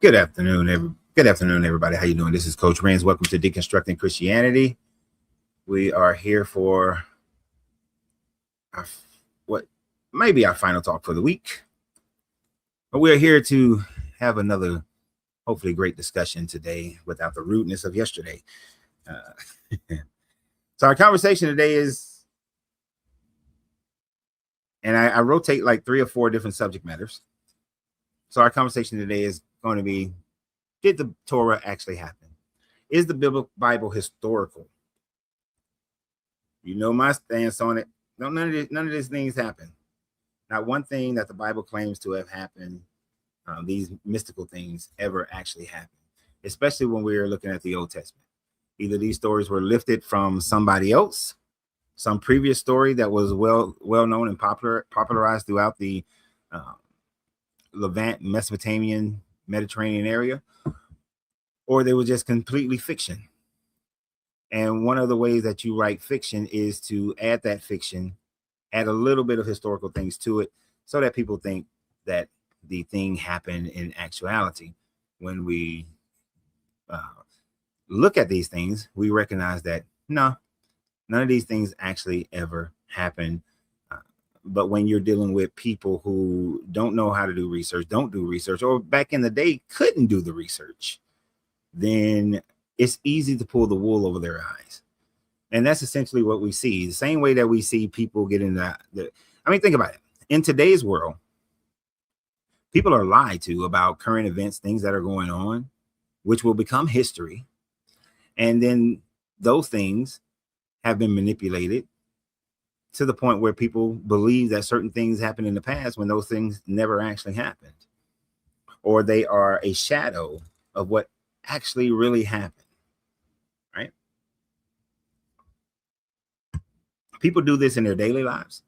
Good afternoon, everybody. How you doing? This is Coach Renz. Welcome to Deconstructing Christianity. We are here for our, what may be our final talk for the week, but we are here to have another, hopefully, great discussion today without the rudeness of yesterday. So our conversation today is, and I rotate like 3 or 4 different subject matters. So our conversation today is going to be: did the Torah actually happen? Is the Bible historical? You know my stance on it. No, none of these things happen. Not one thing that the Bible claims to have happened, these mystical things, ever actually happened. Especially when we are looking at the Old Testament. Either these stories were lifted from somebody else, some previous story that was well known and popularized throughout the Levant, Mesopotamian, Mediterranean area, or they were just completely fiction. And one of the ways that you write fiction is to add that fiction, add a little bit of historical things to it, so that people think that the thing happened in actuality. When we look at these things, we recognize that no, none of these things actually ever happened. But when you're dealing with people who don't know how to do research, don't do research, or back in the day couldn't do the research, then it's easy to pull the wool over their eyes. And that's essentially what we see. The same way that we see people get in think about it. In today's world, people are lied to about current events, things that are going on, which will become history. And then those things have been manipulated to the point where people believe that certain things happened in the past when those things never actually happened, or they are a shadow of what actually really happened, right? People do this in their daily lives,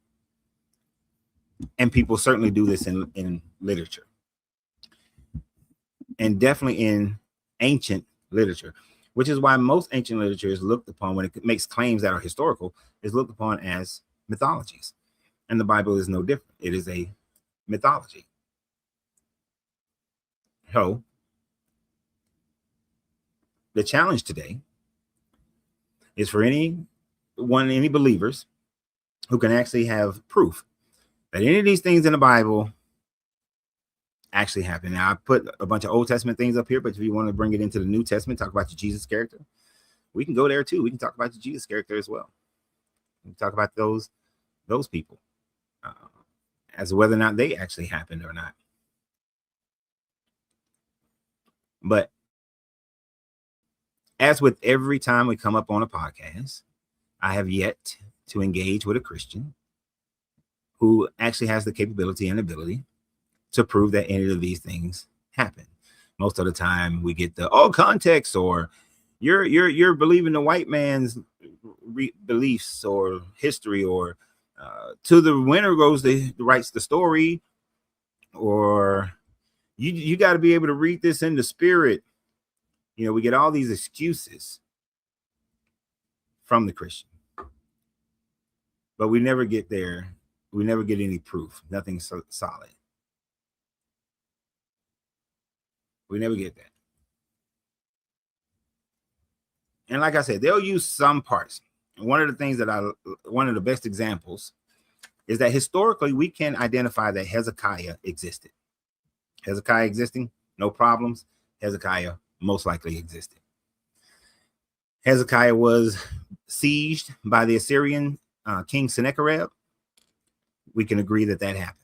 and people certainly do this in literature, and definitely in ancient literature, which is why most ancient literature is looked upon, when it makes claims that are historical, is looked upon as mythologies. And the Bible is no different. It is a mythology. So the challenge today is for any believers who can actually have proof that any of these things in the Bible actually happened. Now, I put a bunch of Old Testament things up here, but if you want to bring it into the New Testament, talk about the Jesus character, we can go there too. We can talk about the Jesus character as well. We can talk about those people as to whether or not they actually happened or not. But as with every time we come up on a podcast, I have yet to engage with a Christian who actually has the capability and ability to prove that any of these things happen. Most of the time we get the context, or you're believing the white man's beliefs or history, or to the winner goes the writes the story, or you got to be able to read this in the spirit. We get all these excuses from the Christian, but we never get there. We never get any proof. Nothing solid. We never get that. And like I said, they'll use some parts. One of the best examples is that historically we can identify that Hezekiah existed. Hezekiah existing, no problems. Hezekiah most likely existed. Hezekiah was sieged by the Assyrian king Sennacherib. We can agree that happened.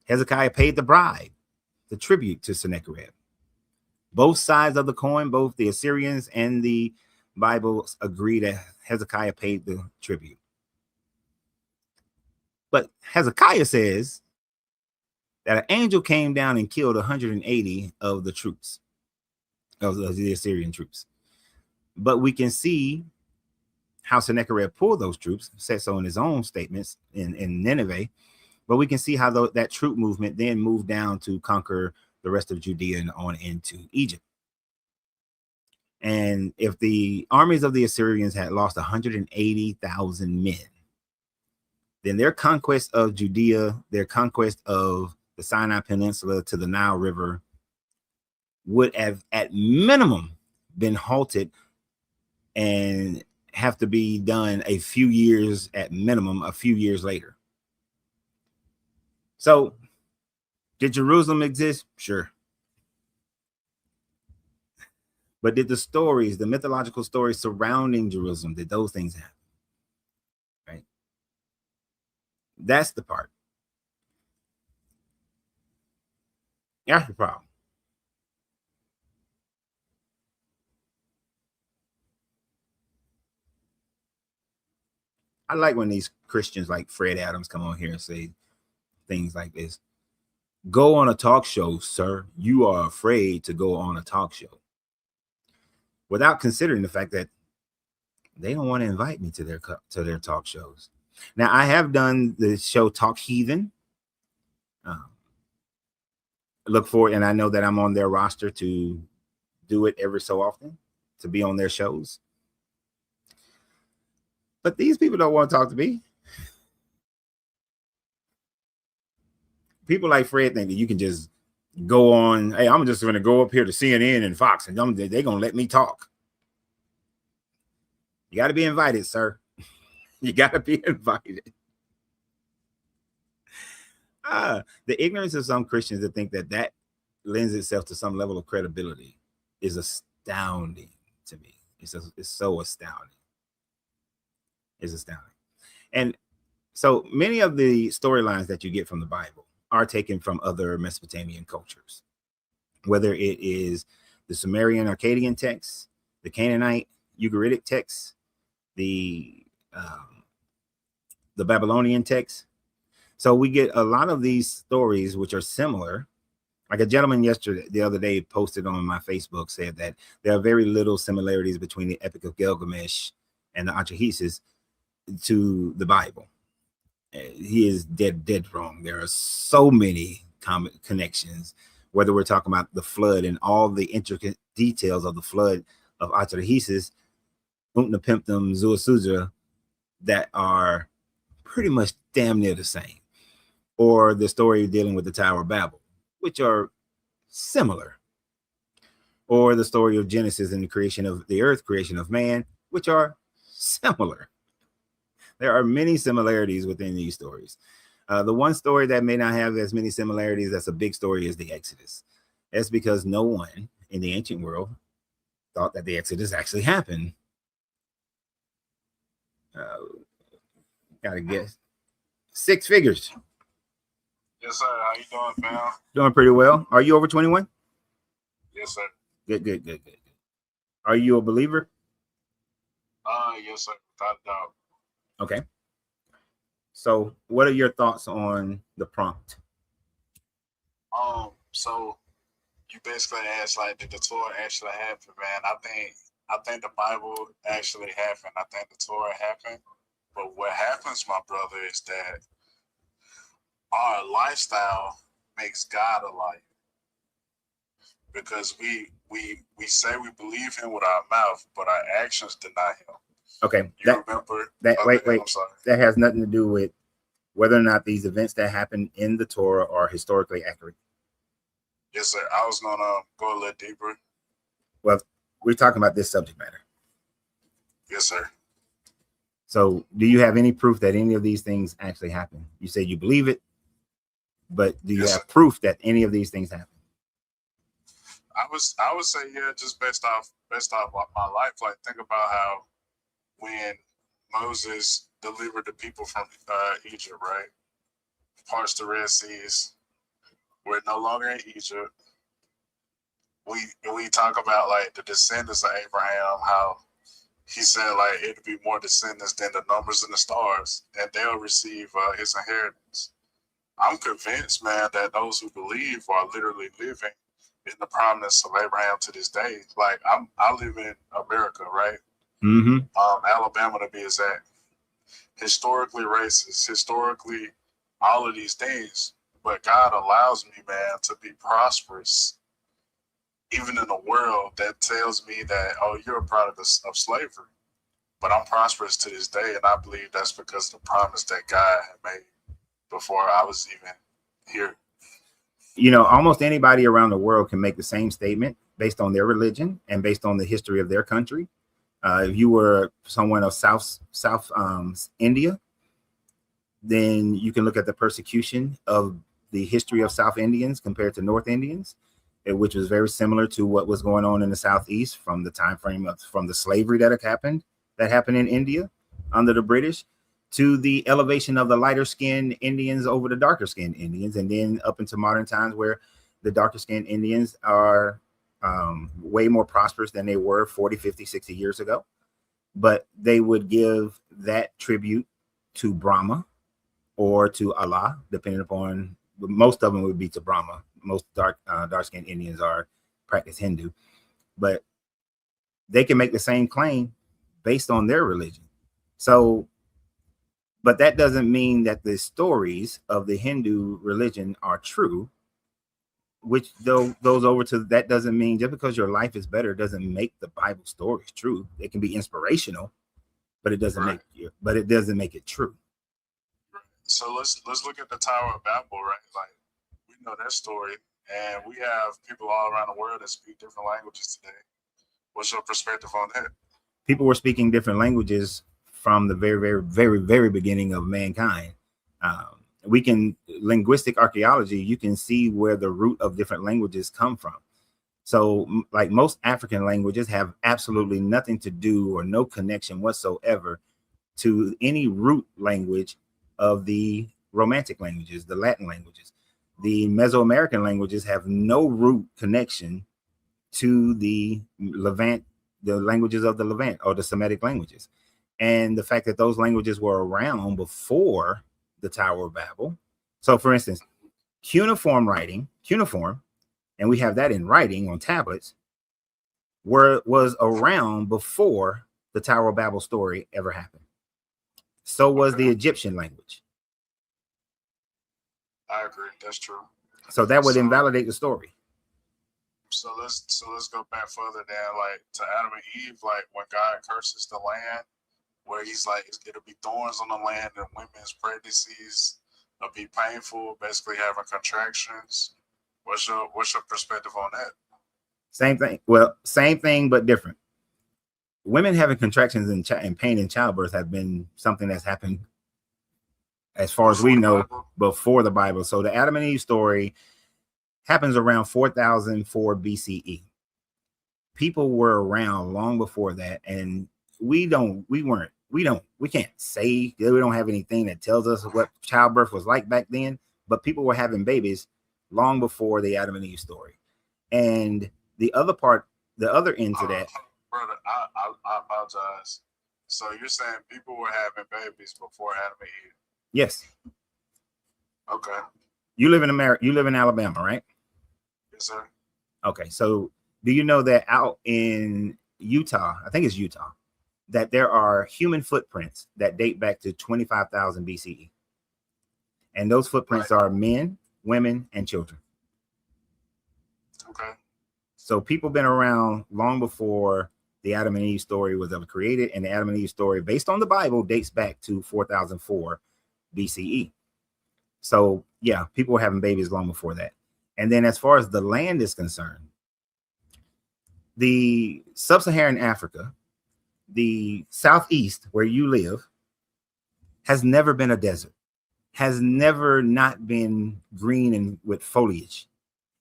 Hezekiah paid the bribe, the tribute to Sennacherib. Both sides of the coin, both the Assyrians and the Bible, agree that Hezekiah paid the tribute. But Hezekiah says that an angel came down and killed 180 of the troops, of the Assyrian troops. But we can see how Sennacherib pulled those troops, said so in his own statements in Nineveh. But we can see how that troop movement then moved down to conquer the rest of Judea and on into Egypt. And if the armies of the Assyrians had lost 180,000 men, then their conquest of Judea, their conquest of the Sinai Peninsula to the Nile River, would have at minimum been halted and have to be done a few years later. So did Jerusalem exist? Sure. But did the mythological stories surrounding Jerusalem, did those things happen? Right? That's the part. That's the problem. I like when these Christians like Fred Adams come on here and say things like this. Go on a talk show, sir. You are afraid to go on a talk show. Without considering the fact that they don't want to invite me to their talk shows. Now, I have done the show Talk Heathen. Look for it, and I know that I'm on their roster to do it every so often, to be on their shows. But these people don't want to talk to me. People like Fred think that you can just go on, hey, I'm just going to go up here to CNN and Fox, and they're going to let me talk. You got to be invited, sir. You got to be invited. The ignorance of some Christians that think that lends itself to some level of credibility is astounding to me. It's so astounding. It's astounding. And so many of the storylines that you get from the Bible are taken from other Mesopotamian cultures, whether it is the Sumerian Akkadian texts, the Canaanite Ugaritic texts, the Babylonian texts. So we get a lot of these stories which are similar. Like a gentleman the other day posted on my Facebook, said that there are very little similarities between the Epic of Gilgamesh and the Atrahasis to the Bible. He is dead wrong. There are so many common connections, whether we're talking about the flood and all the intricate details of the flood of Atrahasis, Utnapishtim, Zuasudra, that are pretty much damn near the same. Or the story dealing with the Tower of Babel, which are similar. Or the story of Genesis and the creation of the earth, creation of man, which are similar. There are many similarities within these stories. The one story that may not have as many similarities, that's a big story, is the Exodus. That's because no one in the ancient world thought that the Exodus actually happened. Gotta guess. 6 figures. Yes, sir. How you doing, fam? Doing pretty well. Are you over 21? Yes, sir. Good. Are you a believer? Yes, sir. Without a doubt. Okay. So what are your thoughts on the prompt? So you basically asked, like, did the Torah actually happen, man? I think the Bible actually happened. I think the Torah happened. But what happens, my brother, is that our lifestyle makes God a liar. Because we say we believe him with our mouth, but our actions deny him. Okay. You remember that? Wait. I'm sorry. That has nothing to do with whether or not these events that happen in the Torah are historically accurate. Yes, sir. I was gonna go a little deeper. Well, we're talking about this subject matter. Yes, sir. So do you have any proof that any of these things actually happen? You say you believe it, but do you have proof that any of these things happen? I would say, yeah, just based off my life. Like, think about how when Moses delivered the people from Egypt, right? Parts the Red Seas. We're no longer in Egypt. We talk about, like, the descendants of Abraham, how he said, like, it'd be more descendants than the numbers in the stars, and they'll receive his inheritance. I'm convinced, man, that those who believe are literally living in the promise of Abraham to this day. Like, I live in America, right? Mm-hmm. Alabama, to be exact. Historically racist, historically all of these things. But God allows me, man, to be prosperous, even in a world that tells me that, oh, you're a product of slavery. But I'm prosperous to this day, and I believe that's because of the promise that God had made before I was even here. almost anybody around the world can make the same statement based on their religion and based on the history of their country. If you were someone of South India, then you can look at the persecution of the history of South Indians compared to North Indians, which was very similar to what was going on in the Southeast from the time frame from the slavery that happened in India under the British, to the elevation of the lighter skinned Indians over the darker skinned Indians, and then up into modern times where the darker skinned Indians are way more prosperous than they were 40, 50, 60 years ago. But they would give that tribute to Brahma or to Allah, depending upon, most of them would be to Brahma. Most dark-skinned Indians practice Hindu, but they can make the same claim based on their religion. So, but that doesn't mean that the stories of the Hindu religion are true, which though goes over to, that doesn't mean just because your life is better doesn't make the Bible stories true. It can be inspirational, but it doesn't make it true. So let's look at the Tower of Babel, right? Like, we know that story, and we have people all around the world that speak different languages today. What's your perspective on that? People were speaking different languages from the very, very, very, very beginning of mankind. Linguistic archaeology, you can see where the root of different languages come from. So like most African languages have absolutely nothing to do or no connection whatsoever to any root language of the Romantic languages, the Latin languages. The Mesoamerican languages have no root connection to the Levant, the languages of the Levant or the Semitic languages. And the fact that those languages were around before the Tower of Babel. So for instance, cuneiform, and we have that in writing on tablets, was around before the Tower of Babel story ever happened. So was the Egyptian language. I agree. That's true. So that would invalidate the story. So let's go back further down, like to Adam and Eve, like when God curses the land, where he's like, it'll be thorns on the land and women's pregnancies will be painful, basically having contractions. What's your perspective on that? Same thing. Well, same thing, but different. Women having contractions and pain in childbirth have been something that's happened, as far as we know, before the Bible. So the Adam and Eve story happens around 4004 BCE. People were around long before that, and we can't say that we don't have anything that tells us what childbirth was like back then, but people were having babies long before the Adam and Eve story. And the other end to that, brother, I apologize. So you're saying people were having babies before Adam and Eve? Yes. Okay. You live in America. You live in Alabama, right? Yes, sir. Okay. So do you know that out in Utah, I think it's Utah, that there are human footprints that date back to 25,000 BCE? And those footprints are men, women, and children. Okay. So people been around long before the Adam and Eve story was ever created. And the Adam and Eve story, based on the Bible, dates back to 4004 BCE. So yeah, people were having babies long before that. And then as far as the land is concerned, the sub-Saharan Africa, the Southeast where you live, has never been a desert, has never not been green and with foliage.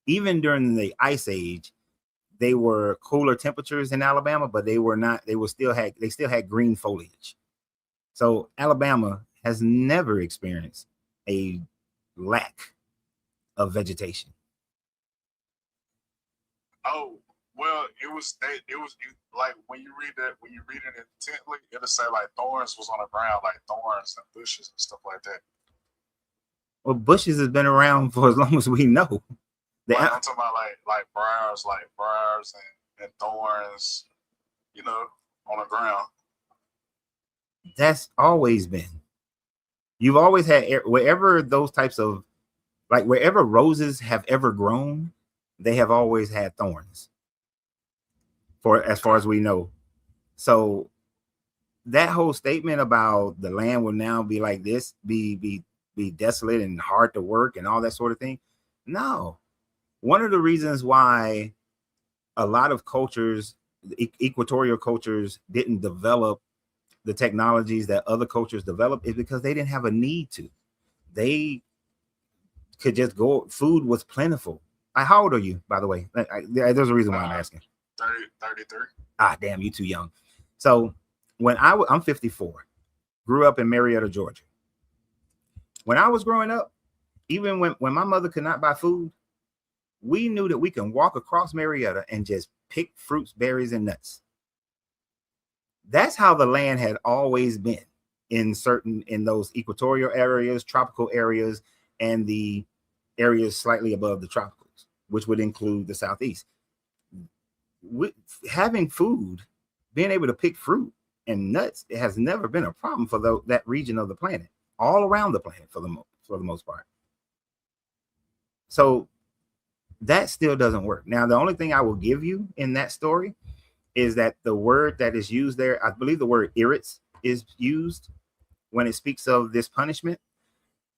Even during the Ice Age, they were cooler temperatures in Alabama, but they still had green foliage. So Alabama has never experienced a lack of vegetation. Oh, well, it was like when you read it intently, it'll say like thorns was on the ground, like thorns and bushes and stuff like that. Well, bushes has been around for as long as we know. I'm talking about like briars and thorns, on the ground. That's always been. You've always had, wherever those types of, like wherever roses have ever grown, they have always had thorns, for as far as we know. So that whole statement about the land will now be like this, be desolate and hard to work and all that sort of thing. No, one of the reasons why a lot of cultures, equatorial cultures, didn't develop the technologies that other cultures developed is because they didn't have a need to. They could just go. Food was plentiful. How old are you, by the way? There's a reason why I'm asking. 33. Ah, damn, you too young. So when I'm 54, grew up in Marietta, Georgia. When I was growing up, even when my mother could not buy food, we knew that we can walk across Marietta and just pick fruits, berries, and nuts. That's how the land had always been in those equatorial areas, tropical areas, and the areas slightly above the tropicals, which would include the Southeast. Having food, being able to pick fruit and nuts, it has never been a problem for that region of the planet, all around the planet for the most part. So that still doesn't work. Now, the only thing I will give you in that story is that the word that is used there, I believe the word Eretz is used when it speaks of this punishment.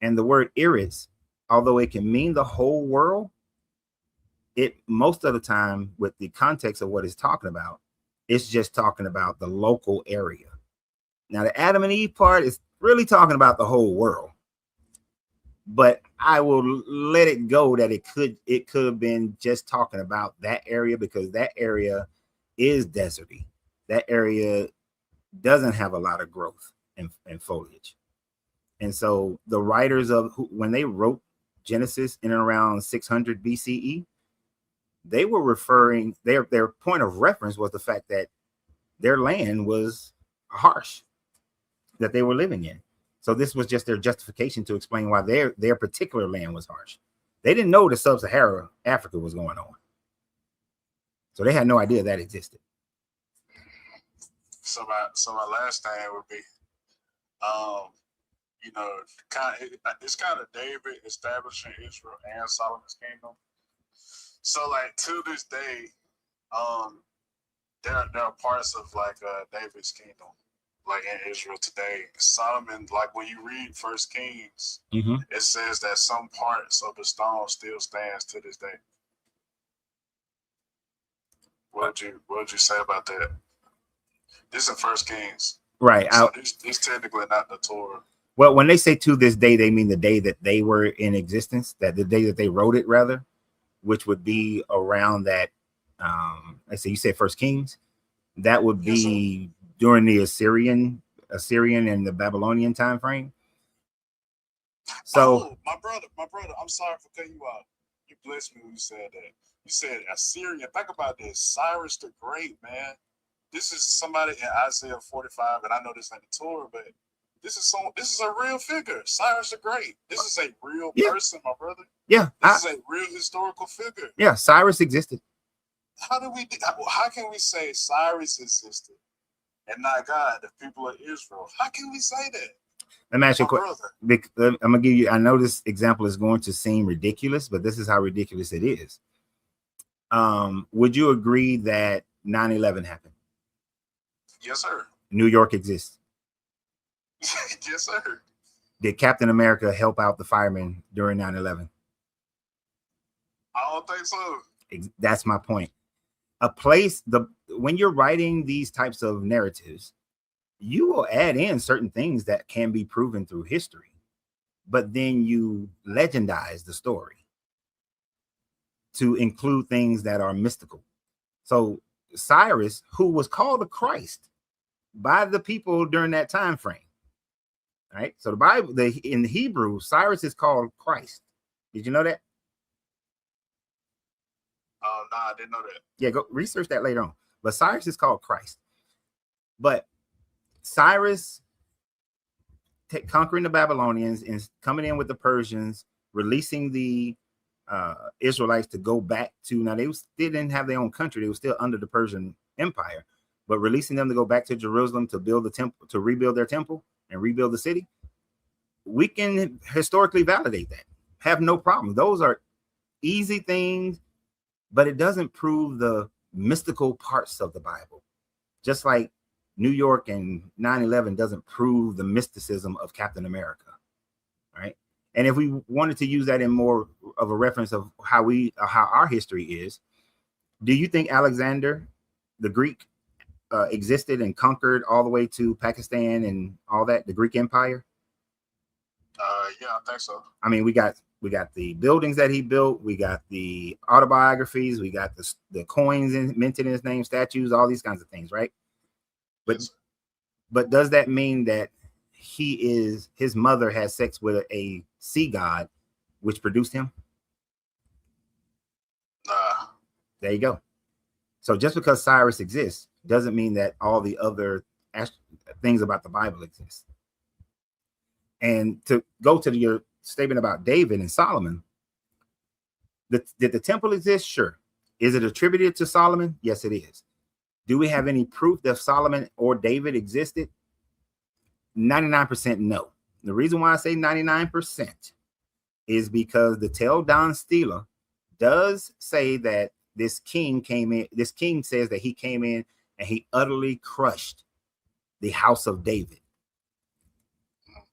And the word Eretz, although it can mean the whole world, it most of the time, with the context of what it's talking about, it's just talking about the local area. Now, the Adam and Eve part is really talking about the whole world. But I will let it go that it could have been just talking about that area, because that area is deserty. That area doesn't have a lot of growth and foliage. And so the writers when they wrote Genesis in and around 600 BCE, they were referring, their point of reference was the fact that their land was harsh that they were living in. So this was just their justification to explain why their particular land was harsh. They didn't know the sub-Saharan Africa was going on. So they had no idea that existed. So my last thing would be, it's kind of David establishing Israel and Solomon's kingdom. So like to this day, there are parts of like David's kingdom, like in Israel today. Solomon, like when you read First Kings, it says that some parts of the stone still stands to this day. What would you say about that? This is First Kings, right? So this technically not the Torah. Well, when they say to this day, they mean the day that they were in existence, that the day that they wrote it, rather, which would be around that. Let's say you say First Kings, that would be during the Assyrian and the Babylonian time frame. So my brother, I'm sorry for cutting you off. You blessed me when you said that. You said Assyrian. Think about this. Cyrus the Great, man. This is somebody in Isaiah 45, and I know this ain't the Torah, but this is a real figure. Cyrus the Great. This is a real person, my brother. Yeah. This is a real historical figure. Yeah, Cyrus existed. How can we say Cyrus existed and not God, the people of Israel? How can we say that? Let me ask you a question. I'm gonna give you. I know this example is going to seem ridiculous, but this is how ridiculous it is. Would you agree that 9/11 happened? Yes, sir. New York exists. Yes, sir. Did Captain America help out the firemen during 9/11? I don't think so. That's my point. When you're writing these types of narratives, you will add in certain things that can be proven through history, but then you legendize the story to include things that are mystical. So Cyrus, who was called a Christ by the people during that time frame, right? So the Bible, in Hebrew, Cyrus is called Christ. Did you know that? Oh, no, I didn't know that. Yeah, go research that later on. But Cyrus is called Christ. But Cyrus conquering the Babylonians and coming in with the Persians, releasing the Israelites to go back to, now they still didn't have their own country. They were still under the Persian Empire, but releasing them to go back to Jerusalem to build the temple, to rebuild their temple and rebuild the city. We can historically validate that. Have no problem. Those are easy things, but it doesn't prove the mystical parts of the Bible. Just like New York and 9/11 doesn't prove the mysticism of Captain America, right? And if we wanted to use that in more of a reference of how our history is, do you think Alexander the Greek existed and conquered all the way to Pakistan and all that, the Greek Empire? Yeah, I think so. I mean, we got the buildings that he built, we got the autobiographies, we got the coins minted in his name, statues, all these kinds of things, right? But Yes, but does that mean that his mother had sex with a sea god, which produced him? nah. There you go. So just because Cyrus exists doesn't mean that all the other things about the Bible exist. And to go to your statement about David and Solomon, did the temple exist? Sure. Is it attributed to Solomon? Yes, it is. Do we have any proof that Solomon or David existed? 99% no. The reason why I say 99% is because the Tel Dan Stela does say that this king came in. This king says that he came in and he utterly crushed the house of David.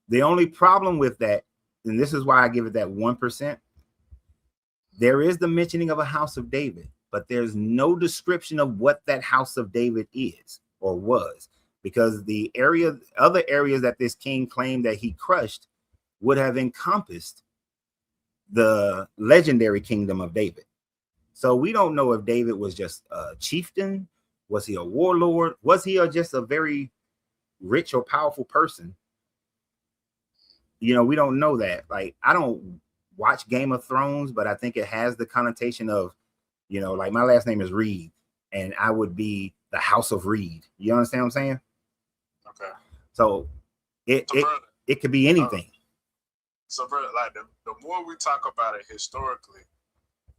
The only problem with that, and this is why I give it that 1%, there is the mentioning of a house of David, but there's no description of what that house of David is or was, because the other areas that this king claimed that he crushed would have encompassed the legendary kingdom of David. So we don't know if David was just a chieftain. Was he a warlord? Was he just a very rich or powerful person? You know, we don't know that. Like, I don't watch Game of Thrones, but I think it has the connotation of, you know, like my last name is Reed and I would be the House of Reed. You understand what I'm saying? Okay. So it could be anything. So, brother, like the more we talk about it historically,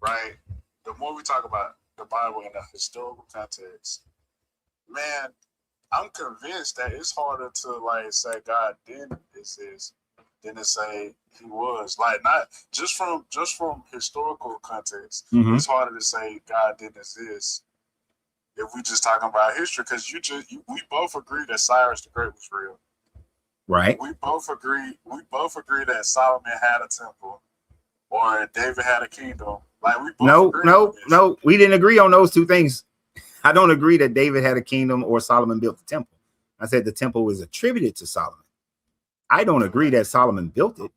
right? The more we talk about the Bible in a historical context, man, I'm convinced that it's harder to like say God didn't exist than to say he was. Like, not just from historical context, it's harder to say God didn't exist if we just talking about history, because we both agree that Cyrus the Great was real. Right. We both agree that Solomon had a temple or David had a kingdom. Like, we both no, we didn't agree on those two things. I don't agree that David had a kingdom or Solomon built the temple. I said the temple was attributed to Solomon. I don't agree that Solomon built it.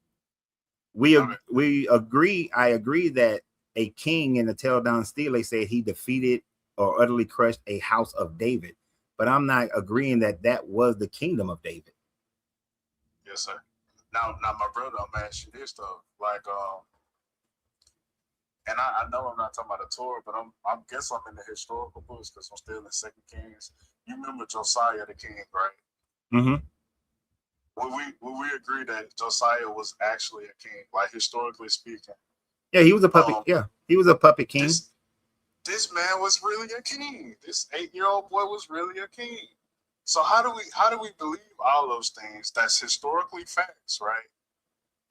We agree. I agree that a king in the Tel Dan Stele said he defeated or utterly crushed a house of David, but I'm not agreeing that that was the kingdom of David. Yes, sir. Now, my brother, I'm asking you this though, like, and I know I'm not talking about the Torah, but I guess I'm in the historical books because I'm still in Second Kings. You remember Josiah the king, right? Mm-hmm. Will we agree that Josiah was actually a king, like historically speaking? Yeah, he was a puppet. He was a puppet king. This man was really a king. This 8-year-old boy was really a king. So how do we believe all those things? That's historically facts, right?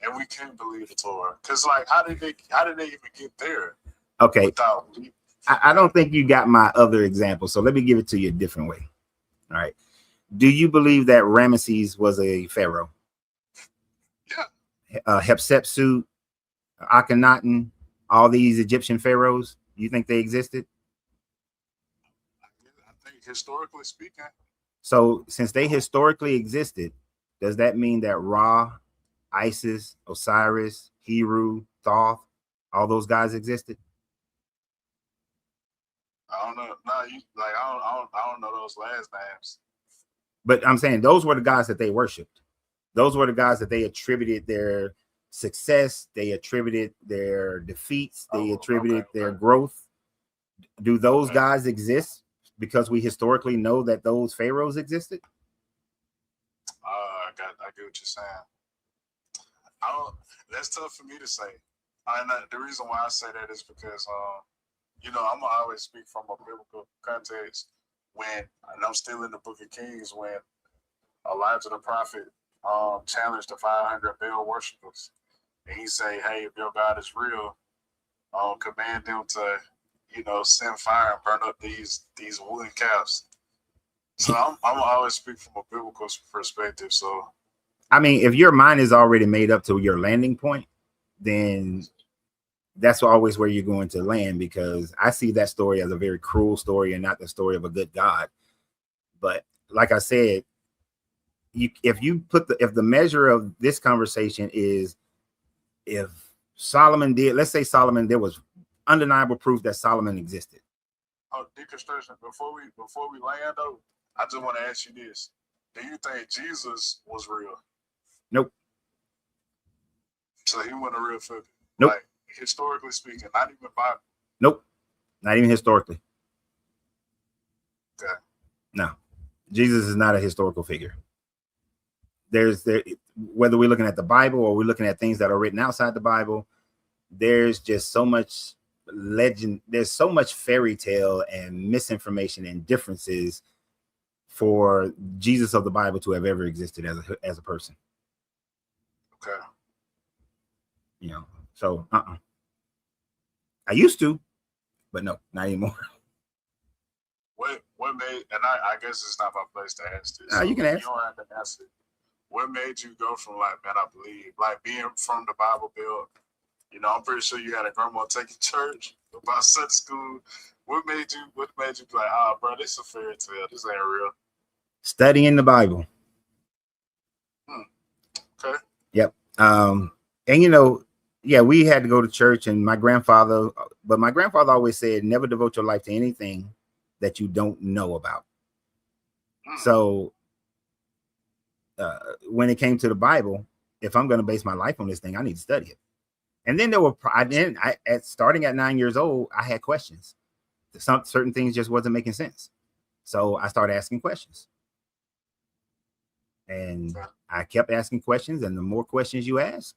And we can't believe the Torah, because like, how did they even get there? Okay, I don't think you got my other example, so let me give it to you a different way. All right, do you believe that Ramesses was a pharaoh? Yeah. Hatshepsut, Akhenaten, all these Egyptian pharaohs, you think they existed? I think historically speaking. So since they historically existed, does that mean that Ra, Isis, Osiris, Heru, Thoth, all those guys existed? I don't know. No, I don't know those last names. But I'm saying those were the guys that they worshipped. Those were the guys that they attributed their success. They attributed their defeats. They attributed their growth. Do those guys exist because we historically know that those pharaohs existed? I get what you're saying. That's tough for me to say. And the reason why I say that is because, I'm gonna always speak from a biblical context. And I'm still in the Book of Kings, when Elijah the prophet challenged the 500 Baal worshippers, and he say, "Hey, if your God is real, command them to, send fire and burn up these wooden calves." So I'm always speak from a biblical perspective. So I mean, if your mind is already made up to your landing point, then that's always where you're going to land, because I see that story as a very cruel story and not the story of a good God. But like I said, if the measure of this conversation is if Solomon did, let's say Solomon, there was undeniable proof that Solomon existed. Oh, deconstruction. Before we land though, I just want to ask you this: do you think Jesus was real? Nope. So he wasn't a real figure. Nope. Like historically speaking, not even Bible. Nope. Not even historically. Okay. No, Jesus is not a historical figure. Whether we're looking at the Bible or we're looking at things that are written outside the Bible, there's just so much legend, there's so much fairy tale and misinformation and differences for Jesus of the Bible to have ever existed as a person. Okay. You know, so I used to, but no, not anymore. What made, and I guess it's not my place to ask this. You can ask. You don't have to answer. What made you go from like, man, I believe, like being from the Bible Belt, you know, I'm pretty sure you had a grandma take you to church about Sunday school. What made you be like, bro, this is a fairy tale. This ain't real. Studying the Bible. Okay. Yep. And you know, yeah, we had to go to church, and my grandfather always said, never devote your life to anything that you don't know about. So when it came to the Bible, if I'm going to base my life on this thing, I need to study it. And then starting at 9 years old, I had questions. Certain things just wasn't making sense. So I started asking questions. And I kept asking questions, and the more questions you ask,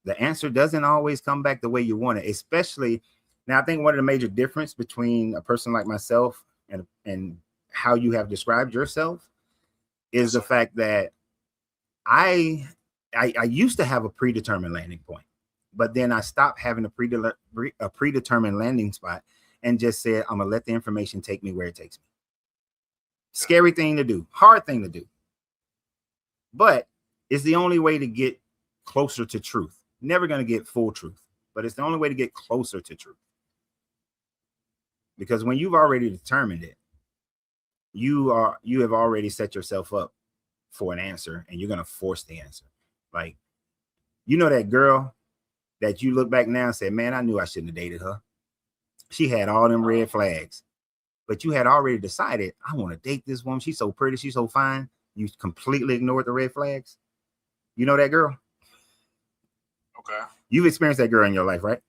the answer doesn't always come back the way you want it. Especially now, I think one of the major difference between a person like myself and how you have described yourself is the fact that I used to have a predetermined landing point, but then I stopped having a predetermined landing spot and just said, I'm gonna let the information take me where it takes me. Scary thing to do, hard thing to do, but it's the only way to get closer to truth. Never gonna get full truth, but it's the only way to get closer to truth. Because when you've already determined it, you have already set yourself up for an answer, and you're going to force the answer. Like, you know, that girl that you look back now and say, man, I knew I shouldn't have dated her. She had all them red flags, but you had already decided, I want to date this woman. She's so pretty. She's so fine. You completely ignored the red flags. You know that girl? Okay. You've experienced that girl in your life, right?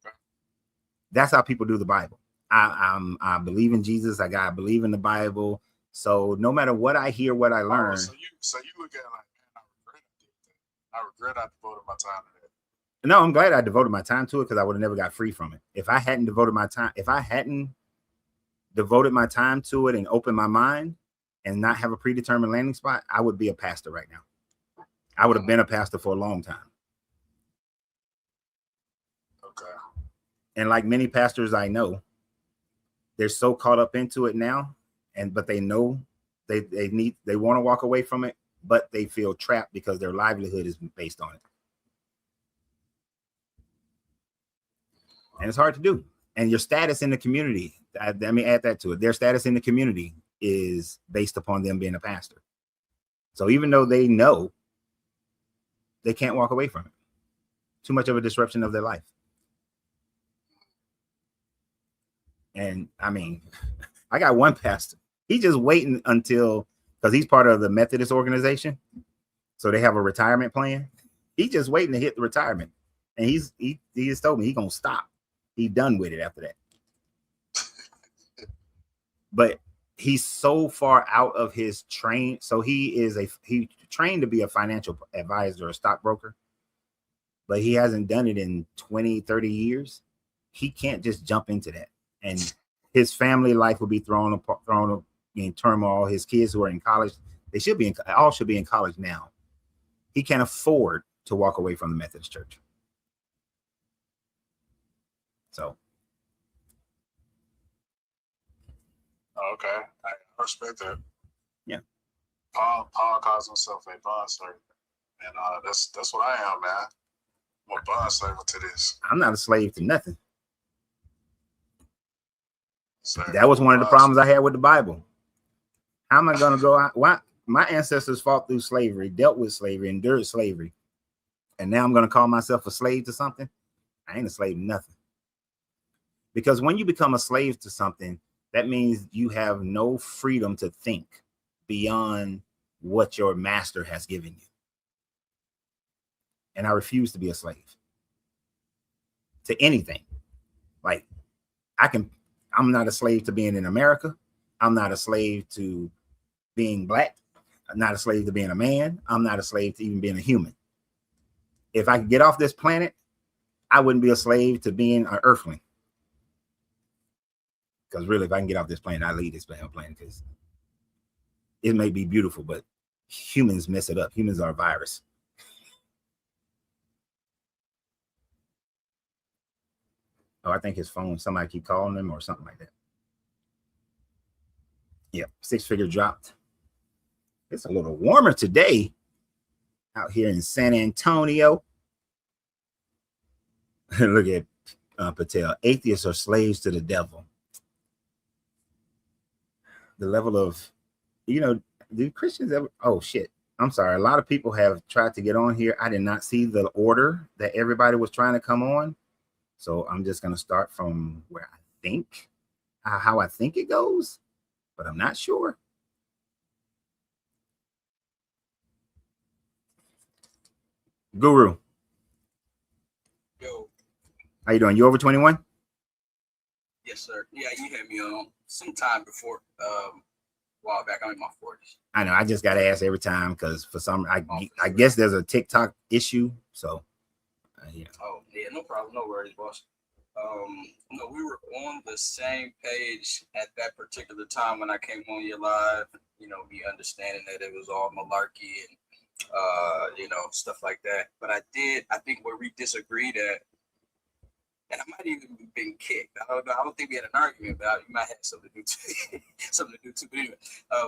Okay. That's how people do the Bible. I believe in Jesus. I believe in the Bible. So no matter what I hear, what I learn. So you look at it like, man, I regret I devoted my time to that. No, I'm glad I devoted my time to it, because I would have never got free from it. If I hadn't devoted my time to it and opened my mind and not have a predetermined landing spot, I would be a pastor right now. I would have been a pastor for a long time. Okay. And like many pastors I know, they're so caught up into it now, but they know they want to walk away from it, but they feel trapped because their livelihood is based on it. And it's hard to do. And your status in the community, let me add that to it. Their status in the community is based upon them being a pastor. So even though they know, they can't walk away from it. Too much of a disruption of their life. And I mean, I got one pastor. He's just waiting until, because he's part of the Methodist organization, so they have a retirement plan. He's just waiting to hit the retirement, and he just told me he's gonna stop. He's done with it after that. But he's so far out of his train. So he trained to be a financial advisor, a stockbroker, but he hasn't done it in 20, 30 years. He can't just jump into that. And his family life will be thrown in turmoil. His kids who are in college, all should be in college now. He can't afford to walk away from the Methodist Church. So. Okay, I respect that. Yeah. Paul calls himself a bond servant, and that's what I am, man. I'm a bond servant to this. I'm not a slave to nothing. Sir, That was one of the problems I had with the Bible. How am I going to go out? Why my ancestors fought through slavery, dealt with slavery, endured slavery, and now I'm going to call myself a slave to something? I ain't a slave to nothing. Because when you become a slave to something, that means you have no freedom to think beyond what your master has given you. And I refuse to be a slave to anything. Like I'm not a slave to being in America. I'm not a slave to being black. I'm not a slave to being a man. I'm not a slave to even being a human. If I could get off this planet, I wouldn't be a slave to being an earthling. Because really, if I can get off this planet, I leave this planet because it may be beautiful, but humans mess it up. Humans are a virus. Oh, I think his phone, somebody keep calling him or something like that. Yeah, 6-figure dropped. It's a little warmer today out here in San Antonio. Look at Patel. Atheists are slaves to the devil. The level of, do Christians ever? Oh, shit. I'm sorry. A lot of people have tried to get on here. I did not see the order that everybody was trying to come on. So I'm just going to start from where I think, how I think it goes, but I'm not sure. Guru. Yo. How you doing? You over 21? Yes, sir. Yeah, you had me on sometime before, a while back. I'm in my 40s. I know. I just got to ask every time because for some, I guess there's a TikTok issue. So, yeah. Oh, yeah, no problem. No worries, boss. No, we were on the same page at that particular time when I came on your live, me understanding that it was all malarkey and, stuff like that. But I think where we disagreed at, and I might even have been kicked. I don't know. I don't think we had an argument about it. You might have something to do too. But anyway,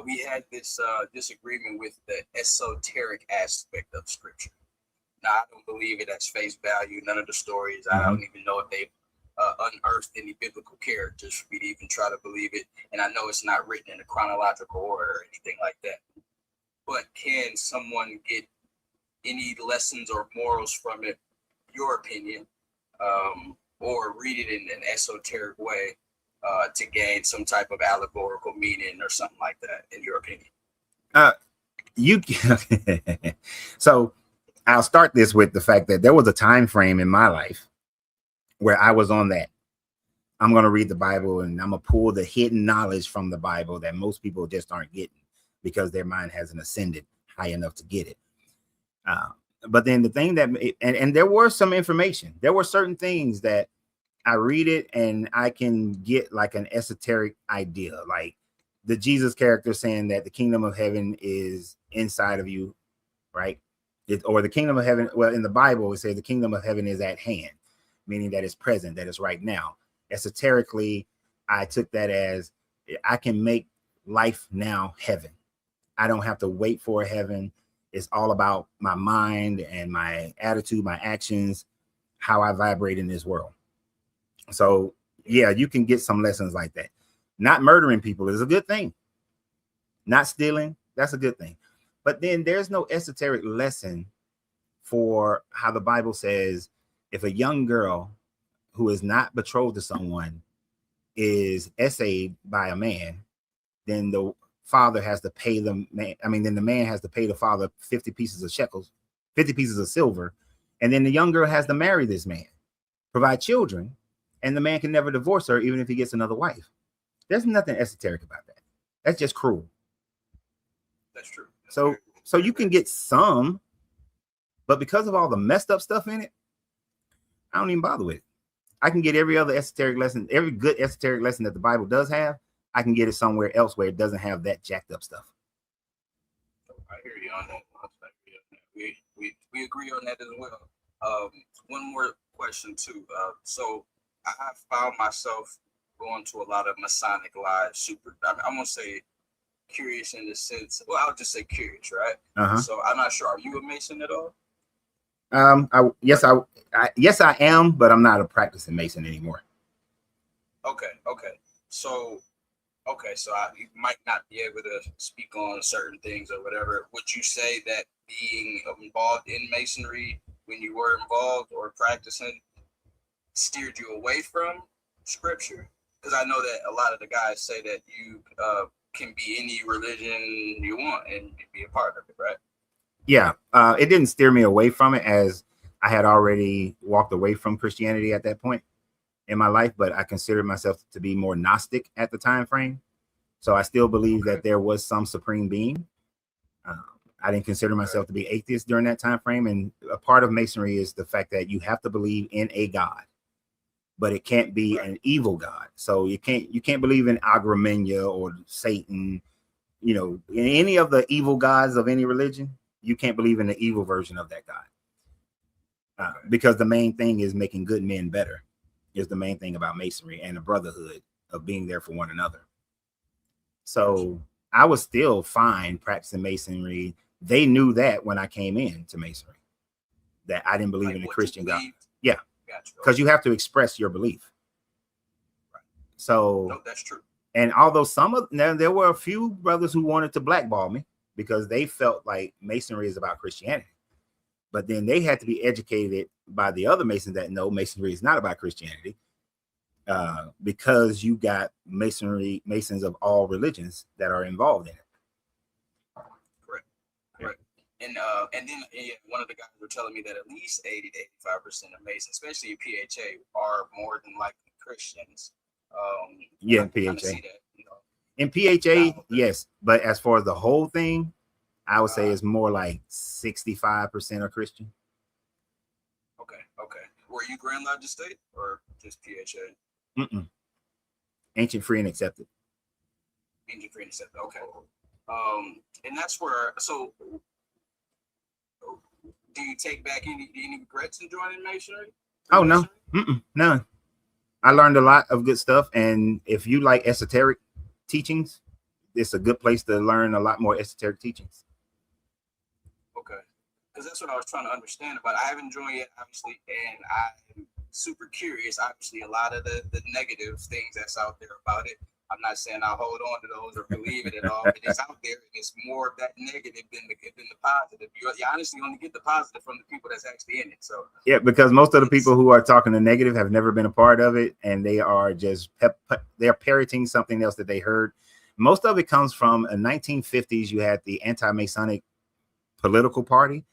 we had this disagreement with the esoteric aspect of scripture. Now, I don't believe it as face value. None of the stories. I don't even know if they unearthed any biblical characters for me to even try to believe it. And I know it's not written in a chronological order or anything like that. But can someone get any lessons or morals from it, your opinion, or read it in an esoteric way to gain some type of allegorical meaning or something like that, in your opinion? So I'll start this with the fact that there was a time frame in my life where I was on that. I'm going to read the Bible and I'm going to pull the hidden knowledge from the Bible that most people just aren't getting because their mind hasn't ascended high enough to get it. But then the thing that, and there were some information, there were certain things that I read it and I can get like an esoteric idea, like the Jesus character saying that the kingdom of heaven is inside of you, right? Or the kingdom of heaven. Well, in the Bible, it says the kingdom of heaven is at hand, meaning that it's present, that it's right now. Esoterically, I took that as I can make life now heaven. I don't have to wait for heaven. It's all about my mind and my attitude, my actions, how I vibrate in this world. So, yeah, you can get some lessons like that. Not murdering people is a good thing. Not stealing, that's a good thing. But then there's no esoteric lesson for how the Bible says if a young girl who is not betrothed to someone is essayed by a man, then the father has to pay the man. Then the man has to pay the father 50 pieces of shekels, 50 pieces of silver. And then the young girl has to marry this man, provide children, and the man can never divorce her, even if he gets another wife. There's nothing esoteric about that. That's just cruel. That's true. So you can get some, but because of all the messed up stuff in it, I don't even bother with it. I can get every other esoteric lesson, every good esoteric lesson that the Bible does have, I can get it somewhere else where it doesn't have that jacked up stuff. I hear you on that. We agree on that as well. One more question too. So I have found myself going to a lot of Masonic live I'm gonna say curious in the sense. Well, I'll just say curious, right? Uh-huh. So I'm not sure. Are you a Mason at all? Yes, I am, but I'm not a practicing Mason anymore. Okay. So you might not be able to speak on certain things or whatever. Would you say that being involved in Masonry when you were involved or practicing steered you away from scripture? Because I know that a lot of the guys say that you can be any religion you want and be a part of it, right? Yeah, it didn't steer me away from it, as I had already walked away from Christianity at that point in my life, but I considered myself to be more Gnostic at the time frame. So I still believe that there was some supreme being. I didn't consider myself to be atheist during that time frame. And a part of Masonry is the fact that you have to believe in a God, but it can't be an evil God. So you can't believe in Agramenia or Satan, in any of the evil gods of any religion. You can't believe in the evil version of that God, because the main thing is making good men better. Is the main thing about Masonry and the brotherhood of being there for one another. So I was still fine practicing Masonry. They knew that when I came into Masonry, that I didn't believe in the Christian God. Yeah, because you have to express your belief. Right. So no, that's true. And although there were a few brothers who wanted to blackball me because they felt like Masonry is about Christianity. But then they had to be educated by the other Masons that no, Masonry is not about Christianity, because you got Masons of all religions that are involved in it. Correct. And then one of the guys were telling me that at least 80 to 85% of Masons, especially in PHA, are more than likely Christians. In PHA. In PHA, yes. But as far as the whole thing, I would say it's more like 65% are Christian. Okay. Were you Grand Lodge Estate or just PHA? Ancient, Free, and Accepted. Ancient, Free, and Accepted. Okay. And that's where. So, do you take back any regrets in joining Masonry? Oh no, none. I learned a lot of good stuff, and if you like esoteric teachings, it's a good place to learn a lot more esoteric teachings. Okay, because that's what I was trying to understand about. I haven't joined yet, obviously, and I'm super curious. Obviously, a lot of the negative things that's out there about it. I'm not saying I'll hold on to those or believe it at all, but it's out there, and it's more of that negative than the positive. You honestly only get the positive from the people that's actually in it. So yeah, because most of the people who are talking the negative have never been a part of it, and they are just they're parroting something else that they heard. Most of it comes from the 1950s. You had the anti-Masonic political party,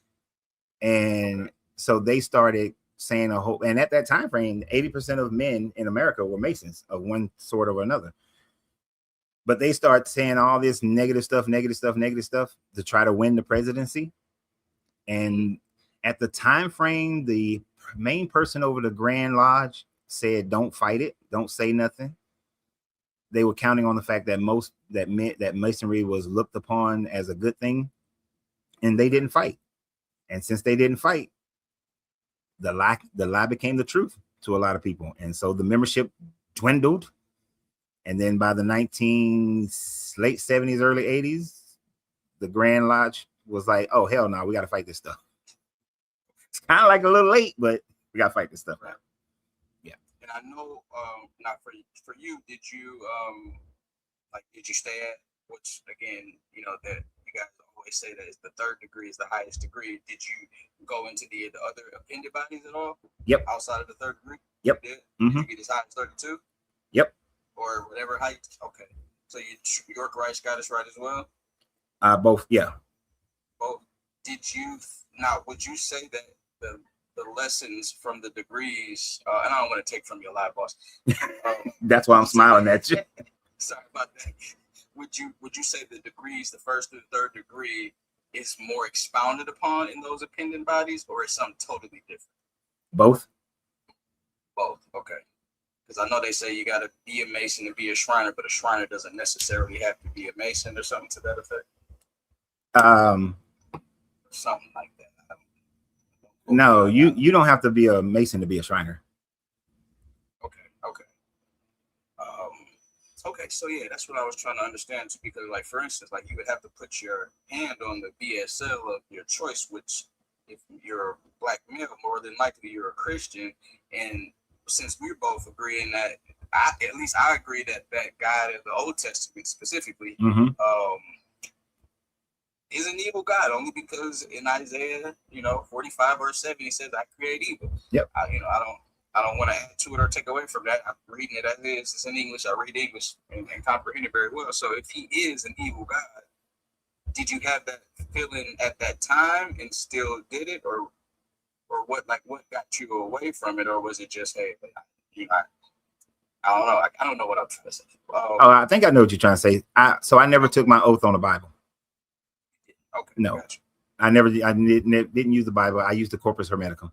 and so they started saying and at that time frame, 80% of men in America were Masons of one sort or another. But they start saying all this negative stuff to try to win the presidency. And at the time frame, the main person over the Grand Lodge said, "Don't fight it. Don't say nothing." They were counting on the fact that that Masonry was looked upon as a good thing, and they didn't fight. And since they didn't fight, the lie became the truth to a lot of people, and so the membership dwindled. And then by the late 70s, early 80s, the Grand Lodge was like, "Oh hell no, we got to fight this stuff." It's kind of like a little late, but we got to fight this stuff out. Yeah. And I know, not for you, did you stay at, which again, that you guys always say that is the third degree is the highest degree. Did you go into the other appended bodies at all? Yep. Outside of the third degree? Yep. You did? Mm-hmm. Did you get as high as 32? Yep. Or whatever height? Okay. So York Rice got us right as well? Both, yeah. Both. Would you say that the lessons from the degrees, and I don't want to take from your live boss. That's why I'm smiling at you. Sorry about that. Would you say the degrees, the first and third degree, is more expounded upon in those appendant bodies, or is something totally different? Both. Okay. Because I know they say you got to be a Mason to be a Shriner, but a Shriner doesn't necessarily have to be a Mason or something to that effect. Something like that. No, you don't have to be a Mason to be a Shriner. Okay. Okay, so yeah, that's what I was trying to understand too, because like for instance, like you would have to put your hand on the BSL of your choice, which if you're a black male, more than likely you're a Christian. And since we're both agreeing that at least I agree that that God in the Old Testament specifically Mm-hmm. is an evil God, only because in Isaiah, 45 verse 7, he says, I create evil. Yep. I don't want to add to it or take away from that. I'm reading it as is. It's in English. I read English and comprehend it very well. So if he is an evil God, did you have that feeling at that time and still did it, or what? Like what got you away from it, or was it just hey, I don't know. I don't know what I'm trying to say. Oh, I think I know what you're trying to say. So I never took my oath on the Bible. Okay. No, gotcha. I didn't use the Bible. I used the Corpus Hermeticum.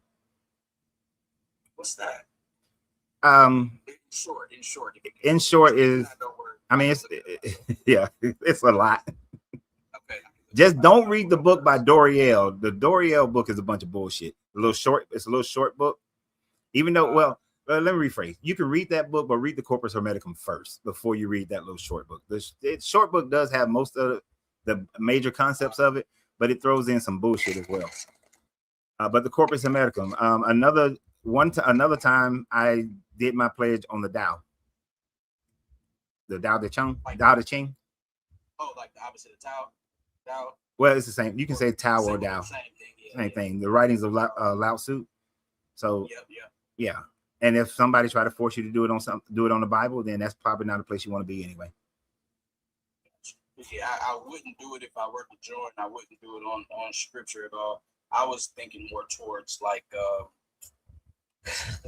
What's that? In short is, I mean, yeah, it's a lot. Okay. Just don't read the book by Doriel. The Doriel book is a bunch of bullshit. It's a little short book. Even though, well, let me rephrase. You can read that book, but read the Corpus Hermeticum first before you read that little short book. The short book does have most of the major concepts of it, but it throws in some bullshit as well. But the Corpus Hermeticum. Another time I did my pledge on the Tao. The Tao Te Ching. Tao Te Ching. Oh, like the opposite of Tao? Tao? Well, it's the same. You can say Tao or Tao. Same thing. The writings of Lao Tzu. So yeah. And if somebody try to force you to do it on the Bible, then that's probably not a place you want to be anyway. Yeah, I wouldn't do it if I were to join. I wouldn't do it on scripture at all. I was thinking more towards like because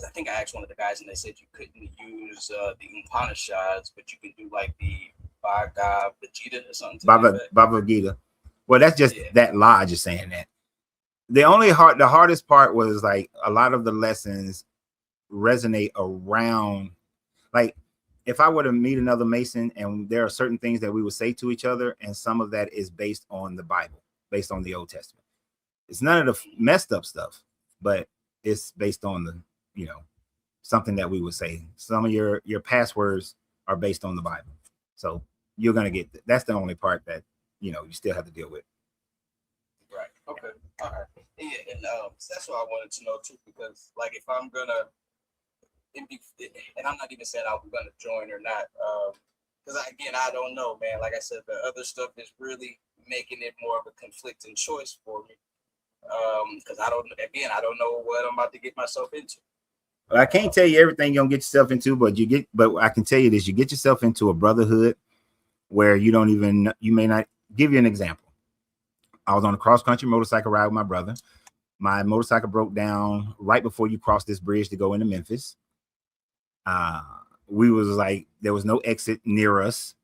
I think I asked one of the guys and they said you couldn't use the Upanishads, but you could do like the Bhagavad Gita or something. Bhagavad Gita. Well, that's just that lodge is saying that. The hardest part was like a lot of the lessons resonate around, like if I were to meet another Mason and there are certain things that we would say to each other, and some of that is based on the Bible, based on the Old Testament. It's none of the messed up stuff, but it's based on the, something that we would say. Some of your passwords are based on the Bible. So you're going to get, that's the only part that, you still have to deal with. Right. Okay. All right. Yeah. And that's what I wanted to know too, because like if I'm going to, and I'm not even saying I'm going to join or not, because again, I don't know, man. Like I said, the other stuff is really making it more of a conflicting choice for me. Because I don't know what I'm about to get myself into. Well, I can't tell you everything you're gonna get yourself into, but I can tell you this: you get yourself into a brotherhood where you may not. Give you an example. I was on a cross country motorcycle ride with my brother. My motorcycle broke down right before you cross this bridge to go into Memphis. We was like, there was no exit near us.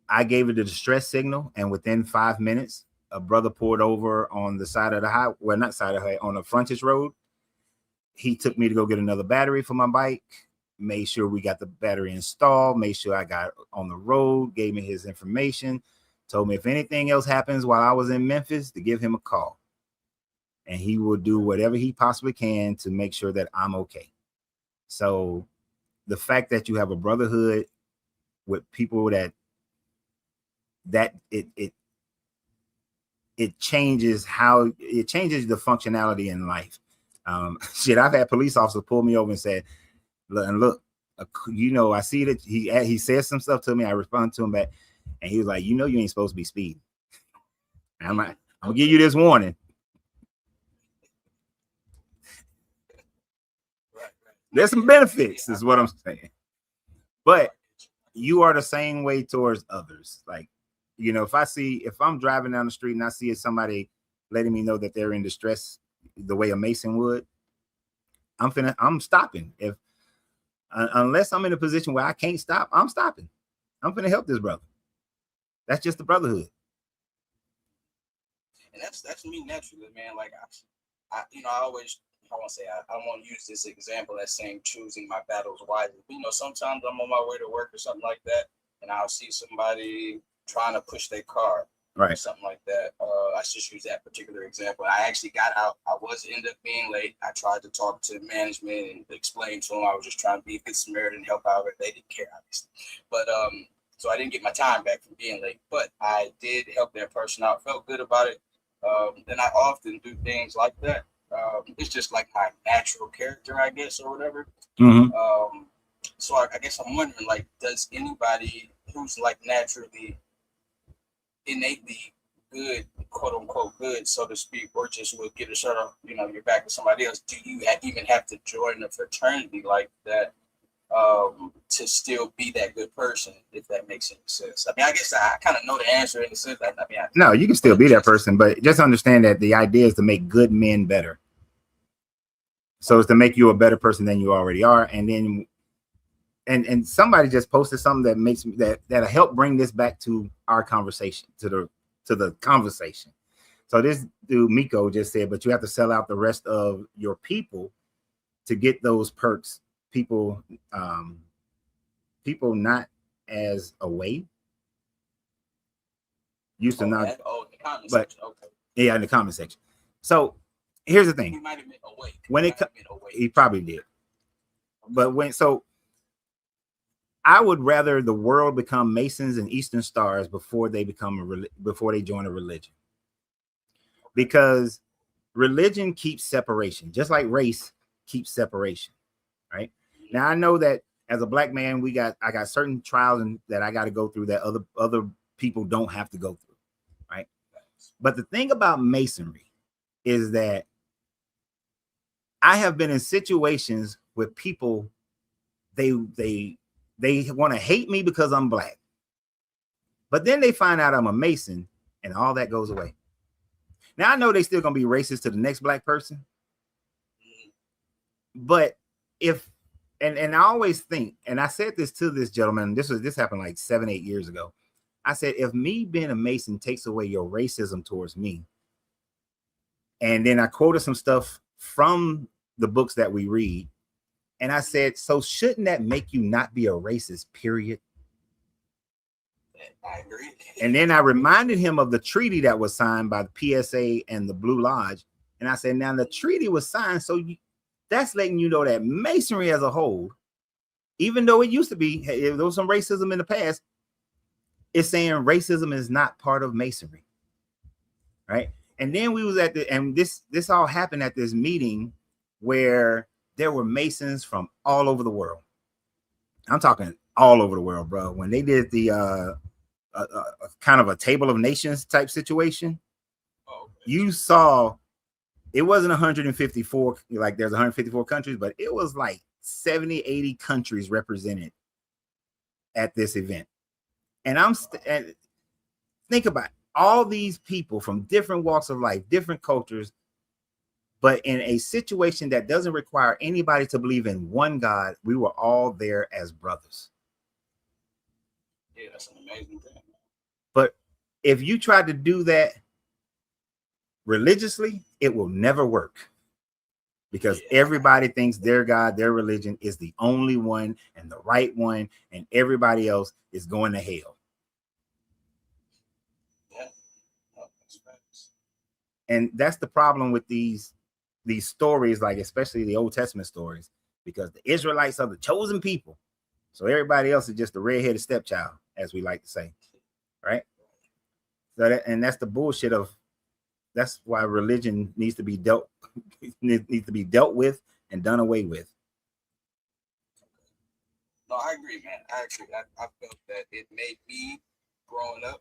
I gave it a distress signal, and within 5 minutes, a brother pulled over on the side of the highway. Well, not side of the highway, on the frontage road. He took me to go get another battery for my bike, made sure we got the battery installed, made sure I got on the road, gave me his information, told me if anything else happens while I was in Memphis to give him a call. And he will do whatever he possibly can to make sure that I'm okay. So the fact that you have a brotherhood with people that it changes the functionality in life. I've had police officers pull me over and say, look, I see that he says some stuff to me. I respond to him back, and he was like, you ain't supposed to be speeding. I'm like, I'm gonna give you this warning. There's some benefits, is what I'm saying. But you are the same way towards others. Like, if I'm driving down the street and I see somebody letting me know that they're in distress the way a Mason would, I'm stopping. Unless I'm in a position where I can't stop, I'm stopping. I'm finna help this brother. That's just the brotherhood. And that's me naturally, man. Like I want to use this example as saying choosing my battles wisely. Sometimes I'm on my way to work or something like that, and I'll see somebody trying to push their car, Right. something like that. I just use that particular example. I actually got out. I was end up being late. I tried to talk to management and explain to them I was just trying to be a good Samaritan and help out, but they didn't care, obviously. But so I didn't get my time back from being late, but I did help that person out. Felt good about it. And I often do things like that. It's just like my natural character, I guess, or whatever. Mm-hmm. So I guess I'm wondering, like, does anybody who's like naturally innately good, quote unquote good, so to speak, or just will get a shirt off, your back to somebody else, do you even have to join a fraternity like that to still be that good person, if that makes any sense? I mean, I guess I kind of know the answer in the sense that, No, you can still be that person, but just understand that the idea is to make good men better. So it's to make you a better person than you already are. And then and somebody just posted something that makes me that'll help bring this back to our conversation, to the conversation. So this dude Miko just said, but you have to sell out the rest of your people to get those perks. People not as away used to not, but yeah, in the comment section. So here's the thing. He might have been awake. When he probably did. But I would rather the world become Masons and Eastern Stars before they before they join a religion, because religion keeps separation, just like race keeps separation. Right now, I know that as a black man, I got certain trials that I got to go through that other people don't have to go through. Right, but the thing about Masonry is that I have been in situations where people they want to hate me because I'm black, but then they find out I'm a Mason and all that goes away. Now I know they still gonna be racist to the next black person, but and I always think, and I said this to this gentleman, this happened like 7-8 years ago. I said, if me being a Mason takes away your racism towards me, and then I quoted some stuff from the books that we read, and I said, so shouldn't that make you not be a racist, period? I agree. And then I reminded him of the treaty that was signed by the PSA and the Blue Lodge. And I said, now the treaty was signed, so that's letting you know that Masonry as a whole, even though it used to be, there was some racism in the past, it's saying racism is not part of Masonry. Right? And then we was and this all happened at this meeting where there were Masons from all over the world. I'm talking all over the world, bro. When they did the kind of a table of nations type situation, you saw it wasn't 154, like there's 154 countries, but it was like 70, 80 countries represented at this event. And and think about it, all these people from different walks of life, different cultures, but in a situation that doesn't require anybody to believe in one God, we were all there as brothers. Yeah, that's an amazing thing. But if you try to do that religiously, it will never work, because everybody thinks their God, their religion is the only one and the right one, and everybody else is going to hell. Yeah. And that's the problem with these stories, like especially the Old Testament stories, because the Israelites are the chosen people. So everybody else is just a redheaded stepchild, as we like to say. Right? So that's the bullshit of, that's why religion needs to be dealt with and done away with. No, I agree, man. I felt that it made me growing up,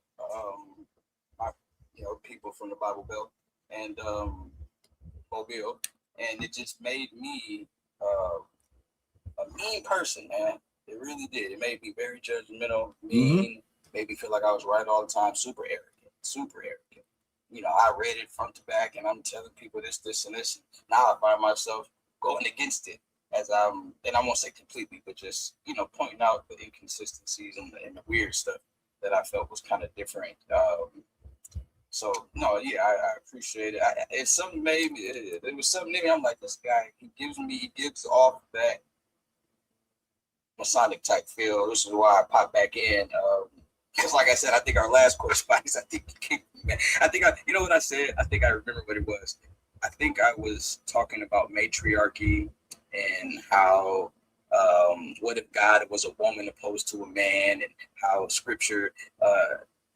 people from the Bible Belt and Mobile, and it just made me a mean person, man. It really did. It made me very judgmental, mean, made me feel like I was right all the time, super arrogant. I read it front to back, and I'm telling people this, and this. Now I find myself going against it, and I won't say completely, but just, pointing out the inconsistencies and the weird stuff that I felt was kind of different. So no, yeah, I appreciate it. It's something maybe there was something in me. I'm like, this guy, he gives off that Masonic type feel. This is why I popped back in. Because, like I said, I think our last correspondence, you know what I said? I think I remember what it was. I think I was talking about matriarchy and how, what if God was a woman opposed to a man, and how Scripture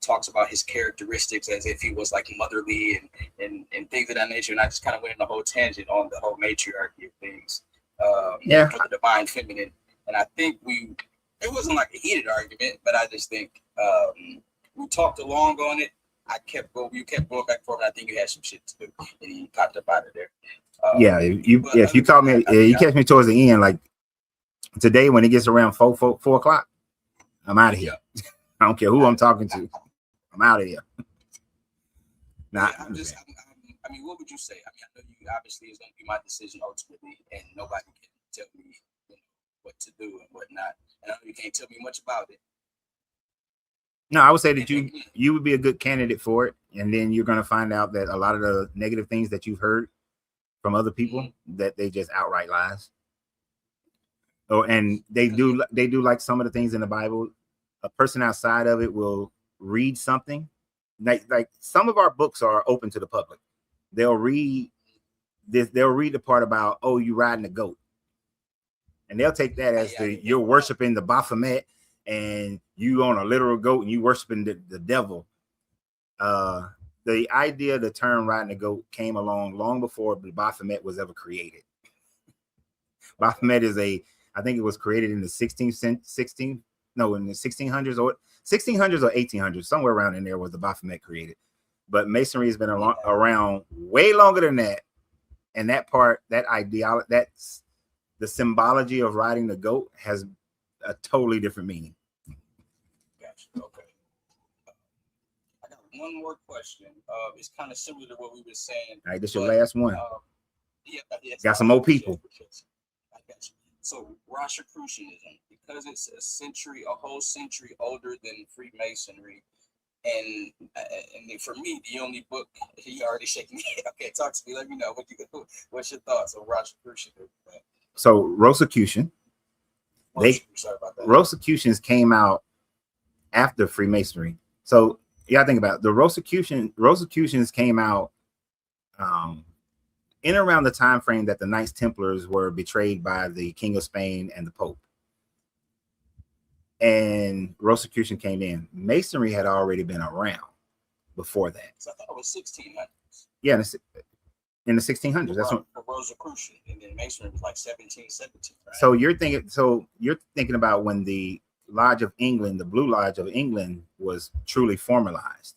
talks about his characteristics as if he was like motherly and things of that nature. And I just kind of went in a whole tangent on the whole matriarchy of things, or the divine feminine. And I think it wasn't like a heated argument, but I just think we talked along on it. You kept going back and forth, and I think you had some shit to do, and you popped up out of there. If you caught me, you catch me towards the end, like today when it gets around 4 o'clock, I'm out of here. I don't care who I'm talking to. I'm out of here. I mean, what would you say? I mean, I know you obviously it's going to be my decision ultimately, and nobody can tell me what to do and what not. And I know you can't tell me much about it. No, I would say that you would be a good candidate for it, and then you're going to find out that a lot of the negative things that you've heard from other people that they just outright lies. Oh, and they do like some of the things in the Bible. A person outside of it will read something. Like some of our books are open to the public. They'll read this. They'll read the part about, oh, you riding a goat, and they'll take that as you're worshiping the Baphomet, and you on a literal goat, and you worshiping the devil. The idea, the term riding a goat came along long before the Baphomet was ever created. Baphomet is I think it was created in the 1600s or 1800s, somewhere around in there was the Baphomet created. But Masonry has been around way longer than that. And that ideology, that's the symbology of riding the goat has a totally different meaning. Gotcha. Okay. I got one more question. It's kind of similar to what we were saying. All right, this is your last one. Yeah, got some more people. I got you. So Rosicrucianism, because it's a whole century older than Freemasonry, and for me, the only book he already shaking me. Okay, talk to me. Let me know what's your thoughts on Rosicrucianism. So Rosicrucian. Sorry about that. Rosicrucians came out after Freemasonry. So yeah, think about it. The Rosicrucians came out in around the time frame that the Knights Templars were betrayed by the King of Spain and the Pope. And Rosicrucian came in. Masonry had already been around before that. So I thought it was 1600s. Yeah, in the 1600s. That's what Rosicrucian, and then Masonry was like 1717. Right? So you're thinking about when the Lodge of England, the Blue Lodge of England, was truly formalized.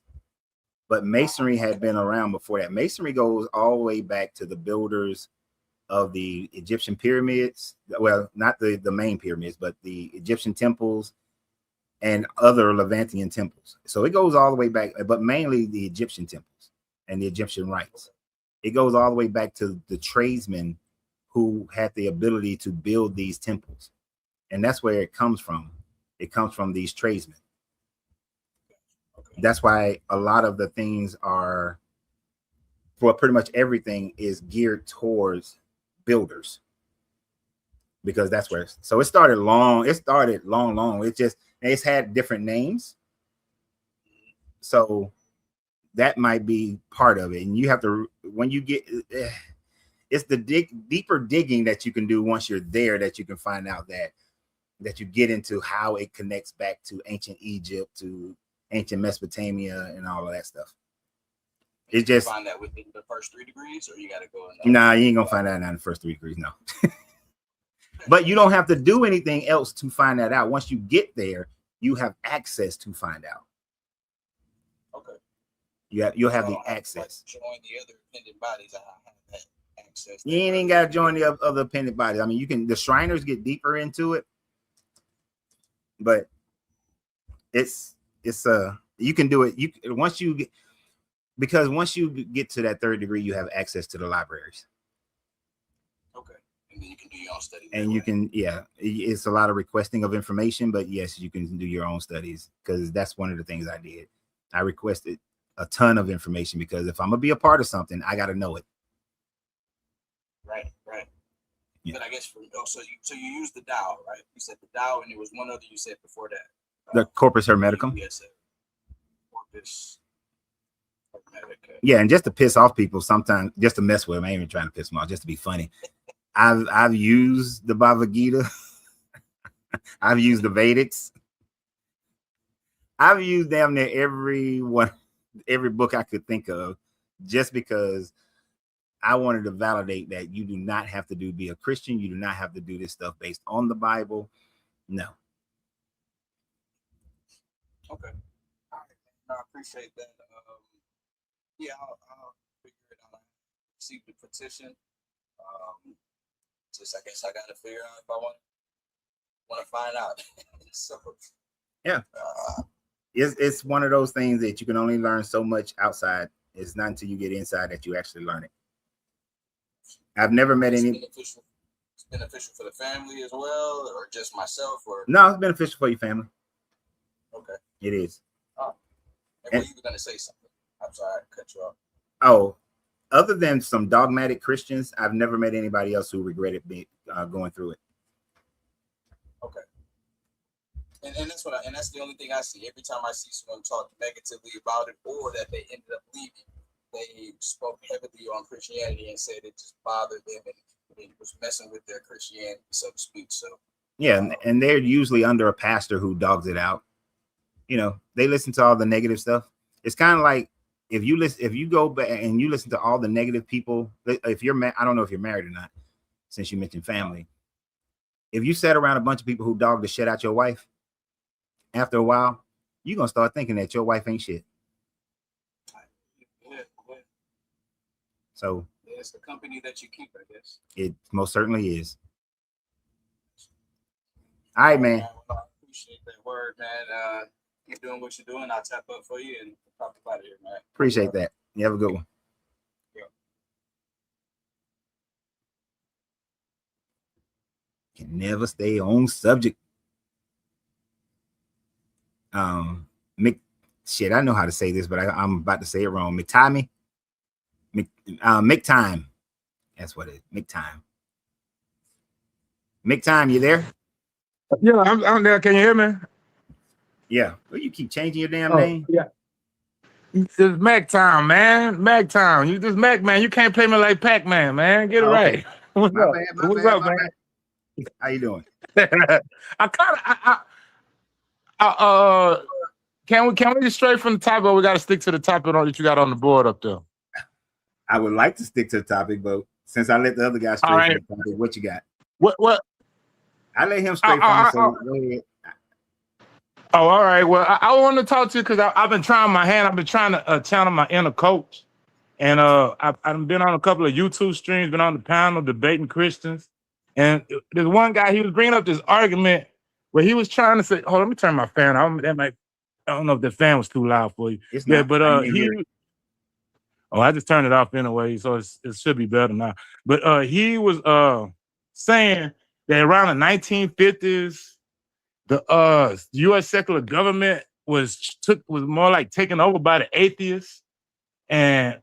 But Masonry had been around before that. Masonry goes all the way back to the builders of the Egyptian pyramids. Well, not the main pyramids, but the Egyptian temples and other Levantian temples. So it goes all the way back, but mainly the Egyptian temples and the Egyptian rites. It goes all the way back to the tradesmen who had the ability to build these temples. And that's where it comes from. It comes from these tradesmen. That's why a lot of the things are, well, pretty much everything is geared towards builders, because that's where. So it started long. It's had different names. So that might be part of it. And you have to, when you get, it's the deeper digging that you can do once you're there, that you can find out that you get into how it connects back to ancient Egypt, to ancient Mesopotamia, and all of that stuff. It just find that within the first 3 degrees, or you got to go in. Nah, you ain't gonna find that in the first 3 degrees, no. But you don't have to do anything else to find that out. Once you get there, you have access to find out. Okay. You'll have the access. Join the other appendant bodies. I have that access. You ain't got to join the other appendant bodies. I mean, you can. The Shriners get deeper into it, but you can do it. Once you get to that 3rd degree, you have access to the libraries. Okay, and then you can do your own studies. And you can, it's a lot of requesting of information, but yes, you can do your own studies, because that's one of the things I did. I requested a ton of information, because if I'm gonna be a part of something, I got to know it. Right. Yeah. But I guess so you used the Tao, right? You said the Tao, and there was one other you said before that. The Corpus Hermeticum. Yes, sir. Corpus Hermetica. Yeah, and just to piss off people sometimes, just to mess with them, I ain't even trying to piss them off, just to be funny. I've used the Bhagavad Gita. I've used the Vedics. I've used damn near every book I could think of, just because I wanted to validate that you do not have to be a Christian. You do not have to do this stuff based on the Bible. No. Okay. All right. I appreciate that. Yeah, I'll figure it out. I received the petition. Just I guess I got to figure out if I want to find out. So yeah, it's one of those things that you can only learn so much outside. It's not until you get inside that you actually learn it. I've never met any. It's beneficial for the family as well, or just myself, or no, it's beneficial for your family. Okay, it is. Oh, and were you going to say something? I'm sorry, I cut you off. Oh, other than some dogmatic Christians, I've never met anybody else who regretted going through it. Okay. And that's the only thing I see. Every time I see someone talk negatively about it, or that they ended up leaving, they spoke heavily on Christianity and said it just bothered them and it was messing with their Christianity, so to speak. So yeah, and they're usually under a pastor who dogs it out. You know, they listen to all the negative stuff. It's kind of like if you go back and you listen to all the negative people. If you're I don't know if you're married or not, since you mentioned family. If you sat around a bunch of people who dog the shit out your wife, after a while, you're gonna start thinking that your wife ain't shit. Yeah. So it's the company that you keep, I guess. It most certainly is. All right, man. I appreciate that word, man. Keep doing what you're doing. I'll tap up for you and talk about it here, man. Appreciate that. You have a good one. Yeah. Can never stay on subject. Shit, I know how to say this, but I'm about to say it wrong. McTime. McTime. That's what it is. McTime. McTime, you there? Yeah, I'm there. Can you hear me? Yeah. Well, you keep changing your damn name. Yeah. It's Mac time, man. Mac time. You just Mac, man. You can't play me like Pac-Man, man. Get it right. What's My up? bad, What's up, man? How you doing? Can we just straight from the top, or we got to stick to the topic that you got on the board up there? I would like to stick to the topic, but since I let the other guy straight All right. from the topic, what you got? What? I let him straight from so go ahead. Oh, all right. Well, I want to talk to you because I've been trying my hand. I've been trying to channel my inner coach. And I've been on a couple of YouTube streams, been on the panel debating Christians. And there's one guy, he was bringing up this argument where he was trying to say, hold on, let me turn my fan on. I don't know if the fan was too loud for you. It's Yeah, not. but I just turned it off anyway, so it should be better now. But he was saying that around the 1950s, the U.S. secular government was more like taken over by the atheists, and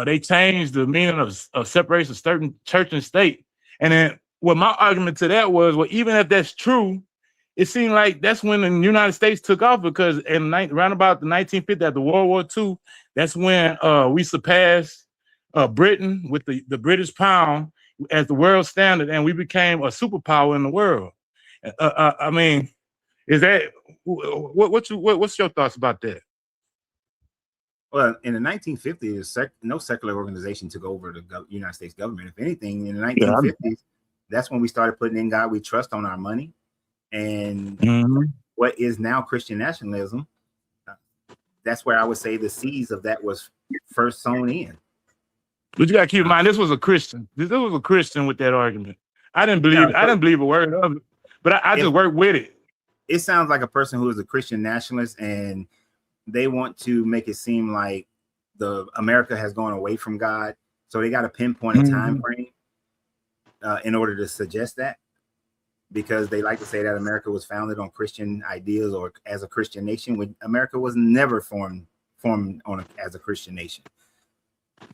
they changed the meaning of separation of certain church and state. And then what my argument to that was, well, even if that's true, it seemed like that's when the United States took off, because around about the 1950s, after World War II, that's when we surpassed Britain with the British pound as the world standard, and we became a superpower in the world. I mean, is that what's your thoughts about that? Well, in the 1950s, no secular organization took over the United States government. If anything, in the 1950s, that's when we started putting "In God We Trust" on our money, and what is now Christian nationalism. That's where I would say the seeds of that was first sown in. But you got to keep in mind, this was a Christian. This was a Christian with that argument. I didn't believe a word of it, but I just worked with it. It sounds like a person who is a Christian nationalist, and they want to make it seem like America has gone away from God. So they got to pinpoint a time frame in order to suggest that, because they like to say that America was founded on Christian ideas or as a Christian nation, when America was never formed as a Christian nation.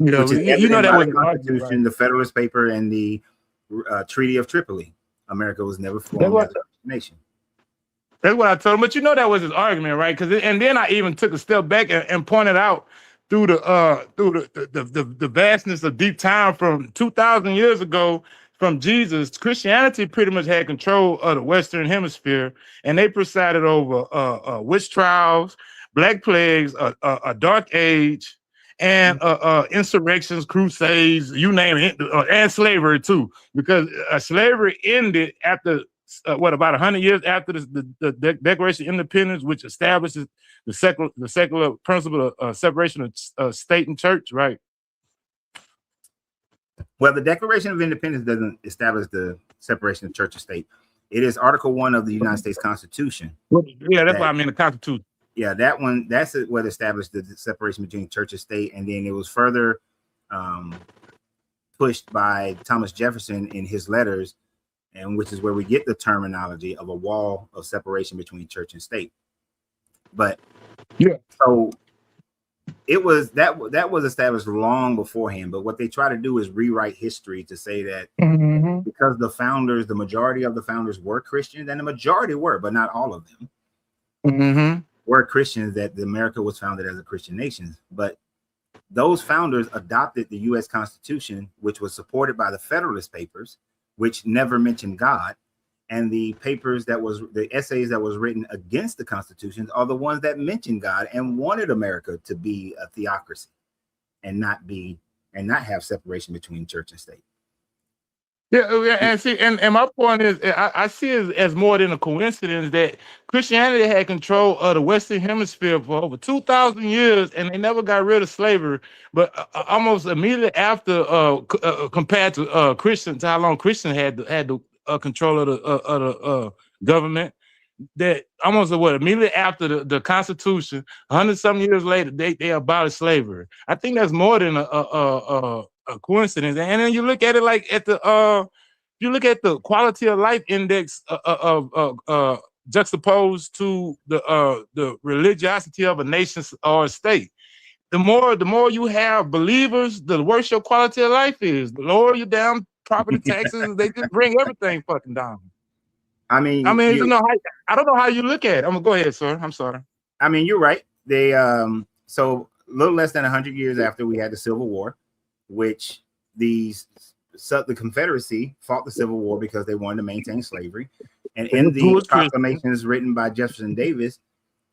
Yeah, which is you know that was the Constitution, the Federalist Paper, and the Treaty of Tripoli. America was never formed as a Christian nation. That's what I told him. But you know that was his argument, right? Because and then I even took a step back and pointed out through the vastness of deep time from 2,000 years ago from Jesus, Christianity pretty much had control of the Western Hemisphere, and they presided over witch trials, black plagues, a dark age, and insurrections, crusades, you name it, and slavery too, because slavery ended after about 100 years after the Declaration of Independence, which establishes the secular principle of separation of state and church, right? Well, the Declaration of Independence doesn't establish the separation of church and state. It is Article 1 of the United States Constitution. Yeah, that's why I mean the Constitution. Yeah, that one, that's what established the separation between church and state. And then it was further pushed by Thomas Jefferson in his letters, and which is where we get the terminology of a wall of separation between church and state. But yeah, so it was that was established long beforehand. But what they try to do is rewrite history to say that because the founders, the majority of the founders were Christians, and the majority were, but not all of them were Christians, that America was founded as a Christian nation. But those founders adopted the U.S. Constitution, which was supported by the Federalist Papers, which never mentioned God. And the papers the essays that was written against the Constitution are the ones that mentioned God and wanted America to be a theocracy and not have separation between church and state. Yeah, and see, and my point is, I see it as more than a coincidence that Christianity had control of the Western Hemisphere for over 2,000 years, and they never got rid of slavery. But almost immediately after, compared to Christians, how long Christians had the control of the government, that almost immediately after the Constitution, 100-some years later, they abolished slavery. I think that's more than a coincidence. And then you look at it like at the you look at the quality of life index juxtaposed to the religiosity of a nation or a state. The more you have believers, the worse your quality of life is. The lower you down property taxes, they just bring everything fucking down. I mean, I don't know how you look at it. I'm gonna go ahead, sir. I'm sorry. I mean, you're right. They so a little less than 100 years after we had the Civil War, which the Confederacy fought the Civil War because they wanted to maintain slavery. And in the proclamations written by Jefferson Davis,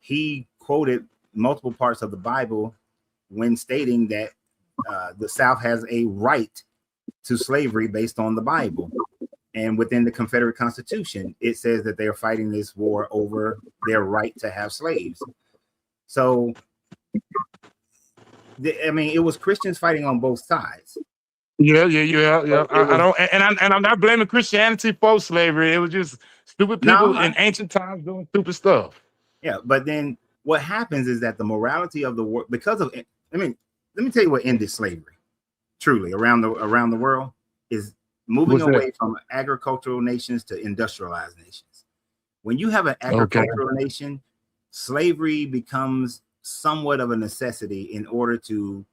he quoted multiple parts of the Bible when stating that the South has a right to slavery based on the Bible. And within the Confederate Constitution, it says that they are fighting this war over their right to have slaves. So, I mean, it was Christians fighting on both sides. Yeah. I'm not blaming Christianity for slavery. It was just stupid people in ancient times doing stupid stuff. Yeah, but then what happens is that the morality of the world, because of, I mean, let me tell you what ended slavery truly around the world is moving away from agricultural nations to industrialized nations. When you have an agricultural nation, slavery becomes somewhat of a necessity in order to,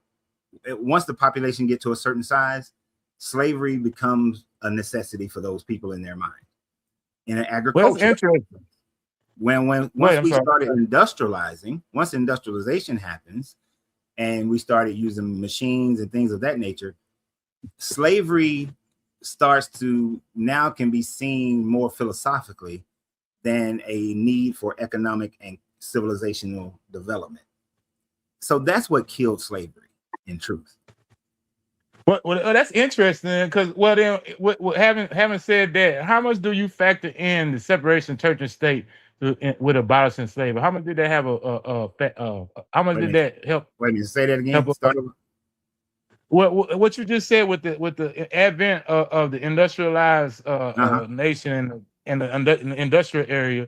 once the population get to a certain size, slavery becomes a necessity for those people in their mind. In an agriculture, once we started industrializing, once industrialization happens, and we started using machines and things of that nature, slavery starts to now can be seen more philosophically than a need for economic and civilizational development. So that's what killed slavery, in truth. Well, that's interesting because having said that, how much do you factor in the separation of church and state with abolishing slavery? How much did that have how much did that help? Wait a minute, say that again. What you just said with the advent of the industrialized nation and the industrial area,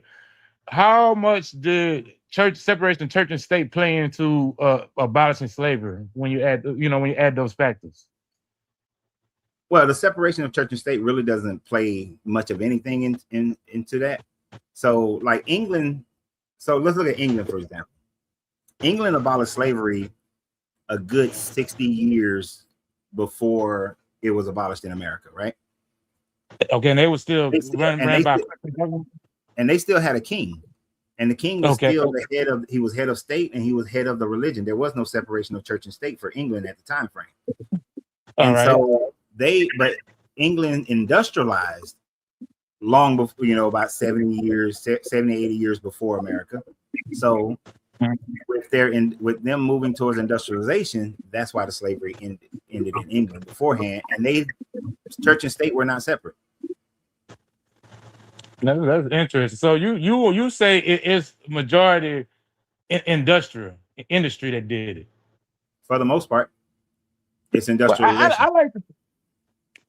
how much did separation of church and state play into abolishing slavery when you add those factors? Well, the separation of church and state really doesn't play much of anything into that. So like England, so let's look at England, for example. England abolished slavery a good 60 years before it was abolished in America, right? Okay, and they were still and they still had a king. And the king was Okay. still the head of, he was head of state and he was head of the religion. There was no separation of church and state for England at the time frame. All And right. so but England industrialized long before, you know, about 70 years, 70, 80 years before America. So with them moving towards industrialization, that's why the slavery ended in England beforehand. And church and state were not separate. That's interesting. So you say it's majority industry that did it. For the most part, it's Well, industrialization.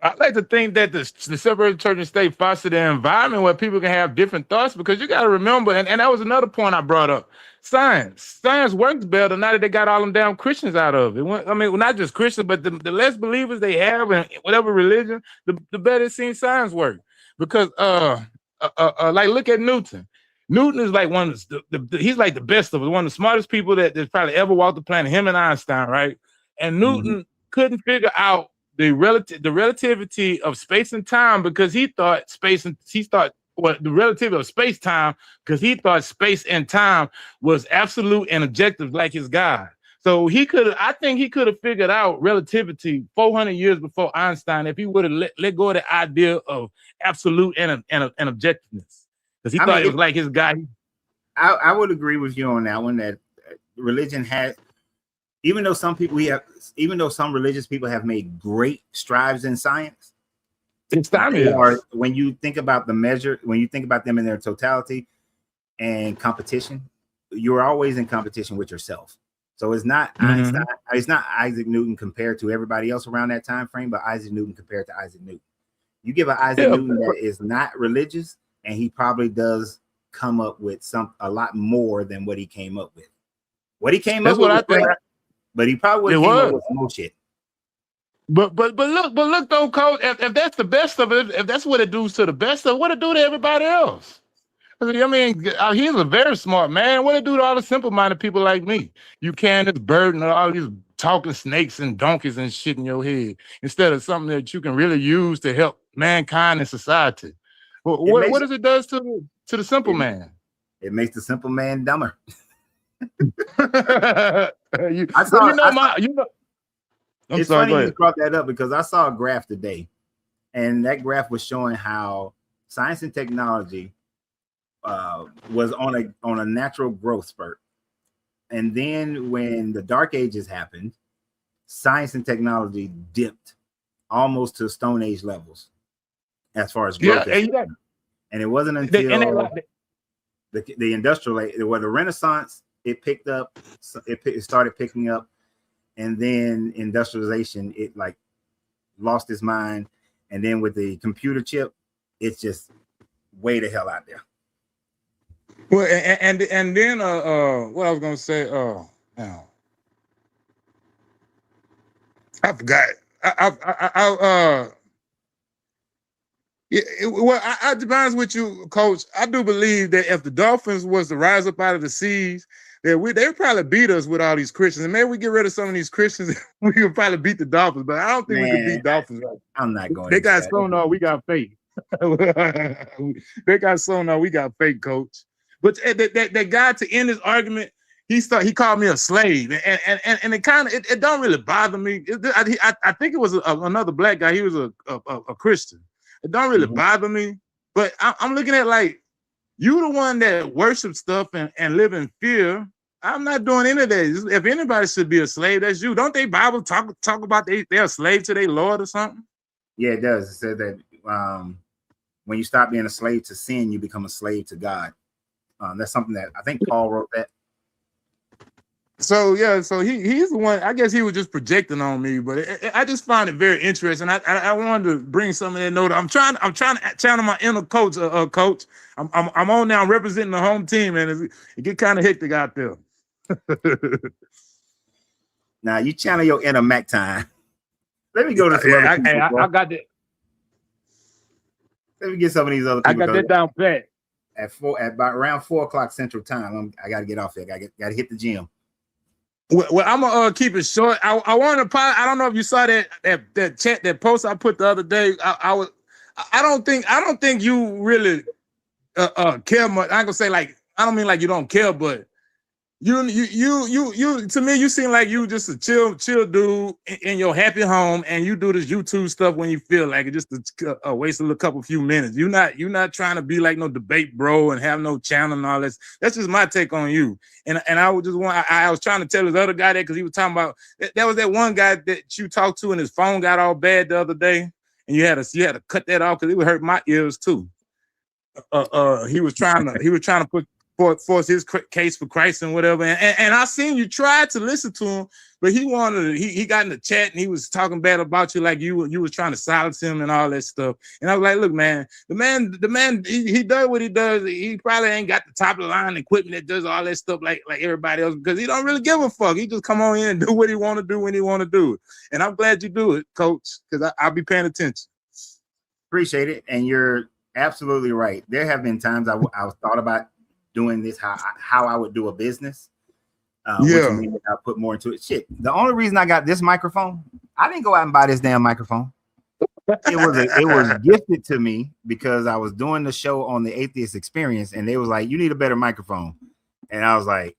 I like to think that the separated church and state fostered an environment where people can have different thoughts, because you got to remember, and that was another point I brought up. Science works better now that they got all them damn Christians out of it. I mean, well, not just Christians, but the less believers they have in whatever religion, the better it seems science work. Because like look at Newton. Newton is like one of he's like the best of us, one of the smartest people that's probably ever walked the planet. Him and Einstein, right? And Newton couldn't figure out the relativity of space and time, because he thought the relativity of space time, because he thought space and time was absolute and objective like his God. So I think he could have figured out relativity 400 years before Einstein if he would have let go of the idea of absolute and objectiveness, because he thought it was like his God. I would agree with you on that one, that religion has, even though some religious people have made great strides in science, it's time. When you think about when you think about them in their totality and competition, you're always in competition with yourself. So it's not Einstein, it's not Isaac Newton compared to everybody else around that time frame, but Isaac Newton compared to Isaac Newton. You give an Isaac Newton that is not religious, and he probably does come up with a lot more than what he came up with. What he came up with, I think, but he probably would have came up with more shit. But look though, Coach, if that's the best of it, if that's what it does to the best of it, what it do to everybody else? I mean, he's a very smart man. What it do to all the simple-minded people like me? You carrying this burden of all these talking snakes and donkeys and shit in your head, instead of something that you can really use to help mankind and society. What does it does to the simple man? It makes the simple man dumber. It's funny you brought that up, because I saw a graph today, and that graph was showing how science and technology was on a natural growth spurt, and then when the Dark Ages happened, science and technology dipped almost to Stone Age levels as far as growth. And it wasn't until the industrial age, the Renaissance, it picked up. It started picking up. And then industrialization, it like lost its mind. And then with the computer chip, it's just way the hell out there. Well, and then what I was gonna say, I forgot. I to be honest with you, Coach, I do believe that if the Dolphins was to rise up out of the seas, they would probably beat us with all these Christians. And maybe we get rid of some of these Christians, we could probably beat the Dolphins. But I don't think we could beat Dolphins. I'm not going. They got sonar, we got faith. They got sonar, we got faith, Coach. But that guy, to end his argument, he called me a slave, and it kind of it don't really bother me. I think it was another black guy. He was a Christian. It don't really bother me, but I'm looking at like, you the one that worships stuff and live in fear. I'm not doing any of that. If anybody should be a slave, that's you. Don't they Bible talk about they're a slave to their Lord or something? Yeah, it does. It said that when you stop being a slave to sin, you become a slave to God. That's something that I think Paul wrote that. So yeah, so he's the one. I guess he was just projecting on me, but I just find it very interesting. I wanted to bring some of that note. I'm trying to channel my inner coach. Coach, I'm on now. I'm representing the home team, and it get kind of hectic out there. Now you channel your inner Mac time. Let me go to some other people, I got that. Let me get some of these other people. I got that down pat. At about around 4 o'clock Central Time, I got to get off there. I got to hit the gym. Well, I'm gonna keep it short. I want to. I don't know if you saw that chat, that post I put the other day. I don't think you really care much. I'm gonna say, like, I don't mean like you don't care, but you to me, you seem like you just a chill dude in your happy home, and you do this YouTube stuff when you feel like it, just to waste a little few minutes. You're not trying to be like no debate bro and have no channel and all this. That's just my take on you. And I would just want, I was trying to tell this other guy that, because he was talking about that was that one guy that you talked to and his phone got all bad the other day, and you had to cut that off because it would hurt my ears too. He was trying to force his case for Christ and whatever. And I seen you tried to listen to him, but he got in the chat and he was talking bad about you, like you was trying to silence him and all that stuff. And I was like, look, man, the man, he does what he does. He probably ain't got the top of the line equipment that does all that stuff like everybody else, because he don't really give a fuck. He just come on in and do what he want to do when he want to do it. And I'm glad you do it, Coach, because I'll be paying attention. Appreciate it. And you're absolutely right. There have been times I thought about doing this, how I would do a business. Which means I put more into it. Shit. The only reason I got this microphone, I didn't go out and buy this damn microphone. It was gifted to me because I was doing the show on the Atheist Experience, and they was like, "You need a better microphone," and I was like,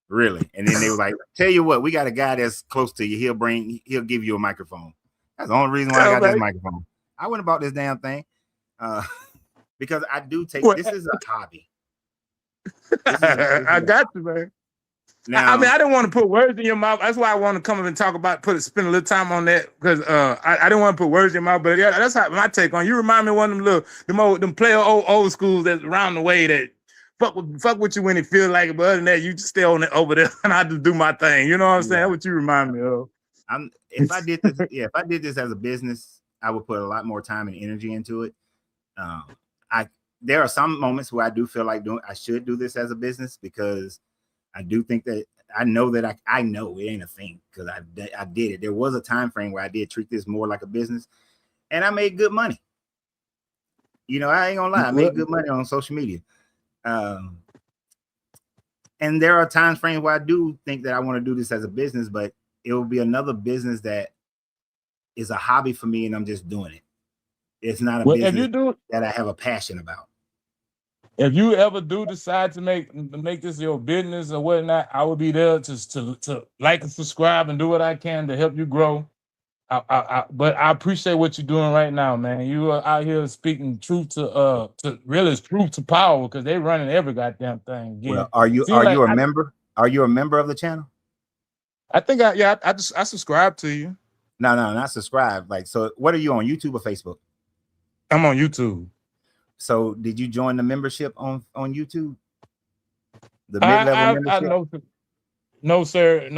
"Really?" And then they were like, "Tell you what, we got a guy that's close to you. He'll give you a microphone." That's the only reason why I got this microphone. I went about this damn thing because I do take this is a hobby. I got you, man. Now, I mean, I didn't want to put words in your mouth. That's why I want to come up and talk about, spend a little time on that, because I didn't want to put words in your mouth. But yeah, that's how my take on you. Remind me of one of them player old schools that's around the way that fuck with you when it feels like it. But other than that, you just stay on it over there, and I just do my thing. You know what I'm saying? That's what you remind me of. If I did this as a business, I would put a lot more time and energy into it. There are some moments where I do feel like I should do this as a business, because I do think that I know it ain't a thing, because I did it. There was a time frame where I did treat this more like a business, and I made good money. You know, I ain't gonna lie, I made good money on social media. And there are time frames where I do think that I want to do this as a business, but it will be another business that is a hobby for me, and I'm just doing it. It's not a business that I have a passion about. If you ever do decide to make this your business or whatnot, I will be there to like and subscribe and do what I can to help you grow. But I appreciate what you're doing right now, man. You are out here speaking truth to truth to power, because they running every goddamn thing. Again. Well, are you a member? Are you a member of the channel? I think I subscribe to you. No, not subscribe. Like, so what are you on, YouTube or Facebook? I'm on YouTube. So did you join the membership on YouTube? The mid-level membership? No, sir.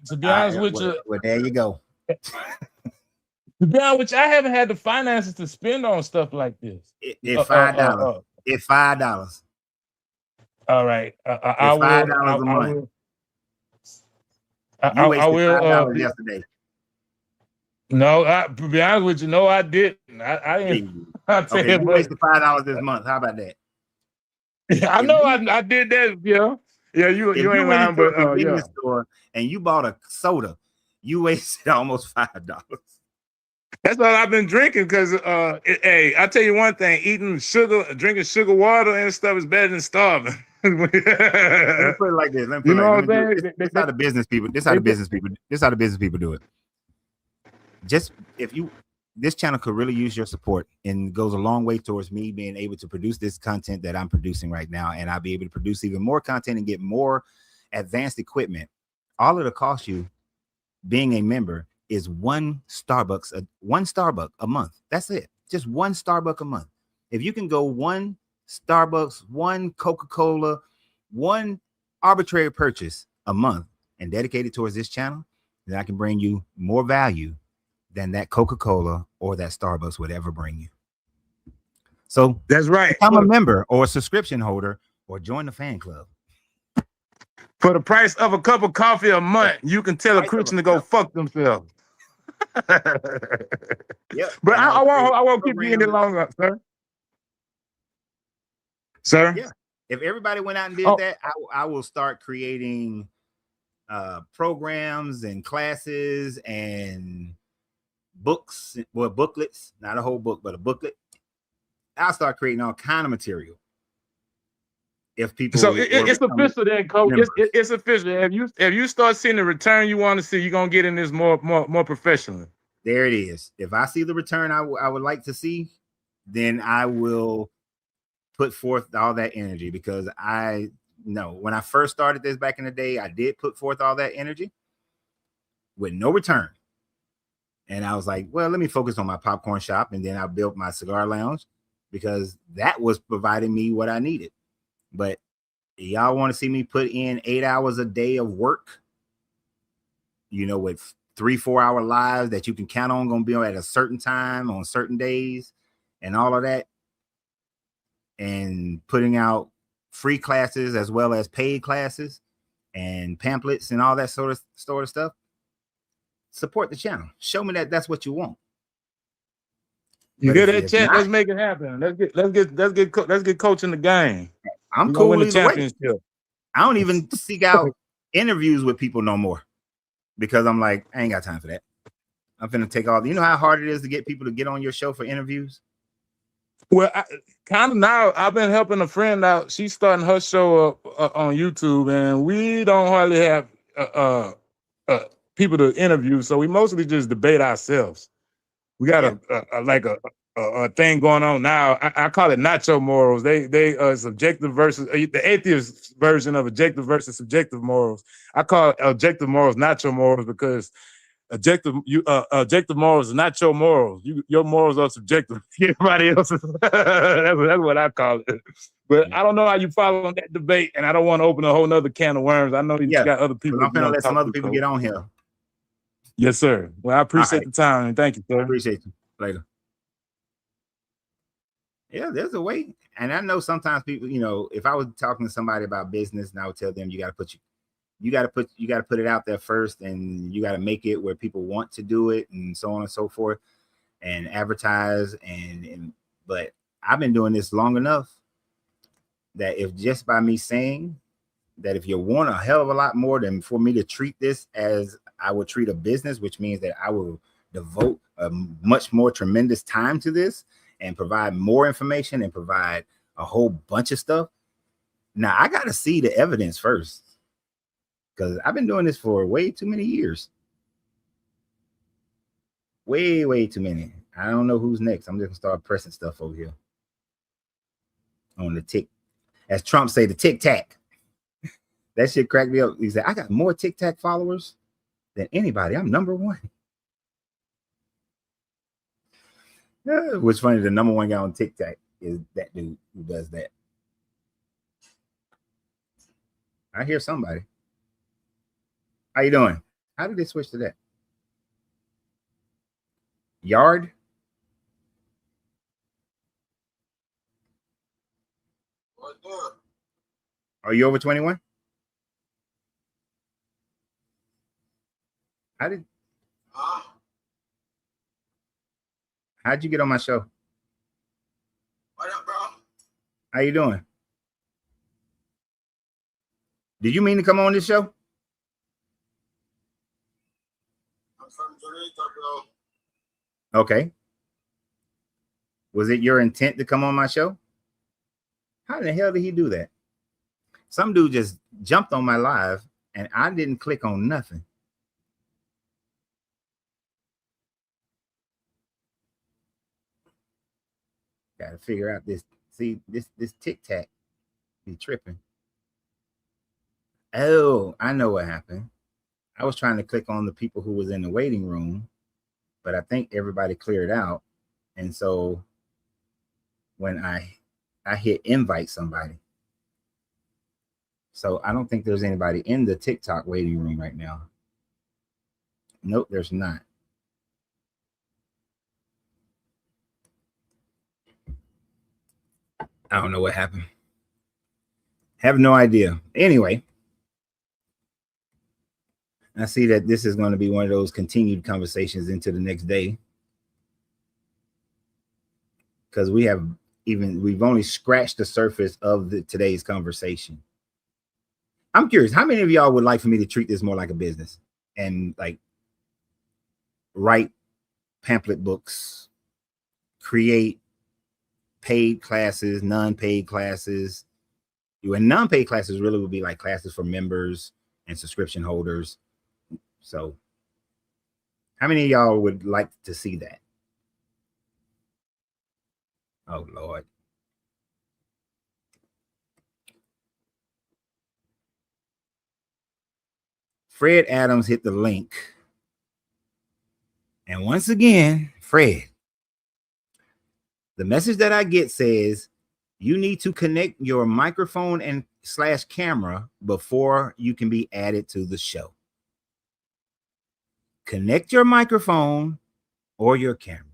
To be honest with you. Well, there you go. To be honest with you, I haven't had the finances to spend on stuff like this. It's $5. It's $5. All right. I will. $5 a month. You wasted $5 yesterday. No, to be honest with you, no, I didn't. I didn't. Okay, you wasted $5 this month. How about that? Yeah, I know I did that. Yeah, you ain't lying, but store and you bought a soda, you wasted almost $5. That's all I've been drinking, because hey, I tell you one thing: drinking sugar water and stuff is better than starving. Let me put it like this. Let me put it like this. This is how the business people. This is how the business people do it. Just this channel could really use your support, and goes a long way towards me being able to produce this content that I'm producing right now, and I'll be able to produce even more content and get more advanced equipment. All it'll cost you being a member is one Starbucks a month. That's it. Just one Starbucks a month. If you can go one Starbucks, one Coca-Cola, one arbitrary purchase a month and dedicate it towards this channel, then I can bring you more value than that Coca-Cola or that Starbucks would ever bring you. So that's right. Become a member or a subscription holder, or join the fan club. For the price of a cup of coffee a month, you can tell a Christian to go fuck themselves. Yeah, but I won't keep you any longer, sir. Sir? Yeah. If everybody went out and did that, I will start creating programs and classes and books, booklets, not a whole book, but a booklet. I'll start creating all kind of material. if people So were it's becoming official then, Coach. members. It's official. If you start seeing the return you want to see, you're gonna get in this more professionally. There it is. If I see the return I would like to see, then I will put forth all that energy, because I know when I first started this back in the day, I did put forth all that energy with no return. And I was like, well, let me focus on my popcorn shop. And then I built my cigar lounge, because that was providing me what I needed. But y'all want to see me put in 8 hours a day of work, with 3-4 hour lives that you can count on going to be at a certain time on certain days and all of that, and putting out free classes as well as paid classes and pamphlets and all that sort of stuff. Support the channel. Show me that that's what you want. You But get if that it's chat? not, Let's make it happen. Let's get coaching the game. I'm We're gonna cool win the either way. championship. I don't even seek out interviews with people no more, because I'm like, I ain't got time for that. I'm finna take all. You know how hard it is to get people to get on your show for interviews? Well, kind of now. I've been helping a friend out. She's starting her show up on YouTube, and we don't hardly have people to interview, so we mostly just debate ourselves. We got a thing going on now. I call it nacho morals. They subjective versus the atheist version of objective versus subjective morals. I call it objective morals nacho morals, because objective morals is not your morals. Your morals are subjective. Everybody else's. That's what I call it. But I don't know how you follow on that debate, and I don't want to open a whole nother can of worms. I know you got other people. I'm gonna let some other people get on here. Yes, sir. Well, I appreciate the time, and thank you, sir. Appreciate you. Later. Yeah, there's a way. And I know sometimes people, if I was talking to somebody about business, and I would tell them you got to put it out there first, and you got to make it where people want to do it, and so on and so forth, and advertise. But I've been doing this long enough that if just by me saying that, if you want a hell of a lot more than for me to treat this as I would treat a business, which means that I will devote a much more tremendous time to this and provide more information and provide a whole bunch of stuff. Now I got to see the evidence first, because I've been doing this for way too many years. Way too many. I don't know who's next. I'm just gonna start pressing stuff over here on the tick, as Trump say, the tic tac. That shit cracked me up. He said, I got more Tic Tac followers than anybody. I'm number one. What's funny, the number one guy on Tic Tac is that dude who does that. I hear somebody. How you doing? How did they switch to that? Yard? Are you over 21? How'd you get on my show? What up, bro? How you doing? Did you mean to come on this show? I'm from Jamaica, bro. Okay. Was it your intent to come on my show? How the hell did he do that? Some dude just jumped on my live and I didn't click on nothing. Got to figure out this. See, this Tic Tac be tripping. Oh, I know what happened. I was trying to click on the people who was in the waiting room, but I think everybody cleared out. And so when I hit invite somebody. So I don't think there's anybody in the TikTok waiting room right now. Nope, there's not. I don't know what happened. Have no idea. Anyway, I see that this is going to be one of those continued conversations into the next day, because we've only scratched the surface of today's conversation. I'm curious, how many of y'all would like for me to treat this more like a business and like write pamphlet books, create paid classes, non-paid classes, When non-paid classes really would be like classes for members and subscription holders. So how many of y'all would like to see that? Oh, Lord. Fred Adams hit the link. And once again, Fred, the message that I get says you need to connect your microphone and / camera before you can be added to the show. Connect your microphone or your camera.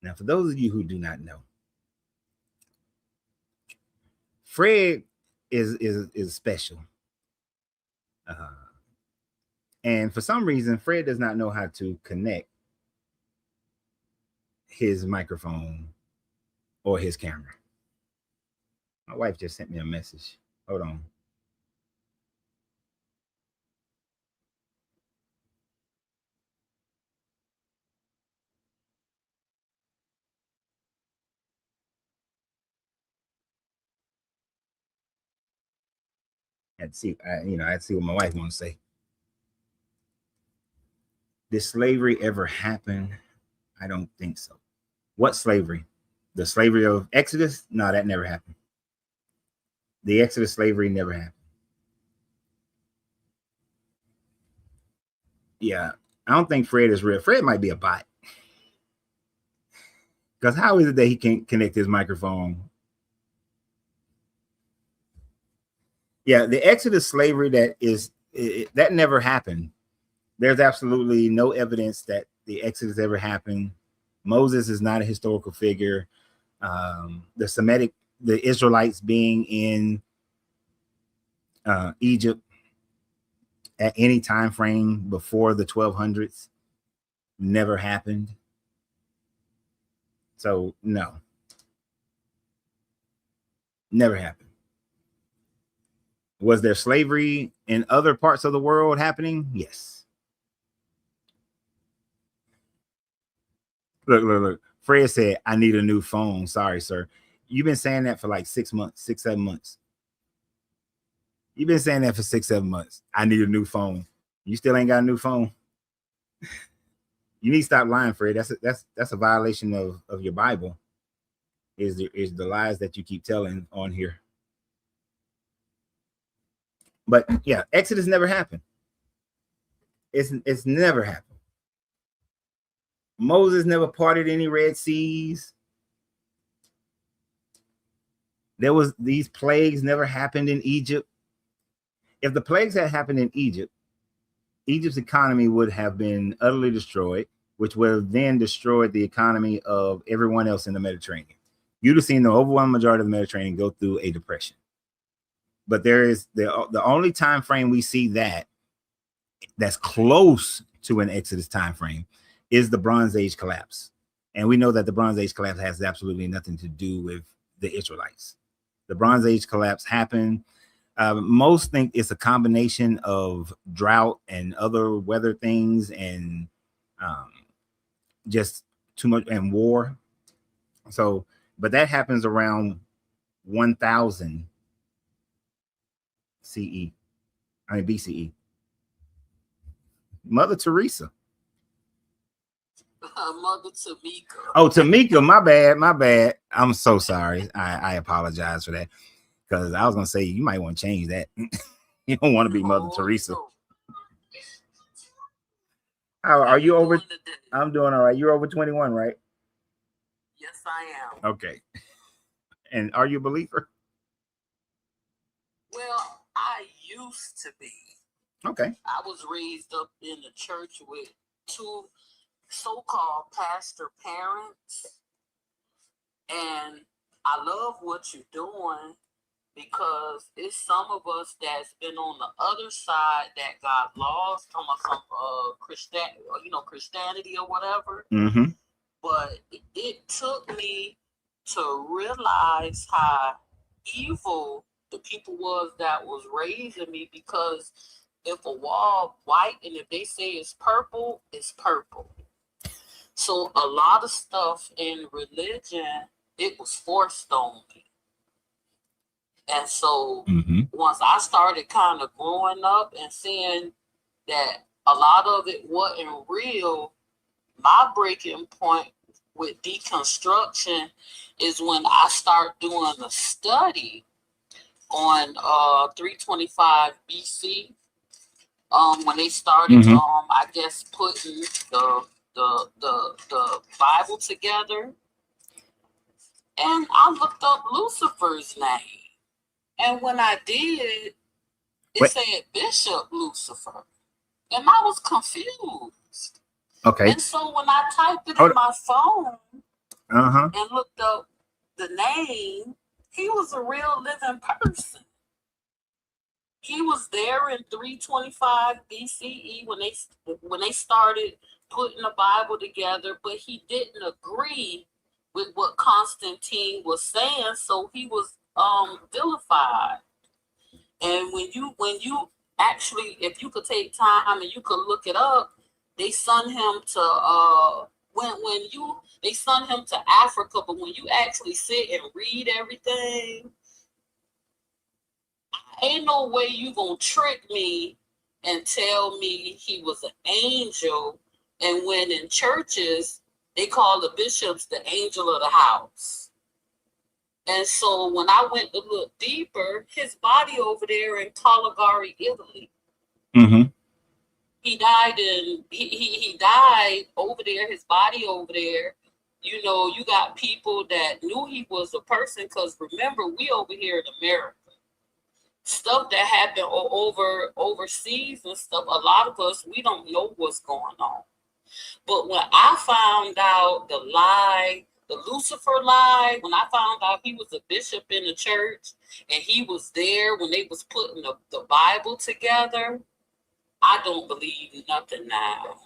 Now, for those of you who do not know, Fred is special. And for some reason, Fred does not know how to connect his microphone or his camera. My wife just sent me a message. Hold on. I'd see what my wife wants to say. Did slavery ever happen? I don't think so. What slavery? The slavery of Exodus? No, that never happened. The Exodus slavery never happened. Yeah, I don't think Fred is real. Fred might be a bot. Because how is it that he can't connect his microphone? Yeah, the Exodus slavery that never happened. There's absolutely no evidence that the Exodus ever happened. Moses is not a historical figure. The Israelites being in Egypt at any time frame before the 1200s never happened. So no, never happened. Was there slavery in other parts of the world happening? Yes. Look. Fred said, I need a new phone. Sorry, sir. You've been saying that for like 6 months, 7 months. You've been saying that for 6, 7 months. I need a new phone. You still ain't got a new phone. You need to stop lying, Fred. That's a violation of your Bible. Is the lies that you keep telling on here. But yeah, Exodus never happened. It's never happened. Moses never parted any Red Seas. These plagues never happened in Egypt. If the plagues had happened in Egypt, Egypt's economy would have been utterly destroyed, which would have then destroyed the economy of everyone else in the Mediterranean. You'd have seen the overwhelming majority of the Mediterranean go through a depression. But there is the only time frame we see that's close to an Exodus time frame is the Bronze Age collapse. And we know that the Bronze Age collapse has absolutely nothing to do with the Israelites. The Bronze Age collapse happened. Most think it's a combination of drought and other weather things and just too much and war. So, but that happens around 1000 BCE. Mother Teresa. Mother Tamika. Oh, Tamika, my bad. I'm so sorry. I apologize for that. Because I was gonna say you might want to change that. You don't want to be Mother Teresa. No. How are you over? I'm doing all right. You're over 21, right? Yes, I am. Okay. And are you a believer? Well, I used to be. Okay. I was raised up in the church with 2 so-called pastor parents, and I love what you're doing because it's some of us that's been on the other side that got lost from Christianity or whatever. Mm-hmm. But it took me to realize how evil the people was that was raising me, because if a wall white and if they say it's purple, it's purple. So a lot of stuff in religion, it was forced on me. And so Mm-hmm. once I started kind of growing up and seeing that a lot of it wasn't real, my breaking point with deconstruction is when I start doing a study on 325 BC. When they started I guess putting the Bible together. And I looked up Lucifer's name. And when I did, it said Bishop Lucifer. And I was confused. Okay. And so when I typed it in my phone and looked up the name, he was a real living person. He was there in 325 BCE when they started putting the Bible together, but he didn't agree with what Constantine was saying, so he was vilified. And when you actually, if you could take time and you could look it up, they sent him to they sent him to Africa, but when you actually sit and read everything, ain't no way you gonna trick me and tell me he was an angel. And when in churches, they call the bishops the angel of the house. And so when I went to look deeper, his body over there in Caligari, Italy. He died he died over there, his body over there. You know, you got people that knew he was a person, because remember, we over here in America. Stuff that happened overseas and stuff, a lot of us, we don't know what's going on. But when I found out the lie, the Lucifer lie, when I found out he was a bishop in the church and he was there when they was putting the Bible together, I don't believe nothing now.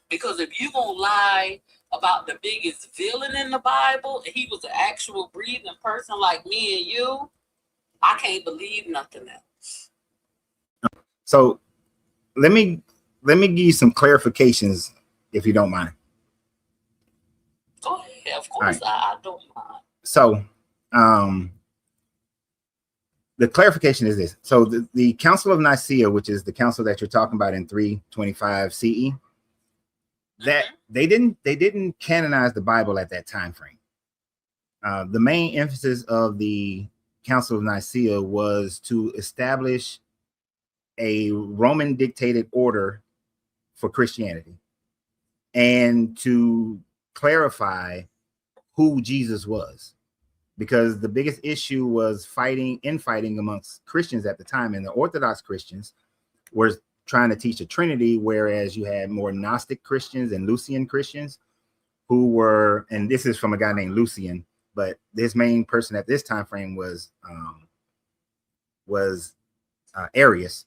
Because if you gonna lie about the biggest villain in the Bible and he was an actual breathing person like me and you, I can't believe nothing else. So let me give you some clarifications, if you don't mind. Go ahead, of course, right. I don't mind. So the clarification is this. So the Council of Nicaea, which is the council that you're talking about in 325 CE, that they didn't canonize the Bible at that time frame. The main emphasis of the Council of Nicaea was to establish a Roman dictated order for Christianity and to clarify who Jesus was, because the biggest issue was infighting amongst Christians at the time, and the Orthodox Christians were trying to teach a Trinity, whereas you had more Gnostic Christians and Lucian Christians who were, and this is from a guy named Lucian, but this main person at this time frame was Arius.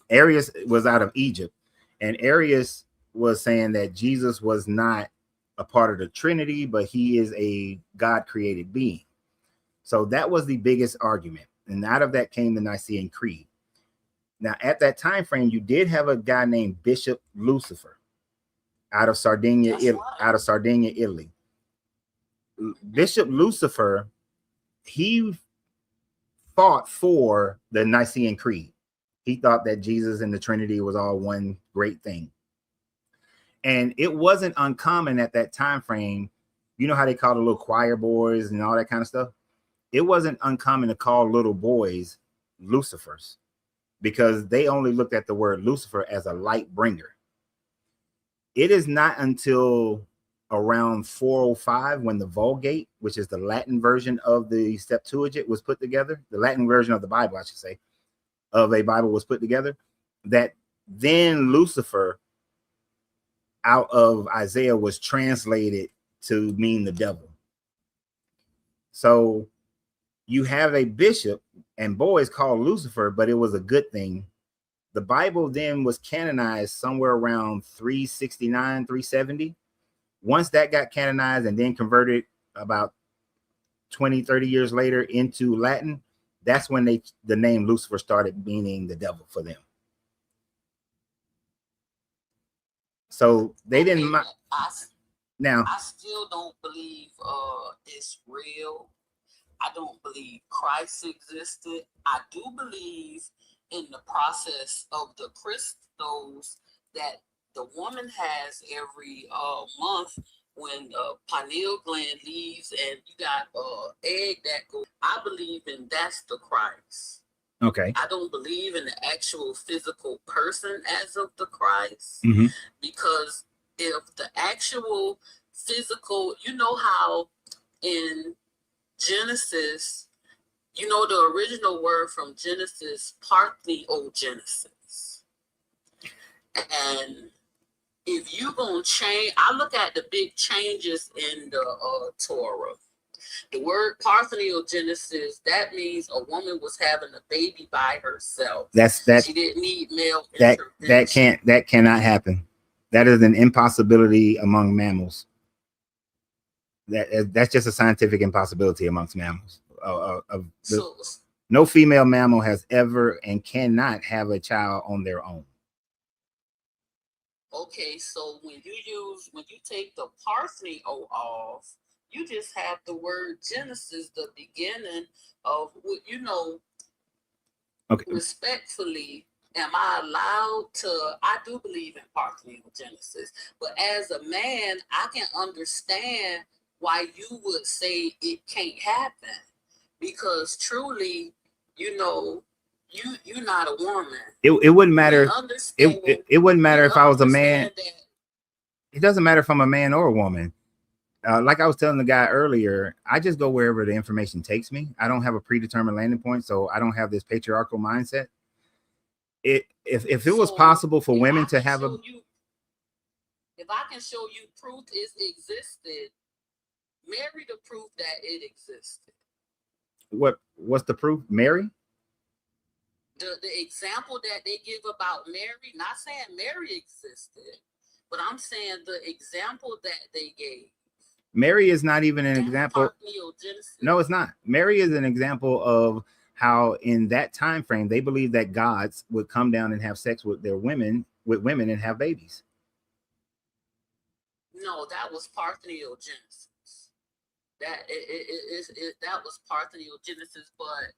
Arius was out of Egypt, and Arius was saying that Jesus was not a part of the Trinity, but he is a God-created being. So that was the biggest argument, and out of that came the Nicene Creed. Now, at that time frame, you did have a guy named Bishop Lucifer out of Sardinia, Italy. Bishop Lucifer, he fought for the Nicene Creed. He thought that Jesus and the Trinity was all one great thing. And it wasn't uncommon at that time frame. You know how they call the little choir boys and all that kind of stuff? It wasn't uncommon to call little boys Lucifers, because they only looked at the word Lucifer as a light bringer. It is not until around 405 when the Vulgate, which is the Latin version of the Septuagint, was put together, the Latin version of the Bible, I should say, of a Bible was put together, that then Lucifer out of Isaiah was translated to mean the devil. So you have a bishop and boys called Lucifer, but it was a good thing. The Bible then was canonized somewhere around 369, 370. Once that got canonized and then converted about 20, 30 years later into Latin, that's when the name Lucifer started meaning the devil for them. So they didn't. I still don't believe it's real. I don't believe Christ existed. I do believe in the process of the crystals that the woman has every month when the pineal gland leaves and you got egg that goes. I believe in that's the Christ. Okay. I don't believe in the actual physical person as of the Christ, Mm-hmm. because if the actual physical, you know how in Genesis, you know the original word from Genesis, parthenogenesis. And if you gonna change, I look at the big changes in the Torah. The word parthenogenesis, that means a woman was having a baby by herself. She didn't need male intervention. That cannot happen. That is an impossibility among mammals. That's just a scientific impossibility amongst mammals. No female mammal has ever and cannot have a child on their own. Okay, so when you take the partheno off, you just have the word Genesis, the beginning of what, you know. Okay. Respectfully, am I allowed to? I do believe in parthenogenesis, but as a man, I can understand why you would say it can't happen, because truly, you know, you're not a woman. It wouldn't matter. It wouldn't matter if I was a man. It doesn't matter if I'm a man or a woman. Like I was telling the guy earlier, I just go wherever the information takes me. I don't have a predetermined landing point, so I don't have this patriarchal mindset. If it was possible for women to have if I can show you proof it existed, marry the proof that it existed. What's the proof? Mary? The example that they give about Mary, not saying Mary existed, but I'm saying the example that they gave. Mary is not even an example. No, it's not. Mary is an example of how in that time frame they believed that gods would come down and have sex with women and have babies. No, that was parthenogenesis. That was parthenogenesis, but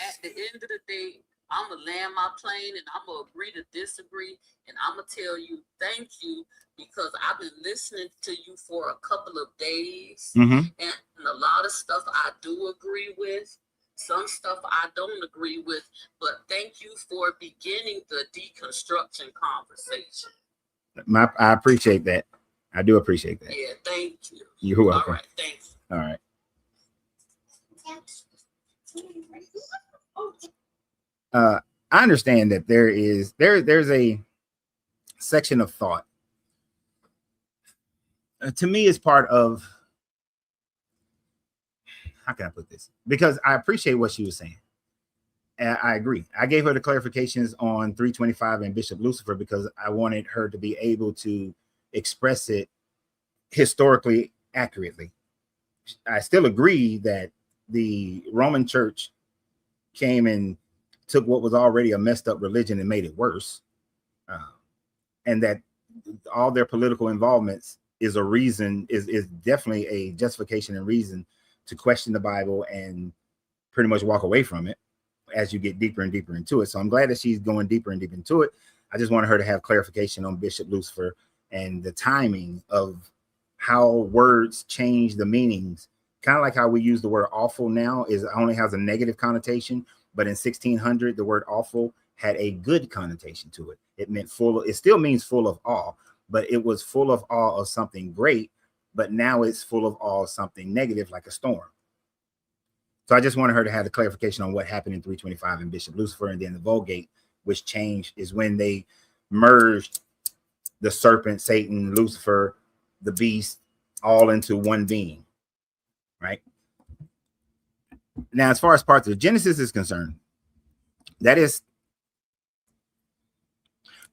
at the end of the day, I'm gonna land my plane and I'm gonna agree to disagree, and I'm gonna tell you thank you, because I've been listening to you for a couple of days, and a lot of stuff I do agree with, some stuff I don't agree with, but thank you for beginning the deconstruction conversation. I appreciate that. I do appreciate that. Yeah, thank you. You're welcome. All right, thank you. All right. I understand that there's a section of thought. To me, is part of, how can I put this? Because I appreciate what she was saying. And I agree. I gave her the clarifications on 325 and Bishop Lucifer because I wanted her to be able to express it historically accurately. I still agree that the Roman Church came and took what was already a messed up religion and made it worse. And that all their political involvements is a reason, is definitely a justification and reason to question the Bible and pretty much walk away from it as you get deeper and deeper into it. So I'm glad that she's going deeper and deeper into it. I just wanted her to have clarification on Bishop Lucifer and the timing of how words change the meanings. Kind of like how we use the word awful now is only has a negative connotation, but in 1600, the word awful had a good connotation to it. It meant it still means full of awe, but it was full of awe of something great, but now it's full of awe of something negative, like a storm. So I just wanted her to have the clarification on what happened in 325 and Bishop Lucifer, and then the Vulgate, which changed, is when they merged the serpent, Satan, Lucifer, the beast, all into one being, right? Now, as far as parthenogenesis is concerned, that is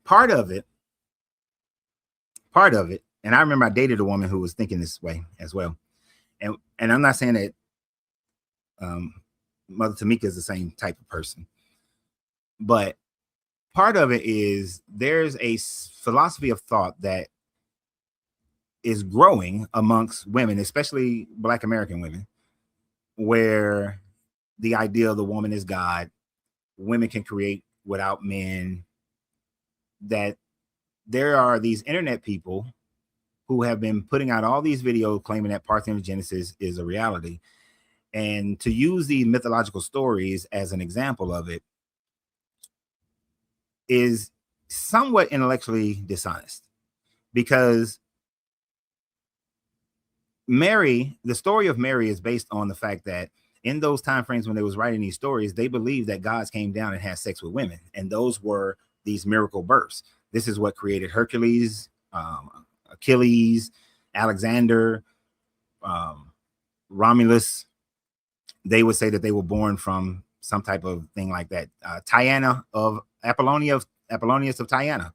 part of it. And I remember I dated a woman who was thinking this way as well. And I'm not saying that Mother Tamika is the same type of person, but part of it is there's a philosophy of thought that is growing amongst women, especially Black American women, where the idea of the woman is God, women can create without men, that there are these internet people who have been putting out all these videos claiming that parthenogenesis is a reality. And to use the mythological stories as an example of it is somewhat intellectually dishonest, because Mary, the story of Mary is based on the fact that in those time frames when they was writing these stories, they believed that gods came down and had sex with women, and those were these miracle births. This is what created Hercules, Achilles, Alexander, Romulus. They would say that they were born from some type of thing like that. Tyana of Apollonius of Tyana.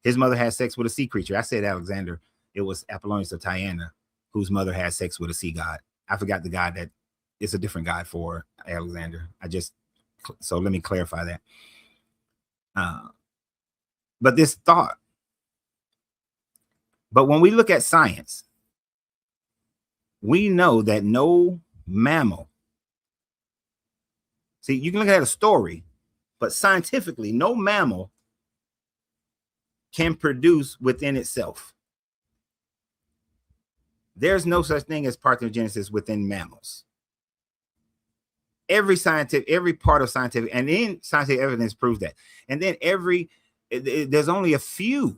His mother had sex with a sea creature. I said Alexander. It was Apollonius of Tyana, whose mother had sex with a sea god. I forgot the god that it's a different god for Alexander. So let me clarify that. But this thought, but when we look at science, we know that no mammal, see, you can look at a story, but scientifically, no mammal can produce within itself. There's no such thing as parthenogenesis within mammals. Every part of scientific, and then scientific evidence proves that. And then there's only a few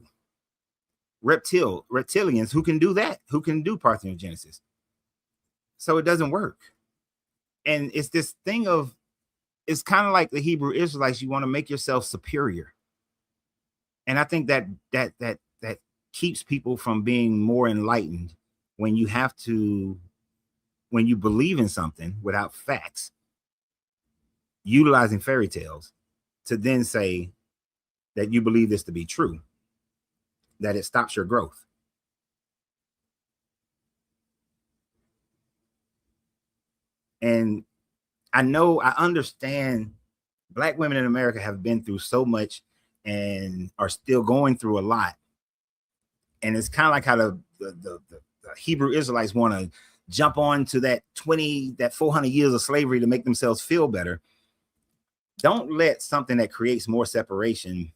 reptilians who can do that, who can do parthenogenesis. So it doesn't work. And it's this thing of, it's kind of like the Hebrew Israelites, you want to make yourself superior. And I think that keeps people from being more enlightened when you believe in something without facts, utilizing fairy tales to then say that you believe this to be true, that it stops your growth. And I understand Black women in America have been through so much and are still going through a lot. And it's kind of like how the Hebrew Israelites want to jump on to that 400 years of slavery to make themselves feel better. Don't let something that creates more separation,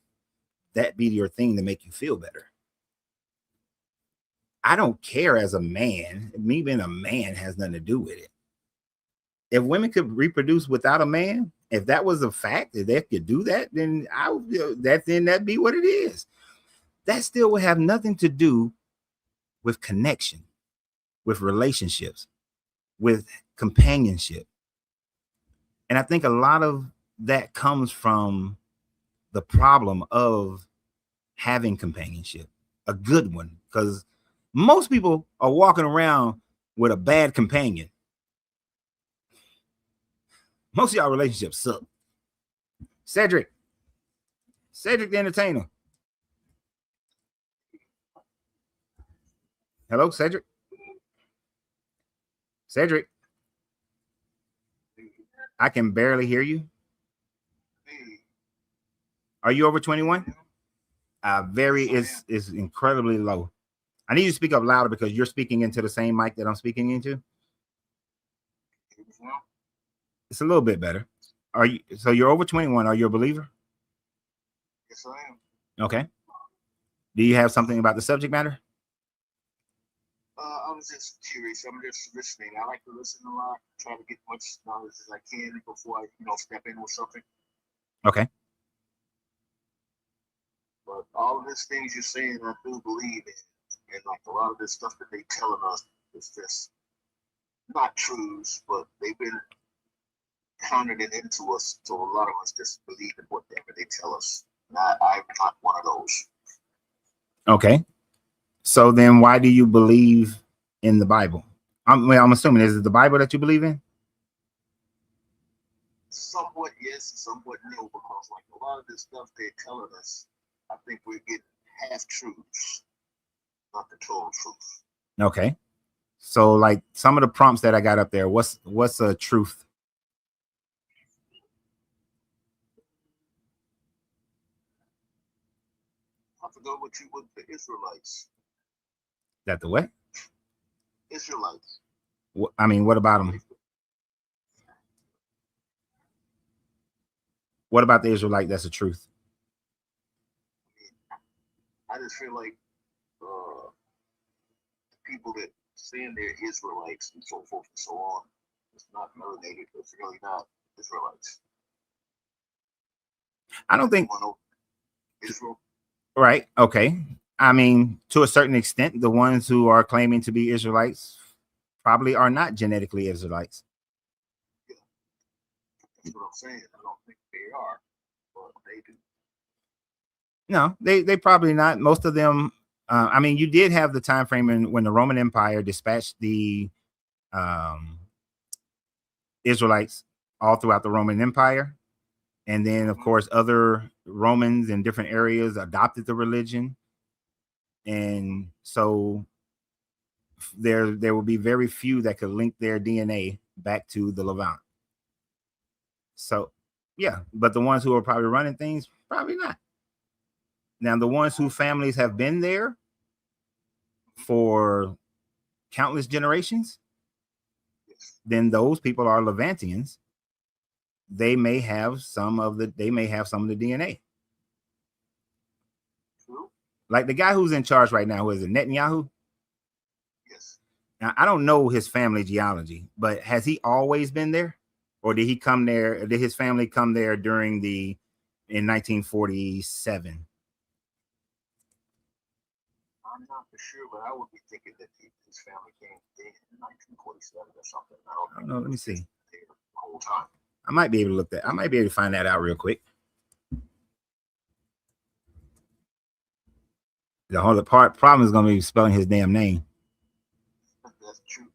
that be your thing to make you feel better. I don't care as a man. Me being a man has nothing to do with it. If women could reproduce without a man, if that was a fact, if they could do that, then that'd be what it is. That still would have nothing to do with connection, with relationships, with companionship. And I think a lot of that comes from the problem of having companionship, a good one, because most people are walking around with a bad companion. Most of y'all relationships suck. Cedric the Entertainer. Hello, Cedric. I can barely hear you. Are you over 21? Is incredibly low. I need you to speak up louder because you're speaking into the same mic that I'm speaking into. It's a little bit better. So you're over 21. Are you a believer? Yes, I am. Okay. Do you have something about the subject matter? I was just curious. I'm just listening. I like to listen a lot, try to get much knowledge as I can before I, step in with something. Okay. But all of these things you're saying, I do believe in. And like a lot of this stuff that they telling us is just not truths, but they've been pounding it into us. So a lot of us just believe in whatever they tell us. And I'm not one of those. Okay. So then why do you believe in the Bible? I'm assuming, is it the Bible that you believe in? Somewhat yes, somewhat no, because like a lot of this stuff they're telling us, I think we're getting half truths, not the total truth. Okay. So like some of the prompts that I got up there, what's a truth? I forgot what you would the Israelites. That the what? Israelites. I mean, what about them? What about the Israelite that's the truth? I just feel like people that saying they're Israelites and so forth and so on, it's not melanated. It's really not Israelites. I don't think. Israel. Right. Okay. I mean, to a certain extent, the ones who are claiming to be Israelites probably are not genetically Israelites. Yeah. That's what I'm saying. I don't think they are, but they do. No, they probably not. Most of them. I mean, you did have the time frame when the Roman Empire dispatched the Israelites all throughout the Roman Empire, and then of course other Romans in different areas adopted the religion, and so there will be very few that could link their DNA back to the Levant. So yeah, but the ones who are probably running things, probably not. Now, the ones whose families have been there for countless generations, then those people are Levantians. They may have some of the DNA. True. Like the guy who's in charge right now, who is it, Netanyahu? Yes. Now, I don't know his family genealogy, but has he always been there? Or did he come there? Did his family come there in 1947? I'm not for sure, but I would be thinking that his family came in 1947 or something. I don't know. Let me see. The whole time. I might be able to find that out real quick. The whole problem is going to be spelling his damn name. That's true.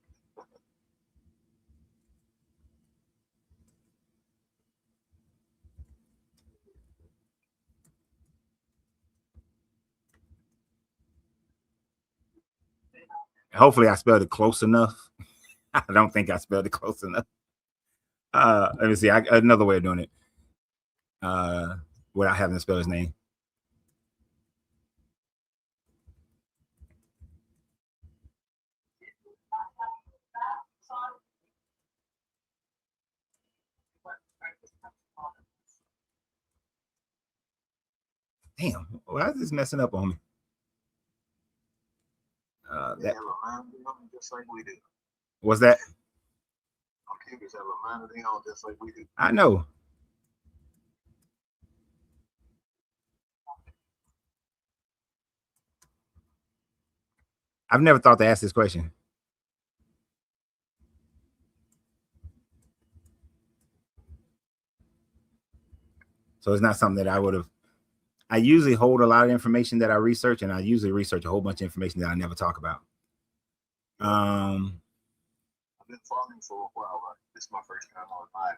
Hopefully I spelled it close enough. I don't think I spelled it close enough. Let me see. Another way of doing it. Without having to spell his name. Damn, why is this messing up on me? They have a mind just like we do. What's that? Computers have a mind of their own just like we do. I know. I've never thought to ask this question. So it's not something that I would have. I usually hold a lot of information that I research, and I usually research a whole bunch of information that I never talk about. I've been following for a while. Right? This is my first time on live.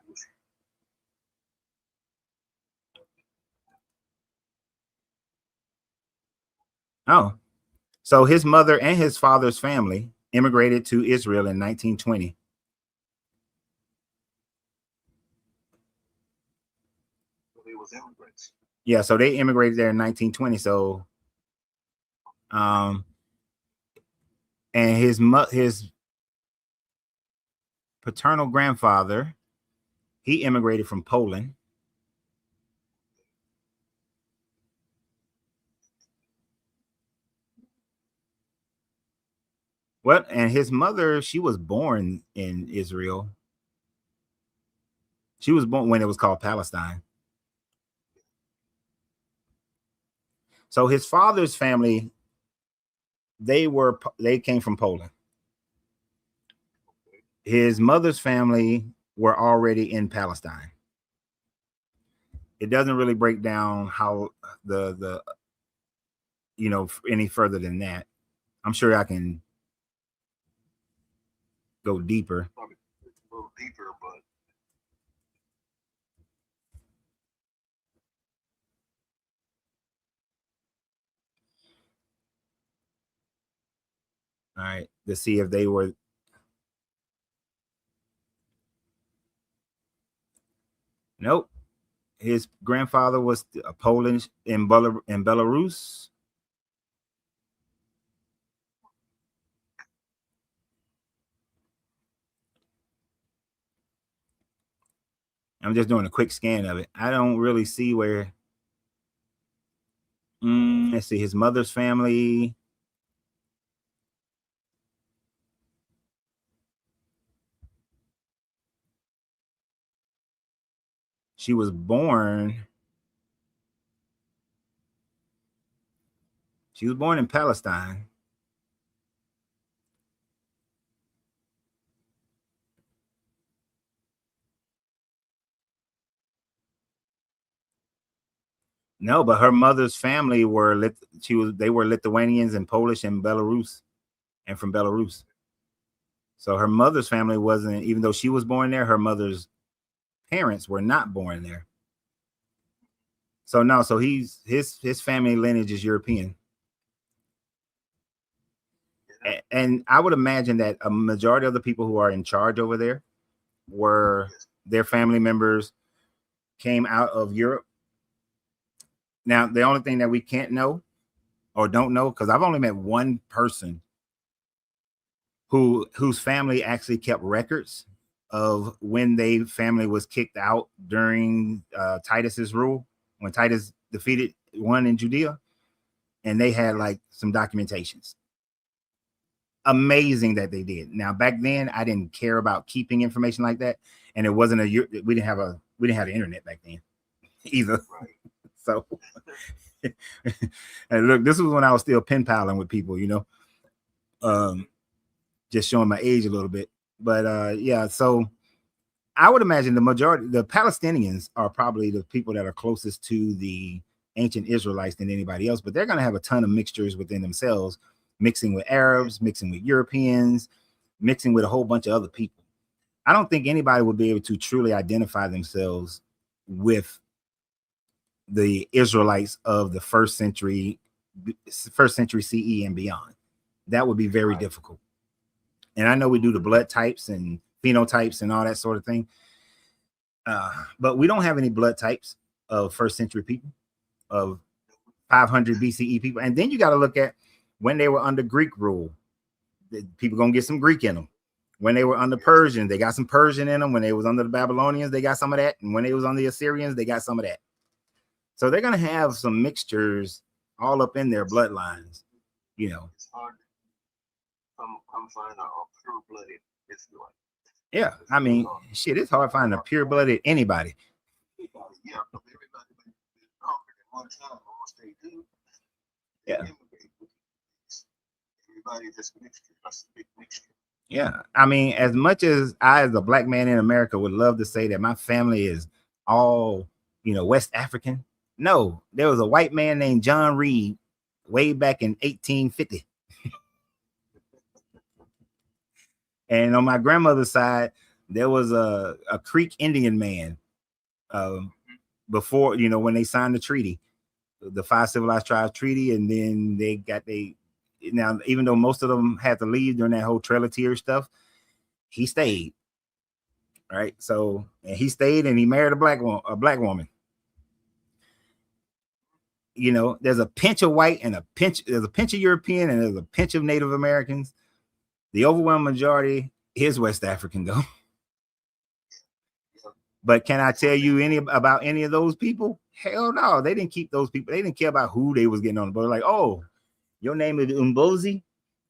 Oh, so his mother and his father's family immigrated to Israel in 1920. So they was immigrants. Yeah, so they immigrated there in 1920. So, and his paternal grandfather, he immigrated from Poland. What? And his mother, she was born in Israel. She was born when it was called Palestine. So his father's family, they came from Poland. His mother's family were already in Palestine. It doesn't really break down how the any further than that. I'm sure I can go deeper. Probably a little deeper, but All right, to see if they were. Nope. His grandfather was a Polish in Belarus. I'm just doing a quick scan of it. I don't really see where. Let's see, his mother's family. She was born. She was born in Palestine. No, but her mother's family were they were Lithuanians and Polish and Belarus, and from Belarus. So her mother's family wasn't, even though she was born there, her mother's parents were not born there. So no, so his family lineage is European. And I would imagine that a majority of the people who are in charge over there were their family members came out of Europe. Now, the only thing that we can't know or don't know, because I've only met one person whose family actually kept records of when their family was kicked out during Titus's rule, when Titus won in Judea, and they had like some documentations. Amazing that they did. Now, back then, I didn't care about keeping information like that, and it wasn't we didn't have the internet back then either. Right. So, and look, this was when I was still pen paling with people, you know, just showing my age a little bit. But yeah, so I would imagine the Palestinians are probably the people that are closest to the ancient Israelites than anybody else, but they're going to have a ton of mixtures within themselves, mixing with Arabs, mixing with Europeans, mixing with a whole bunch of other people. I don't think anybody would be able to truly identify themselves with the Israelites of the first century CE and beyond. That would be very difficult. And I know we do the blood types and phenotypes and all that sort of thing, but we don't have any blood types of first century people, of 500 BCE people. And then you got to look at when they were under Greek rule. People gonna get some Greek in them. When they were under Persian, they got some Persian in them. When they was under the Babylonians, they got some of that. And when they was under the Assyrians, they got some of that. So they're gonna have some mixtures all up in their bloodlines, you know. It's hard to come find a pure-blooded Israelite. Yeah, I mean, shit, it's hard finding a pure-blooded anybody. Yeah, but everybody been conquered at one time. Once they do, they Yeah. immigrate. Everybody just mixture. That's a big mixture. Yeah, I mean, as much as I, as a black man in America, would love to say that my family is all, you know, West African. No, there was a white man named John Reed way back in 1850. And on my grandmother's side, there was a Creek Indian man before, you know, when they signed the treaty, the Five Civilized Tribes Treaty. And then now, even though most of them had to leave during that whole Trail of Tears stuff, he stayed. Right. So, and he stayed and he married a black woman. You know, there's a pinch of white and there's a pinch of European and there's a pinch of Native Americans. The overwhelming majority is West African, though. But can I tell you about any of those people? Hell no, they didn't keep those people. They didn't care about who they was getting on the boat. Like, oh, your name is Umbozi,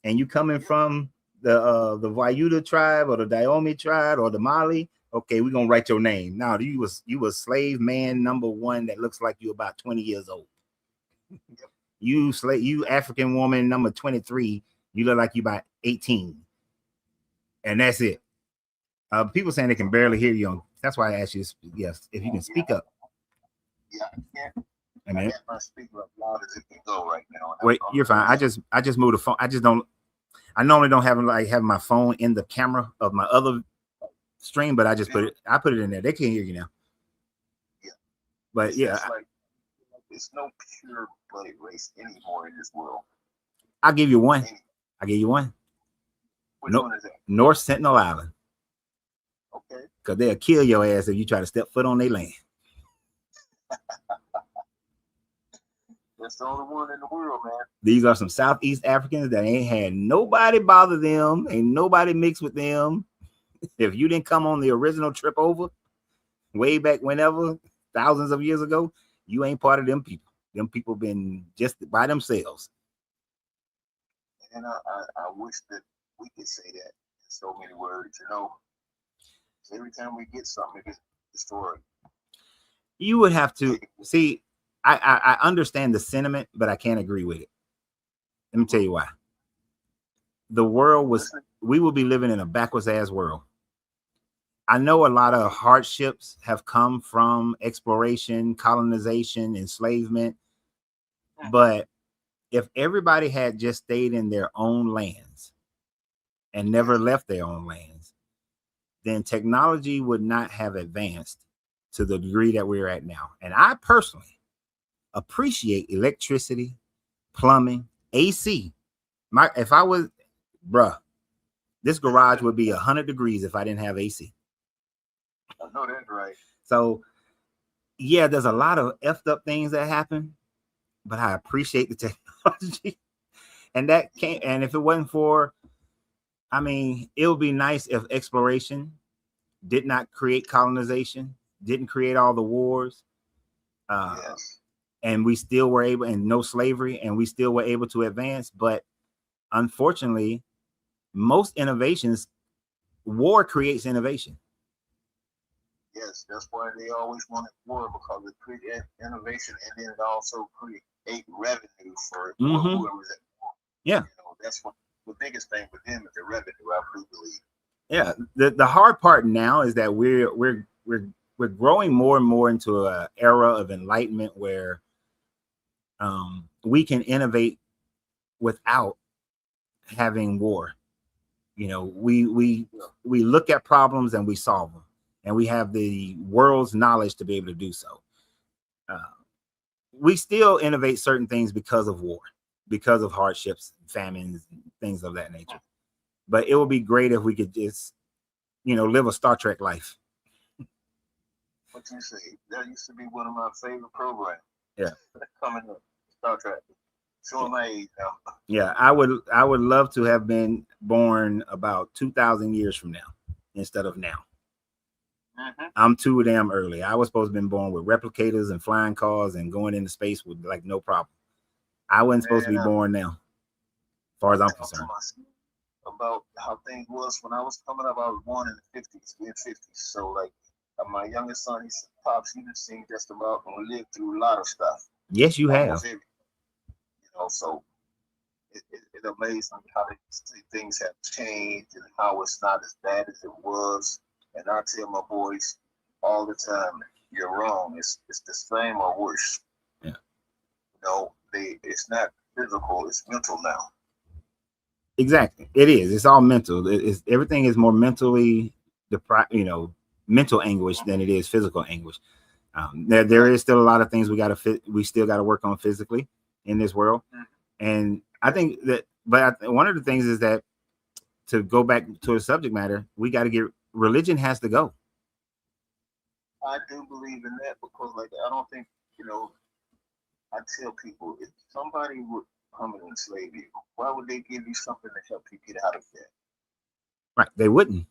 and you coming from the Wayuda tribe or the Dahomey tribe or the Mali. Okay, we're gonna write your name. Now you was slave man number one that looks like you about 20 years old. You African woman number 23, you look like you about 18. And that's it. People saying they can barely hear you. That's why I asked you, yes, if you can speak up. Yeah, I can't. I mean, I got my speaker up loud as it can go right now. Wait, you're fine. I just moved the phone. I normally don't have my phone in the camera of my other stream, but I just put it in there. They can't hear you now. Yeah. But yeah, there's no pure blooded race anymore in this world. I'll give you one. Which one is that? North Sentinel Island. Okay. Because they'll kill your ass if you try to step foot on their land. That's the only one in the world, man. These are some Southeast Africans that ain't had nobody bother them, ain't nobody mix with them. If you didn't come on the original trip over, way back whenever, thousands of years ago, you ain't part of them people. Them people been just by themselves. And I wish that we could say that in so many words, you know. Every time we get something, it gets destroyed. You would have to see. I understand the sentiment, but I can't agree with it. Let me tell you why. The world was, we will be living in a backwards ass world. I know a lot of hardships have come from exploration, colonization, enslavement, but if everybody had just stayed in their own lands and never left their own lands, then technology would not have advanced to the degree that we're at now. And I personally appreciate electricity, plumbing, AC. If I was, bruh, this garage would be 100 degrees if I didn't have AC. I know that's right. So, yeah, there's a lot of effed up things that happen, but I appreciate the technology. And that can't, and if it wasn't for, I mean, it would be nice if exploration did not create colonization, didn't create all the wars. Yes. And we still were able, and no slavery, and we still were able to advance. But unfortunately, most innovations, war creates innovation. Yes, that's why they always wanted war, because it created innovation, and then it also create revenue for whoever's at war. Yeah, you know, that's what the biggest thing with them is the revenue. I do believe. Yeah, the hard part now is that we're growing more and more into an era of enlightenment where we can innovate without having war. You know, we look at problems and we solve them, and we have the world's knowledge to be able to do so. We still innovate certain things because of war, because of hardships, famines, things of that nature. But it would be great if we could just, live a Star Trek life. What you say? That used to be one of my favorite programs. Yeah. Coming up, Star Trek. Showing my age now. Yeah, I would love to have been born about 2,000 years from now instead of now. Mm-hmm. I'm too damn early. I was supposed to have been born with replicators and flying cars and going into space with like no problem. I wasn't supposed to be born now, as far as I'm concerned. About how things was when I was coming up. I was born in the 50s, mid-50s. So like my youngest son, he said, "Pops, you done seen just about, and we lived through a lot of stuff." Yes, you have. So it amazes me how things have changed and how it's not as bad as it was. And I tell my boys all the time, "You're wrong. It's the same or worse." Yeah. It's not physical. It's mental now. Exactly. It is. It's all mental. Everything is more mentally mental anguish than it is physical anguish. There is still a lot of things we still got to work on physically in this world. And I think that, but one of the things is that, to go back to the subject matter, we got to religion has to go. I do believe in that, because I don't think, I tell people, if somebody would come and enslave you, why would they give you something to help you get out of that? Right. They wouldn't.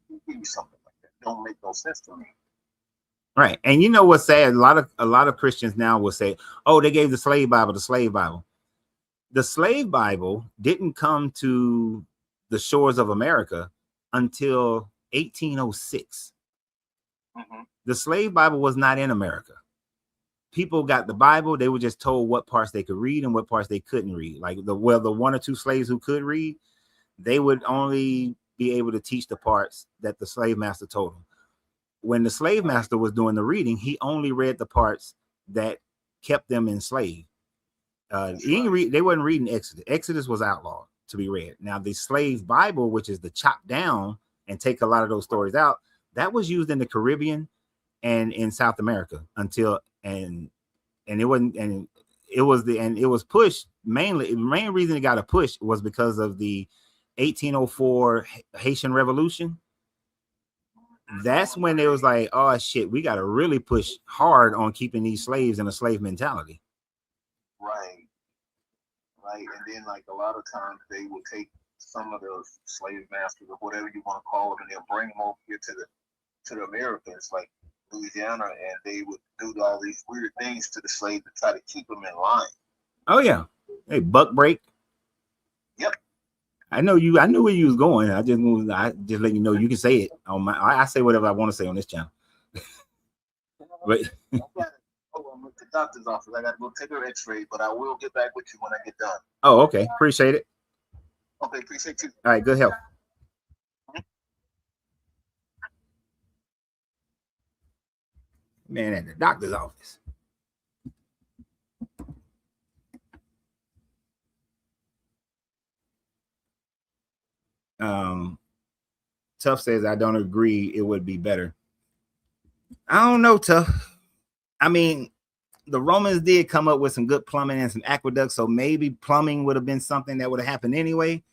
They give you something like that. Don't make no sense to me. Right. And you know what's sad? A lot of Christians now will say, "Oh, they gave the slave Bible." The slave Bible didn't come to the shores of America until 1806. Mm-hmm. The slave Bible was not in America. People got the Bible. They were just told what parts they could read and what parts they couldn't read. Like the one or two slaves who could read, they would only be able to teach the parts that the slave master told them. When the slave master was doing the reading, he only read the parts that kept them enslaved. They wasn't reading Exodus. Exodus was outlawed to be read. Now the slave Bible, which is the chop down and take a lot of those stories out, that was used in the Caribbean and in South America it was pushed mainly. The main reason it got a push was because of the 1804 Haitian Revolution. That's when it was like, "Oh shit, we got to really push hard on keeping these slaves in a slave mentality." Right. And then a lot of times they will take some of those slave masters or whatever you want to call them, and they'll bring them over here to the Americans. Like Louisiana, and they would do all these weird things to the slave to try to keep them in line. Oh yeah. Hey, buck break. Yep. I know you. I knew where you was going. I just let you know you can say it on my. I say whatever I want to say on this channel. But I'm at the doctor's office. I got to go take her X-ray, but I will get back with you when I get done. oh, okay. Appreciate it. Okay, appreciate you. All right. Good health. Man, at the doctor's office. Tough says I don't agree. It would be better. I don't know, Tough. I mean, the Romans did come up with some good plumbing and some aqueducts, so maybe plumbing would have been something that would have happened anyway.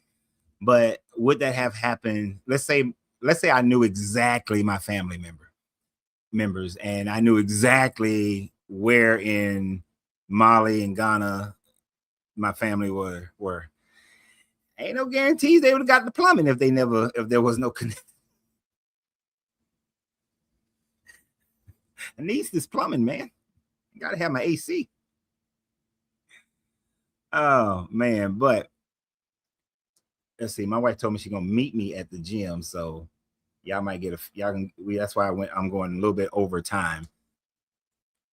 But would that have happened? Let's say I knew exactly my family members, and I knew exactly where in Mali and Ghana my family were. Ain't no guarantees they would have got the plumbing if there was no connection. I need this plumbing, man. You gotta have my AC. Oh man, but let's see. My wife told me she's gonna meet me at the gym, so y'all might get that's why I'm going a little bit over time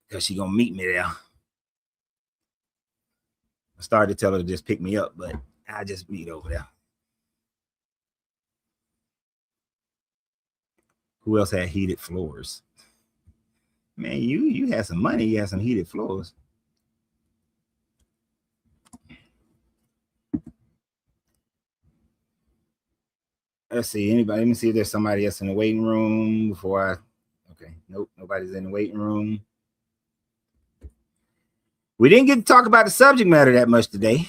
because she's gonna meet me there. I started to tell her to just pick me up, but I just meet over there. Who else had heated floors? Man, you had some money, you had some heated floors. Let's see, anybody? Let me see if there's somebody else in the waiting room before I. Okay, nope, nobody's in the waiting room. We didn't get to talk about the subject matter that much today.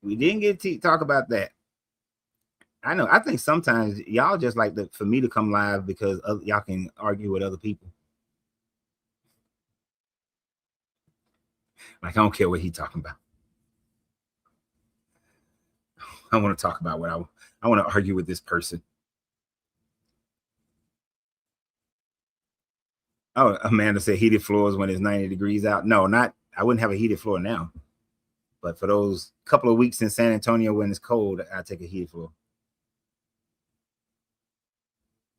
We didn't get to talk about that. I know. I think sometimes y'all just like for me to come live because y'all can argue with other people. Like, I don't care what he's talking about. I want to talk about what I want to argue with this person. Oh, Amanda said heated floors when it's 90 degrees out. No, I wouldn't have a heated floor now. But for those couple of weeks in San Antonio when it's cold, I take a heated floor.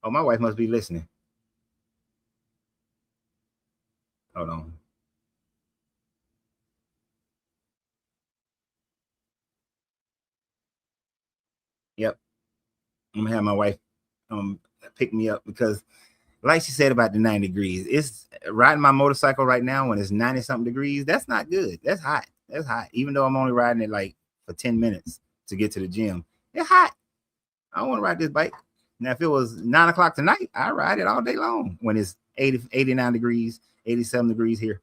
Oh, my wife must be listening. Hold on. Yep. I'm gonna have my wife pick me up because like she said about the 90 degrees, it's riding my motorcycle right now when it's 90 something degrees. That's not good. That's hot. That's hot. Even though I'm only riding it like for 10 minutes to get to the gym. It's hot. I don't want to ride this bike. Now, if it was 9 o'clock tonight, I ride it all day long when it's 89 degrees, 87 degrees here.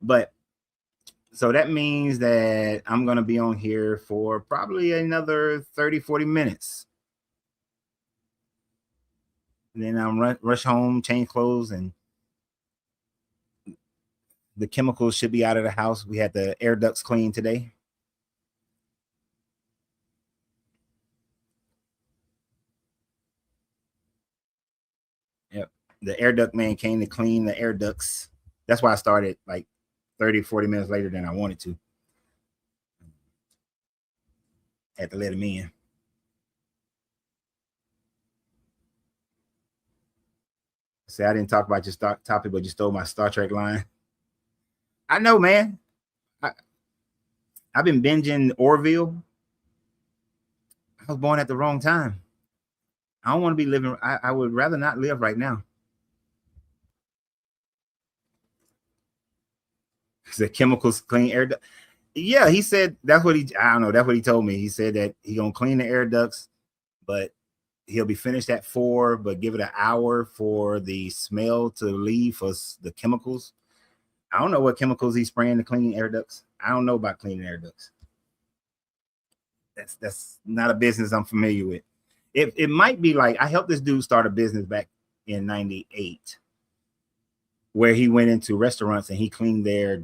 But so that means that I'm going to be on here for probably another 30, 40 minutes. And then I'm rush home, change clothes, and the chemicals should be out of the house. We had the air ducts cleaned today. Yep. The air duct man came to clean the air ducts. That's why I started like 30, 40 minutes later than I wanted to. Had to let him in. Say I didn't talk about your topic, but you stole my Star Trek line. I know, man. I've been binging Orville. I was born at the wrong time. I don't want to be living. I would rather not live right now. The chemicals clean air. Yeah, he said that's what I don't know. That's what he told me. He said that he gonna clean the air ducts, but he'll be finished at 4. But give it an hour for the smell to leave for the chemicals. I don't know what chemicals he's spraying to clean air ducts. I don't know about cleaning air ducts. That's not a business I'm familiar with. It might be like I helped this dude start a business back in 98 where he went into restaurants and he cleaned their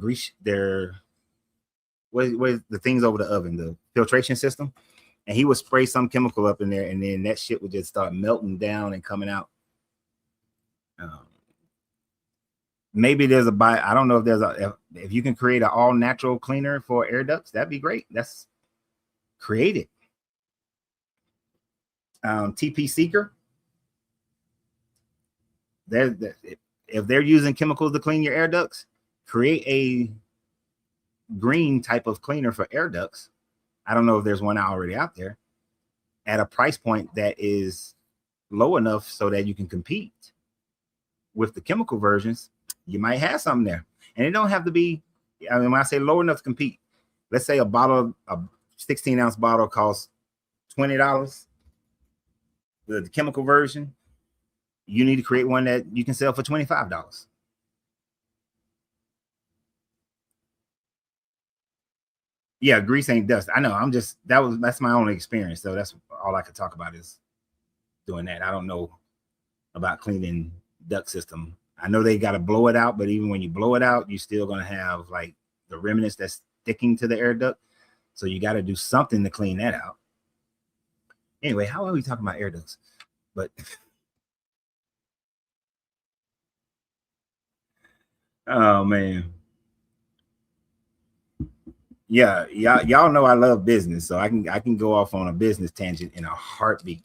what the things over the oven, the filtration system, and he would spray some chemical up in there, and then that shit would just start melting down and coming out. Maybe there's I don't know if there's if you can create an all natural cleaner for air ducts, that'd be great. That's created. TP Seeker. If they're using chemicals to clean your air ducts, create a green type of cleaner for air ducts. I don't know if there's one already out there at a price point that is low enough so that you can compete with the chemical versions. You might have something there, and it don't have to be. I mean, when I say low enough to compete, let's say a 16-ounce bottle costs $20. The chemical version, you need to create one that you can sell for $25. Yeah, grease ain't dust. I know. That's my only experience, so that's all I could talk about is doing that. I don't know about cleaning duct system. I know they got to blow it out, but even when you blow it out, you're still gonna have like the remnants that's sticking to the air duct. So you got to do something to clean that out. Anyway, how are we talking about air ducts? But oh man. Yeah, y'all know I love business, so I can go off on a business tangent in a heartbeat.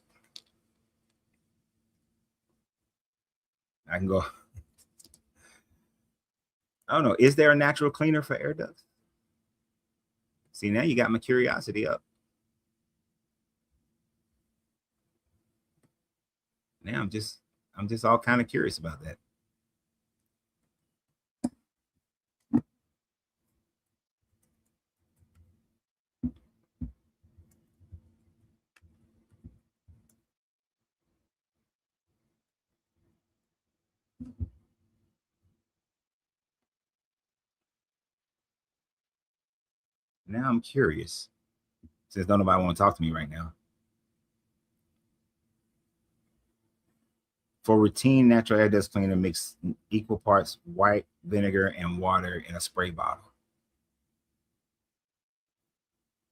I can go. I don't know. Is there a natural cleaner for air ducts? See, now you got my curiosity up. Now I'm just all kind of curious about that. Now I'm curious, since nobody want to talk to me right now. For routine natural air dust cleaner, mix equal parts white vinegar and water in a spray bottle.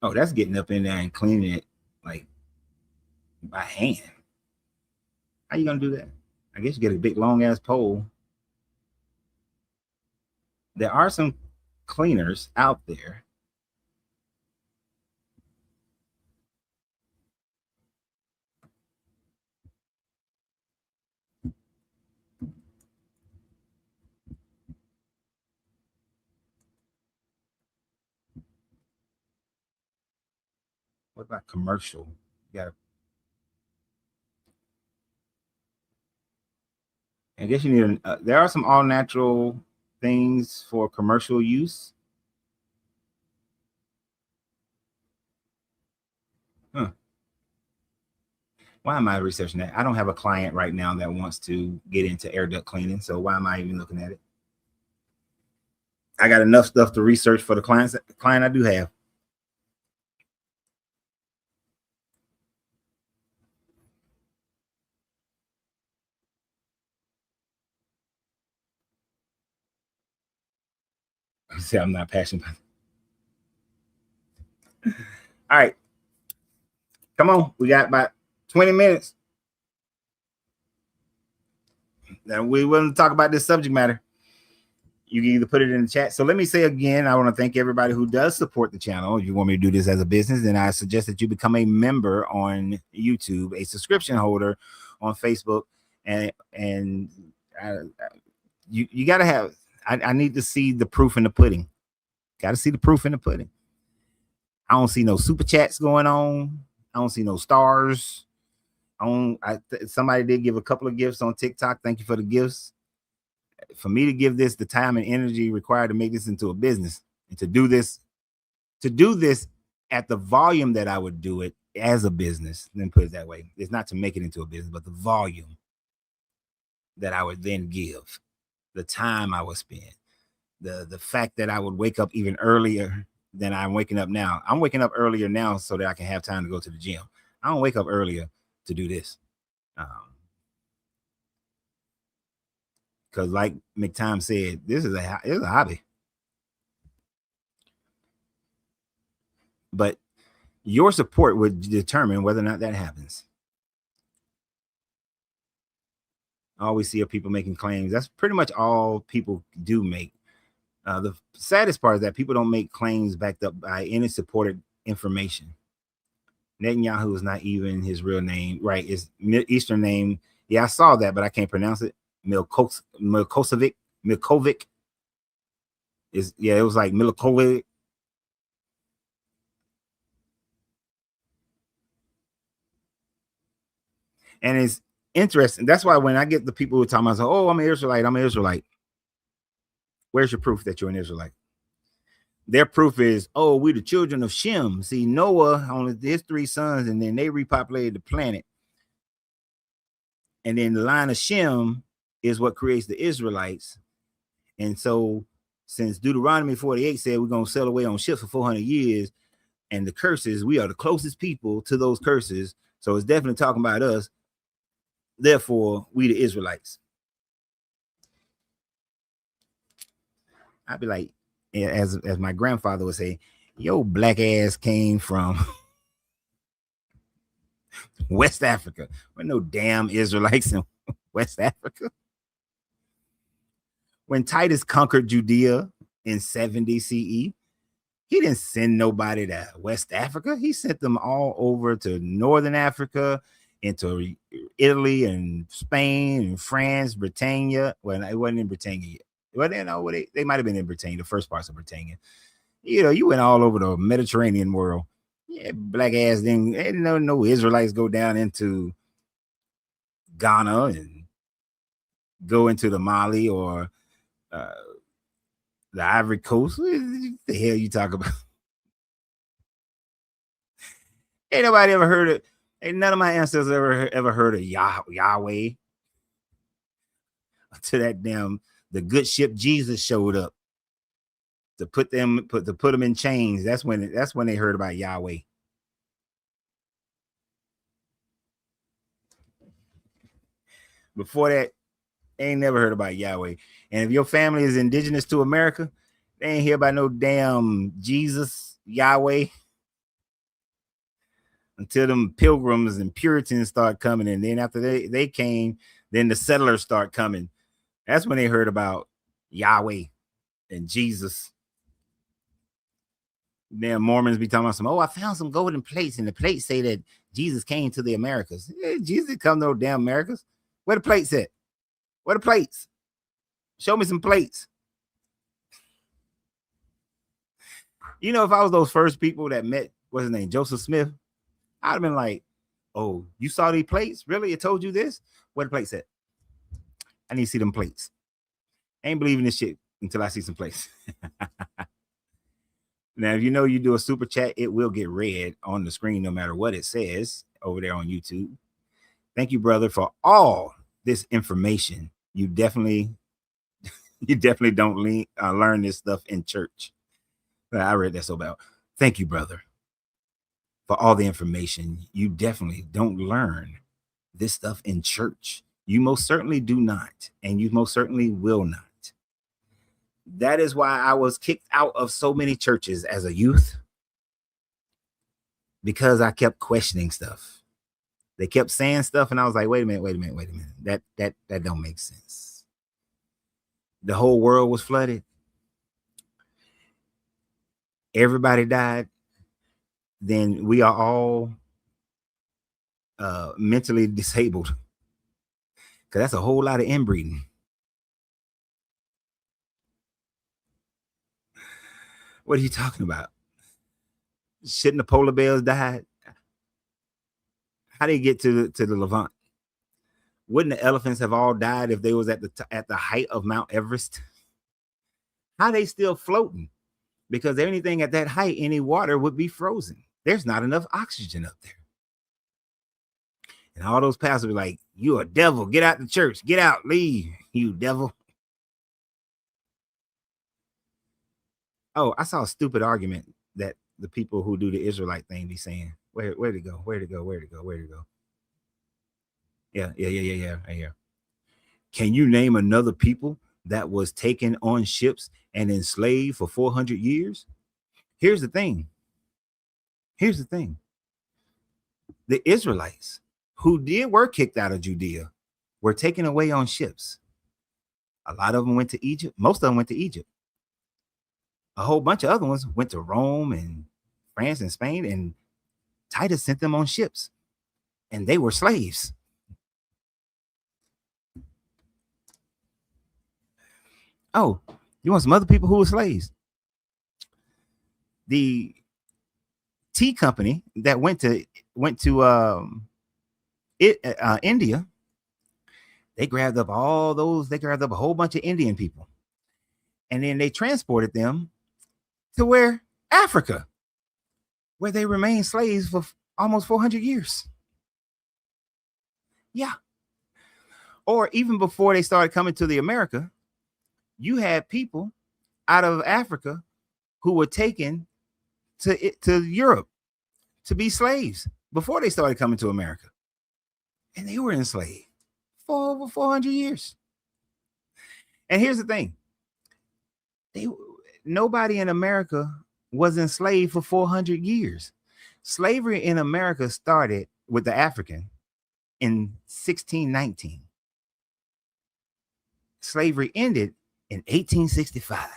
Oh, that's getting up in there and cleaning it like by hand. How you gonna do that? I guess you get a big long ass pole. There are some cleaners out there. What about commercial? You got. I guess you need. There are some all natural things for commercial use. Huh. Why am I researching that? I don't have a client right now that wants to get into air duct cleaning, so why am I even looking at it? I got enough stuff to research for the client I do have. See, I'm not passionate about it. All right. Come on. We got about 20 minutes. Now we willing to talk about this subject matter. You can either put it in the chat. So let me say again, I want to thank everybody who does support the channel. If you want me to do this as a business, then I suggest that you become a member on YouTube, a subscription holder on Facebook, and you got to have. I need to see the proof in the pudding. Got to see the proof in the pudding. I don't see no super chats going on. I don't see no stars. Somebody did give a couple of gifts on TikTok. Thank you for the gifts. For me to give this the time and energy required to make this into a business and to do this at the volume that I would do it as a business, then put it that way. It's not to make it into a business, but the volume that I would then give, the time I would spend, the fact that I would wake up even earlier than I'm waking up now. I'm waking up earlier now so that I can have time to go to the gym. I don't wake up earlier to do this. Because like McTime said, this is a hobby. but your support would determine whether or not that happens. I always see people making claims. That's pretty much all people do make. The saddest part is that people don't make claims backed up by any supported information. Netanyahu is not even his real name, right? It's Eastern name. Yeah, I saw that, but I can't pronounce it. Milkovic. Is, yeah, it was like Milkovic. And it's interesting. That's why when I get the people who tell me, oh, I'm an Israelite. Where's your proof that you're an Israelite? Their proof is, oh, we the children of Shem. See, Noah on his 3 sons, and then they repopulated the planet. And then the line of Shem is what creates the Israelites. And so since Deuteronomy 48 said we're going to sail away on ships for 400 years, and the curses, we are the closest people to those curses. So it's definitely talking about us. Therefore, we the Israelites. I'd be like, as my grandfather would say, yo, black ass came from West Africa. There no damn Israelites in West Africa. When Titus conquered Judea in 70 CE, he didn't send nobody to West Africa. He sent them all over to Northern Africa, into Italy and Spain and France, Britannia. Well, it wasn't in Britannia yet. Well, they might have been in Britannia, the first parts of Britannia. You know, you went all over the Mediterranean world. Yeah, black ass didn't no Israelites go down into Ghana and go into the Mali or the Ivory Coast. What the hell you talk about? Ain't nobody ever heard it. Ain't none of my ancestors ever heard of Yahweh. To that damn the good ship Jesus showed up to put them in chains. That's when they heard about Yahweh. Before that, they ain't never heard about Yahweh. And if your family is indigenous to America, they ain't hear about no damn Jesus, Yahweh, until them pilgrims and Puritans start coming. And then after they came, then the settlers start coming. That's when they heard about Yahweh and Jesus. Damn Mormons be talking about I found some golden plates, and the plates say that Jesus came to the Americas. Jesus didn't come to no damn Americas. Where the plates at? Where the plates? Show me some plates. You know, if I was those first people that met, what's his name, Joseph Smith, I'd have been like, oh, you saw these plates? Really? It told you this? Where the plates at? I need to see them plates. I ain't believing this shit until I see some plates. Now, if you know you do a super chat, it will get read on the screen no matter what it says over there on YouTube. Thank you, brother, for all this information. You definitely don't learn this stuff in church. I read that so bad. Thank you, brother, for all the information. You definitely don't learn this stuff in church. You most certainly do not, and you most certainly will not. That is why I was kicked out of so many churches as a youth, because I kept questioning stuff. They kept saying stuff, and I was like, wait a minute. That don't make sense. The whole world was flooded. Everybody died. Then we are all mentally disabled, because that's a whole lot of inbreeding. What are you talking about? Shouldn't the polar bears die? How did they get to the Levant? Wouldn't the elephants have all died if they was at the height of Mount Everest? How are they still floating? Because anything at that height, any water would be frozen. There's not enough oxygen up there. And all those pastors were like, you a devil. Get out the church. Get out. Leave, you devil. Oh, I saw a stupid argument that the people who do the Israelite thing be saying. Where'd it go? Yeah. Right here. Can you name another people that was taken on ships and enslaved for 400 years? Here's the thing. Here's the thing. The Israelites who were kicked out of Judea were taken away on ships. A lot of them went to Egypt. Most of them went to Egypt. A whole bunch of other ones went to Rome and France and Spain, and Titus sent them on ships, and they were slaves. Oh, you want some other people who were slaves? The tea company that went to India, they grabbed up all those. They grabbed up a whole bunch of Indian people, and then they transported them to where? Africa, where they remained slaves for almost 400 years. Yeah. Or even before they started coming to the America, you had people out of Africa who were taken to Europe to be slaves before they started coming to America. And they were enslaved for over 400 years. And here's the thing. Nobody in America was enslaved for 400 years. Slavery in America started with the African in 1619. Slavery ended in 1865.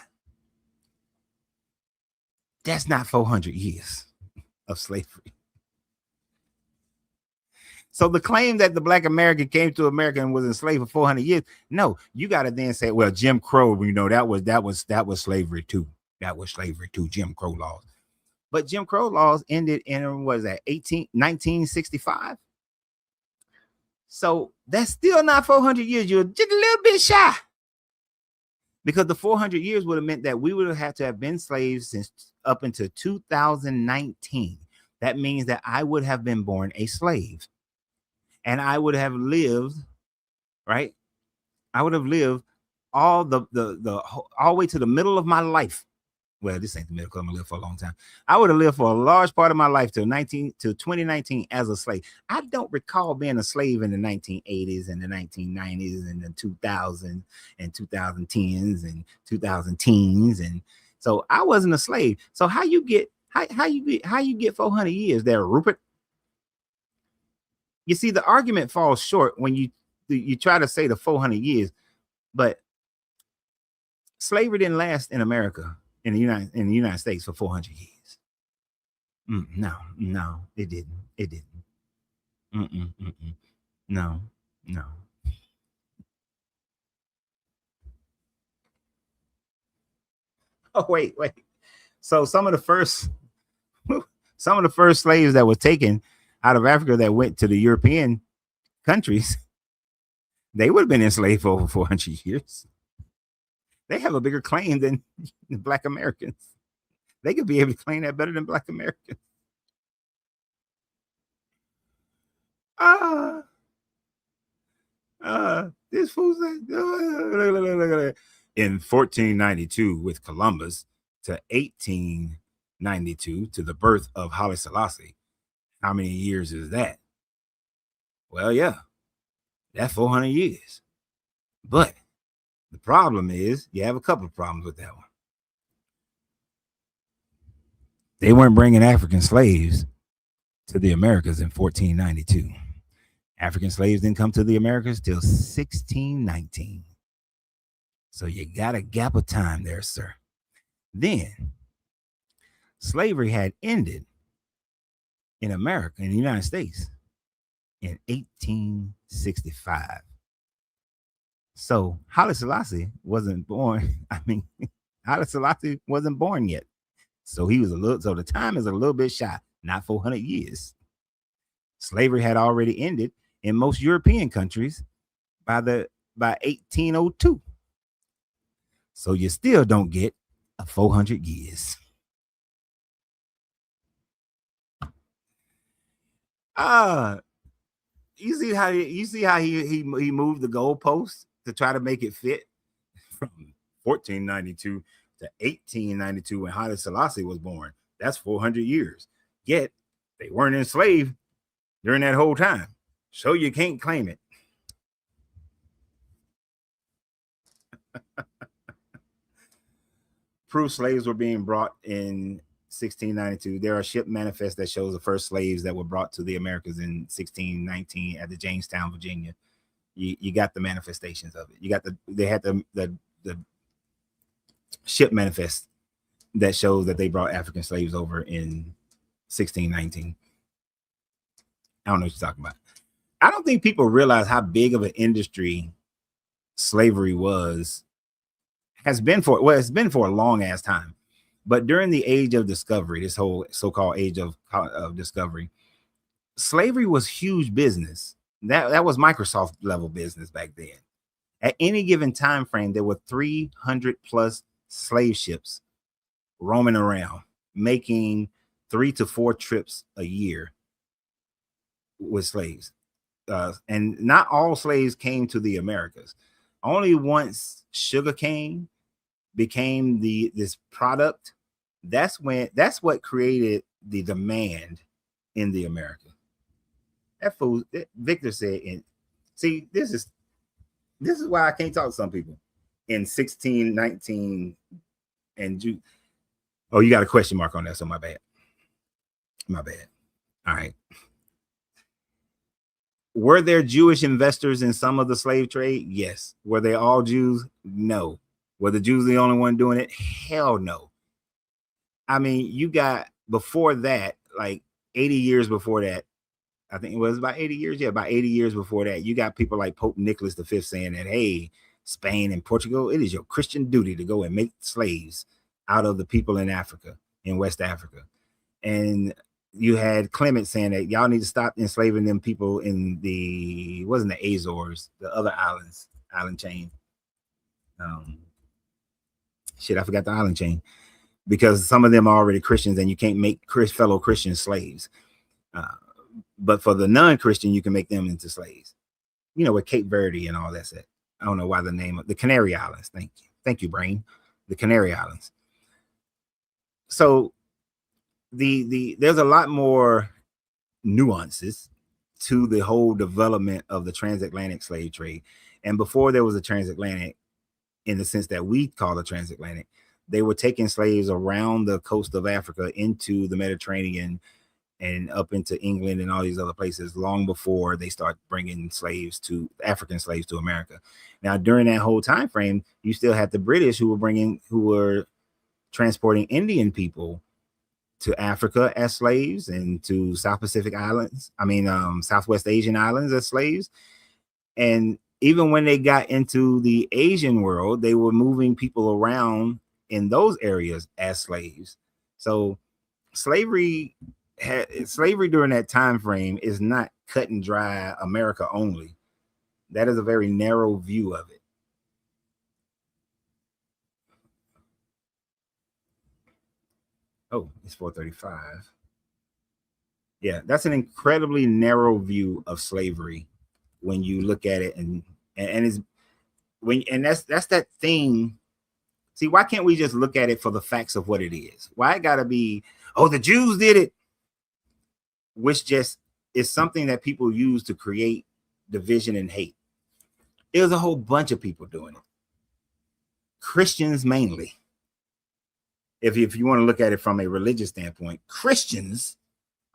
That's not 400 years of slavery. So the claim that the Black American came to America and was enslaved for 400 years, no, you got to then say, well, Jim Crow, you know, that was slavery too. That was slavery too, Jim Crow laws. But Jim Crow laws ended in, what is that, 1965? So that's still not 400 years. You're just a little bit shy. Because the 400 years would have meant that we would have had to have been slaves since up until 2019. That means that I would have been born a slave. And I would have lived, right? I would have lived all the way to the middle of my life. Well, this ain't the middle because I'm gonna live for a long time. I would have lived for a large part of my life till 2019 as a slave. I don't recall being a slave in the 1980s and the 1990s and the 2000s and 2010s and 2010s, and so I wasn't a slave. So how you get 400 years there, Rupert? You see, the argument falls short when you try to say the 400 years, but slavery didn't last in America. In the United States for 400 years. No, it didn't. It didn't. No. Oh, wait. So some of the first slaves that were taken out of Africa that went to the European countries, they would have been enslaved for over 400 years. They have a bigger claim than Black Americans. They could be able to claim that better than Black Americans. This fool said in 1492 with Columbus to 1892 to the birth of Haile Selassie. How many years is that? Well, yeah, that's 400 years. But the problem is, you have a couple of problems with that one. They weren't bringing African slaves to the Americas in 1492. African slaves didn't come to the Americas till 1619. So you got a gap of time there, sir. Then slavery had ended in America, in the United States, in 1865. So Haile Selassie wasn't born. Haile Selassie wasn't born yet. So so the time is a little bit shy, not 400 years. Slavery had already ended in most European countries by 1802. So you still don't get a 400 years. You see how he moved the goalposts to try to make it fit from 1492 to 1892 when Haile Selassie was born. That's 400 years. Yet they weren't enslaved during that whole time. So you can't claim it. Proof slaves were being brought in 1692. There are ship manifests that shows the first slaves that were brought to the Americas in 1619 at the Jamestown, Virginia. You got the manifestations of it. You got they had the ship manifest that shows that they brought African slaves over in 1619. I don't know what you're talking about. I don't think people realize how big of an industry slavery has been for, well, it's been for a long ass time. But during the age of discovery, this whole so-called age of discovery, slavery was huge business. That was Microsoft level business back then. At any given time frame, there were 300 plus slave ships roaming around, making 3 to 4 trips a year with slaves. And not all slaves came to the Americas. Only once sugarcane became this product, that's what created the demand in the America. That fool, Victor said, and see, this is why I can't talk to some people in 1619 and oh, you got a question mark on that, so my bad. All right. Were there Jewish investors in some of the slave trade? Yes. Were they all Jews? No. Were the Jews the only one doing it? Hell no. I mean, you got before that, like 80 years before that, I think it was about 80 years. Yeah, about 80 years before that, you got people like Pope Nicholas V saying that, hey, Spain and Portugal, it is your Christian duty to go and make slaves out of the people in Africa, in West Africa. And you had Clement saying that y'all need to stop enslaving them people in the, wasn't the Azores, the other island chain. Shit, I forgot the island chain, because some of them are already Christians and you can't make fellow Christian slaves. But for the non-Christian, you can make them into slaves. You know, with Cape Verde and all that set. I don't know why the name of the Canary Islands. Thank you, brain. The Canary Islands. So there's a lot more nuances to the whole development of the transatlantic slave trade. And before there was a transatlantic, in the sense that we call the transatlantic, they were taking slaves around the coast of Africa into the Mediterranean and up into England and all these other places long before they start bringing African slaves to America. Now, during that whole time frame, you still had the British who were transporting Indian people to Africa as slaves and to Southwest Asian islands as slaves. And even when they got into the Asian world, they were moving people around in those areas as slaves. So slavery during that time frame is not cut and dry America only. That is a very narrow view of it. Oh, it's 4:35. Yeah, that's an incredibly narrow view of slavery when you look at it, and that's that thing. See, why can't we just look at it for the facts of what it is? Why it gotta be, oh, the Jews did it, which just is something that people use to create division and hate. There's a whole bunch of people doing it. Christians mainly. If you want to look at it from a religious standpoint, Christians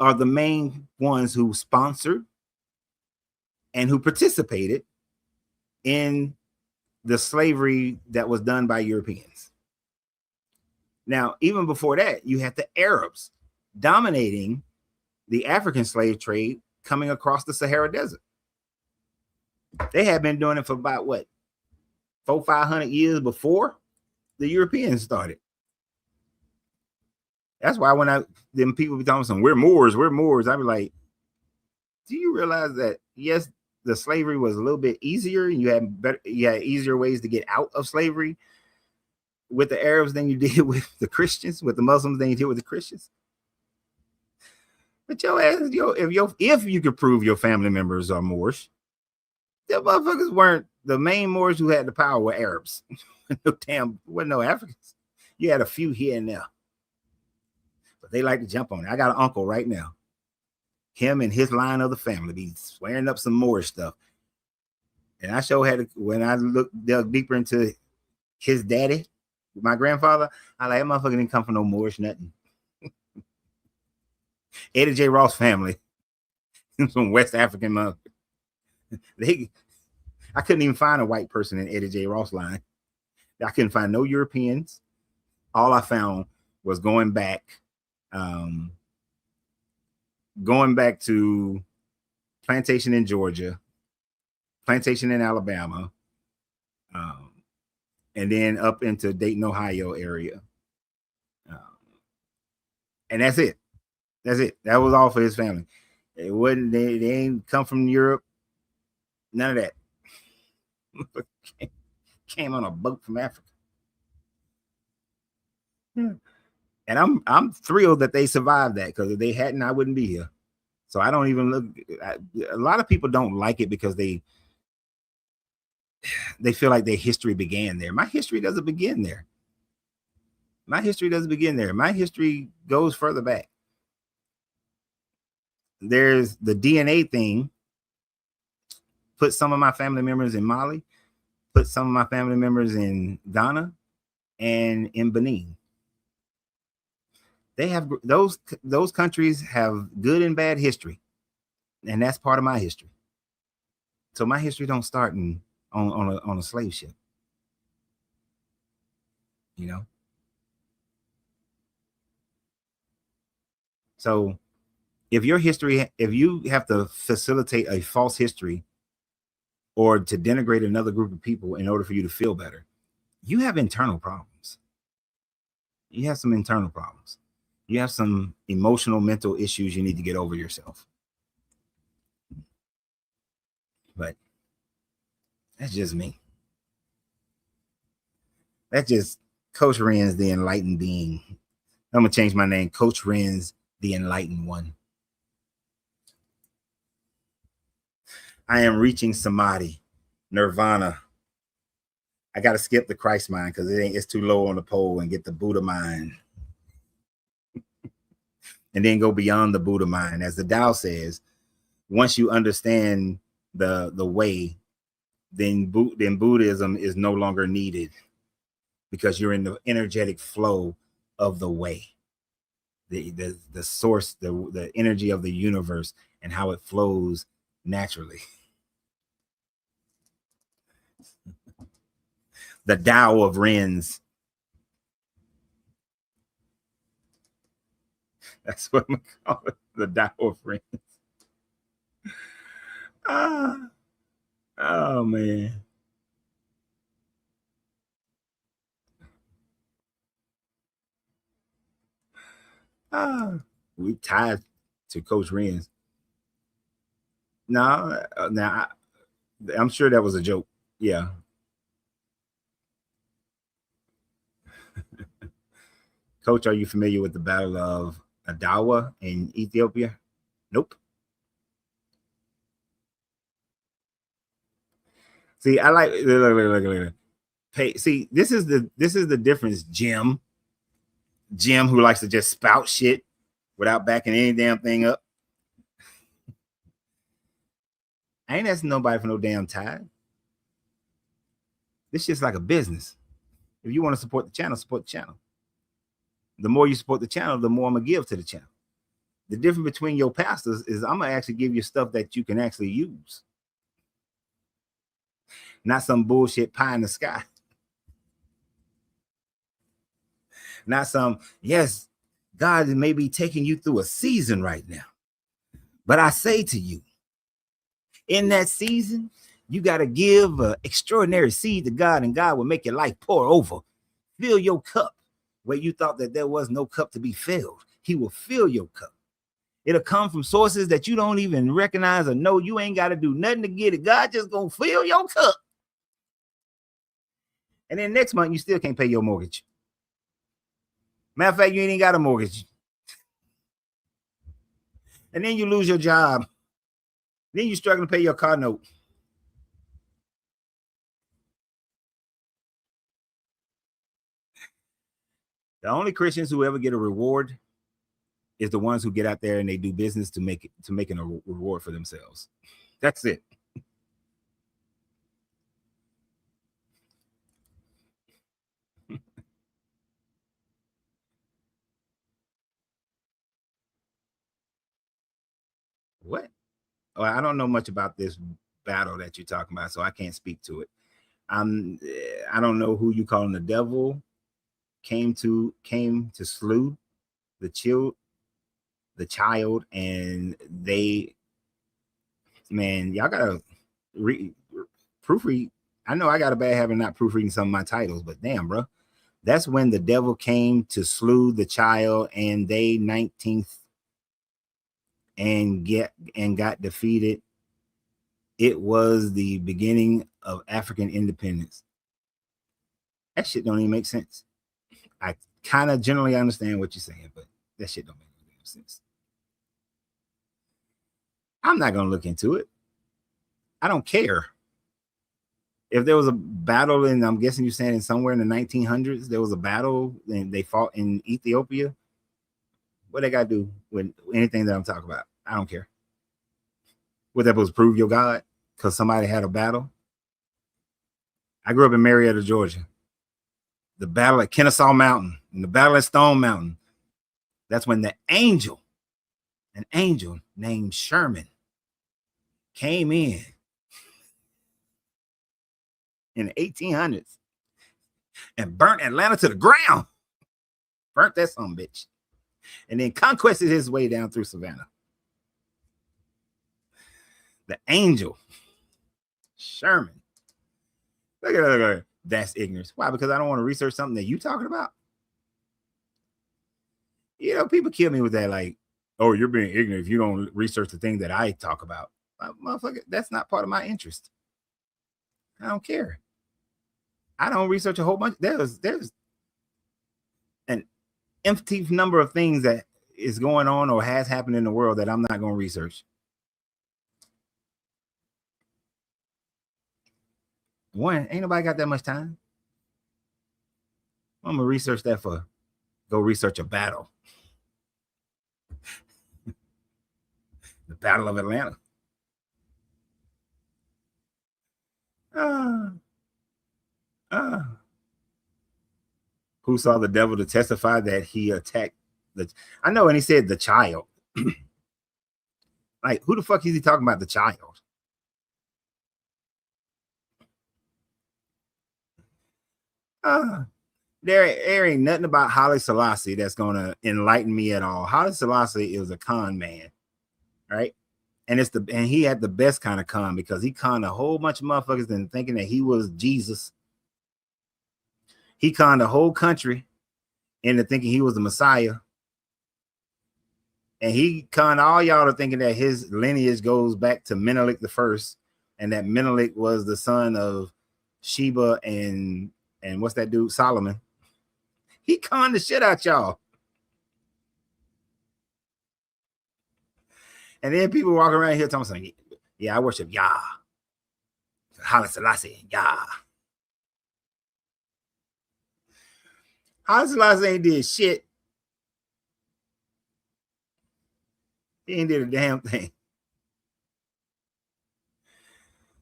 are the main ones who sponsored and who participated in the slavery that was done by Europeans. Now, even before that, you had the Arabs dominating the African slave trade coming across the Sahara Desert. They had been doing it for about 400-500 years before the Europeans started. That's why when them people be talking some, we're Moors, I be like, do you realize that yes, the slavery was a little bit easier? You had easier ways to get out of slavery with the Arabs than you did with the Christians, with the Muslims than you did with the Christians. But if you could prove your family members are Moors, the motherfuckers weren't the main Moors who had the power were Arabs. Wasn't no Africans. You had a few here and there. But they like to jump on it. I got an uncle right now. Him and his line of the family be swearing up some Moorish stuff. And I when I dug deeper into his daddy, my grandfather, I like, that motherfucker didn't come from no Moorish nothing. Eddie J. Ross family, some West African mother. I couldn't even find a white person in Eddie J. Ross line. I couldn't find no Europeans. All I found was going back to plantation in Georgia, plantation in Alabama, and then up into Dayton, Ohio area. And that's it. That's it. That was all for his family. It wasn't, they ain't come from Europe. None of that. Came on a boat from Africa. And I'm thrilled that they survived that, because if they hadn't, I wouldn't be here. So I don't even look. A lot of people don't like it because they feel like their history began there. My history doesn't begin there. My history doesn't begin there. My history goes further back. There's the DNA thing. Put some of my family members in Mali, put some of my family members in Ghana and in Benin. They have those countries have good and bad history, and that's part of my history. So my history don't start on a slave ship, you know. So if your history, if you have to facilitate a false history or to denigrate another group of people in order for you to feel better, you have internal problems. You have some internal problems. You have some emotional, mental issues you need to get over yourself. But that's just me. That's just Coach Renz, the enlightened being. I'm going to change my name, Coach Renz, the enlightened one. I am reaching samadhi, nirvana. I got to skip the Christ mind because it's too low on the pole, and get the Buddha mind. And then go beyond the Buddha mind. As the Tao says, once you understand the way, then Buddhism is no longer needed, because you're in the energetic flow of the way, the source, the energy of the universe, and how it flows naturally. The Tao of Renz. That's what I'm gonna call it. The Tao of Renz. Oh man. We tied to Coach Renz. No, now I'm sure that was a joke. Yeah. Coach, are you familiar with the Battle of Adawa in Ethiopia? Nope. See, I like look. See, this is the difference, Jim. Jim, who likes to just spout shit without backing any damn thing up. I ain't asking nobody for no damn tithe. This shit's like a business. If you want to support the channel, support the channel. The more you support the channel, the more I'm gonna give to the channel. The difference between your pastors is I'm gonna actually give you stuff that you can actually use, not some bullshit pie in the sky. Not some, yes, God may be taking you through a season right now, but I say to you, in that season, you got to give an extraordinary seed to God, and God will make your life pour over. Fill your cup where you thought that there was no cup to be filled. He will fill your cup. It'll come from sources that you don't even recognize or know. You ain't got to do nothing to get it. God just gonna fill your cup. And then next month, you still can't pay your mortgage. Matter of fact, you ain't got a mortgage. And then you lose your job. Then you struggle to pay your car note. The only Christians who ever get a reward is the ones who get out there and they do business to make a reward for themselves. That's it. What? Well, I don't know much about this battle that you're talking about, so I can't speak to it. I don't know who you calling the devil came to slew the child, and they, man, y'all gotta proofread. I know I got a bad habit of not proofreading some of my titles, but damn, bro, that's when the devil came to slew the child, and they 19th and got defeated. It was the beginning of African independence. That shit don't even make sense. I kind of generally understand what you're saying, but that shit don't make no sense. I'm not gonna look into it. I don't care. If there was a battle, and I'm guessing you're saying somewhere in the 1900s, there was a battle and they fought in Ethiopia. What they got to do with anything that I'm talking about? I don't care. What that supposed to prove your God? Because somebody had a battle? I grew up in Marietta, Georgia. The battle at Kennesaw Mountain and the battle at Stone Mountain. That's when an angel named Sherman came in the 1800s and burnt Atlanta to the ground. Burnt that son of a bitch. And then conquested his way down through Savannah. The angel Sherman. Look at that. That's ignorance. Why? Because I don't want to research something that you talking about. You know, people kill me with that, like, oh, you're being ignorant if you don't research the thing that I talk about. Motherfucker, that's not part of my interest. I don't care. I don't research a whole bunch. There's an empty number of things that is going on or has happened in the world that I'm not going to research. One, ain't nobody got that much time. I'm gonna research that for go research a battle. The Battle of Atlanta. Who saw the devil to testify that he attacked the, I know, and he said the child. Like, who the fuck is he talking about, the child? There ain't nothing about Haile Selassie that's gonna enlighten me at all. Haile Selassie is a con man, right? And he had the best kind of con, because he conned a whole bunch of motherfuckers into thinking that he was Jesus. He conned the whole country into thinking he was the Messiah. And he conned all y'all to thinking that his lineage goes back to Menelik the First, and that Menelik was the son of Sheba and what's that dude, Solomon. He conned the shit out y'all. And then people walking around here talking, yeah, I worship Yah. Haile Selassie, Yah. Haile Selassie ain't did shit. He ain't did a damn thing.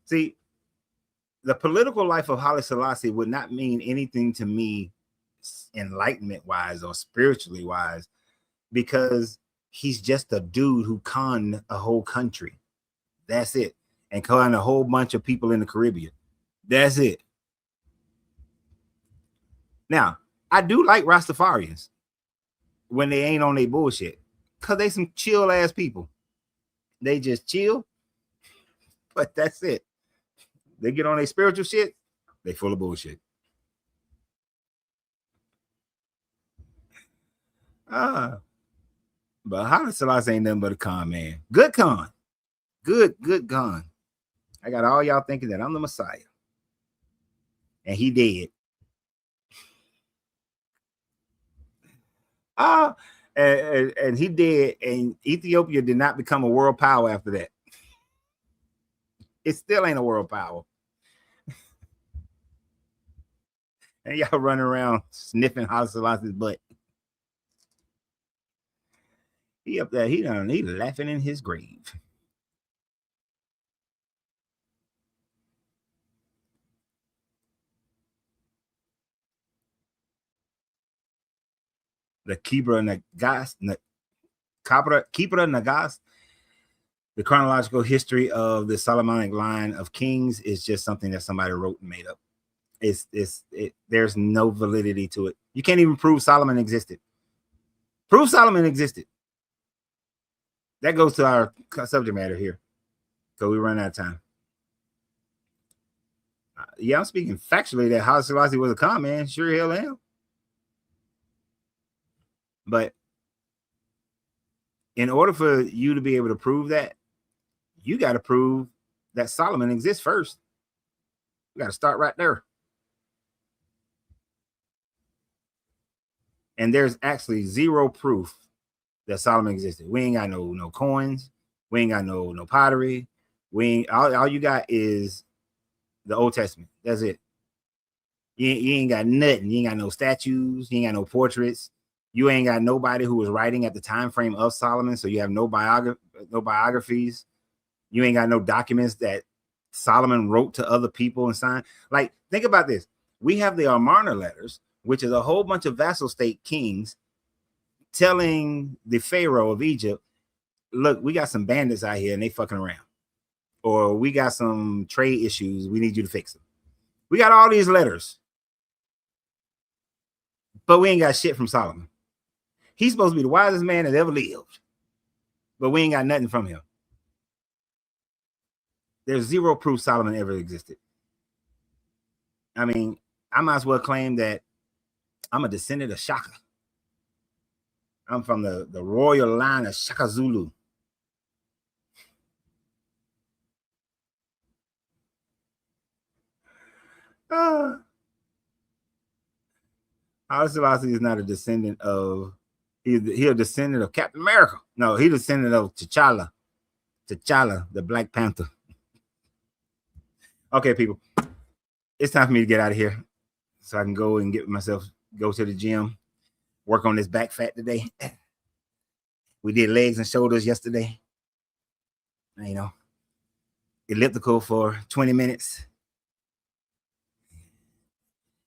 See, the political life of Haile Selassie would not mean anything to me enlightenment wise or spiritually wise, because he's just a dude who conned a whole country. That's it. And conned a whole bunch of people in the Caribbean. That's it. Now, I do like Rastafarians when they ain't on their bullshit, because they some chill ass people. They just chill, but that's it. They get on their spiritual shit, they full of bullshit. But Haile Selassie ain't nothing but a con man. Good con. Good con. I got all y'all thinking that I'm the Messiah. And he did. And he did, and Ethiopia did not become a world power after that. It still ain't a world power. And y'all running around sniffing Haile Selassie's butt. He up there, he laughing in his grave. The Kibra Nagas, The chronological history of the Solomonic line of kings is just something that somebody wrote and made up. There's no validity to it. You can't even prove Solomon existed. Prove Solomon existed. That goes to our subject matter here. So we run out of time. Yeah, I'm speaking factually that Haile Selassie was a con man. Sure hell am. But in order for you to be able to prove that, you got to prove that Solomon exists first. You got to start right there. And there's actually zero proof that Solomon existed. We ain't got no coins. We ain't got no pottery. All you got is the Old Testament. That's it. You ain't got nothing. You ain't got no statues. You ain't got no portraits. You ain't got nobody who was writing at the time frame of Solomon. So you have no biographies. You ain't got no documents that Solomon wrote to other people and signed. Like, think about this. We have the Amarna letters, which is a whole bunch of vassal state kings telling the Pharaoh of Egypt, look, we got some bandits out here and they fucking around. Or we got some trade issues. We need you to fix them. We got all these letters. But we ain't got shit from Solomon. He's supposed to be the wisest man that ever lived. But we ain't got nothing from him. There's zero proof Solomon ever existed. I mean, I might as well claim that I'm a descendant of Shaka. I'm from the royal line of Shaka Zulu. Haile Selassie is not a descendant of, he's a descendant of Captain America. No, he's a descendant of T'Challa. T'Challa, the Black Panther. Okay, people, it's time for me to get out of here so I can go and go to the gym, work on this back fat today. We did legs and shoulders yesterday. You know, elliptical for 20 minutes.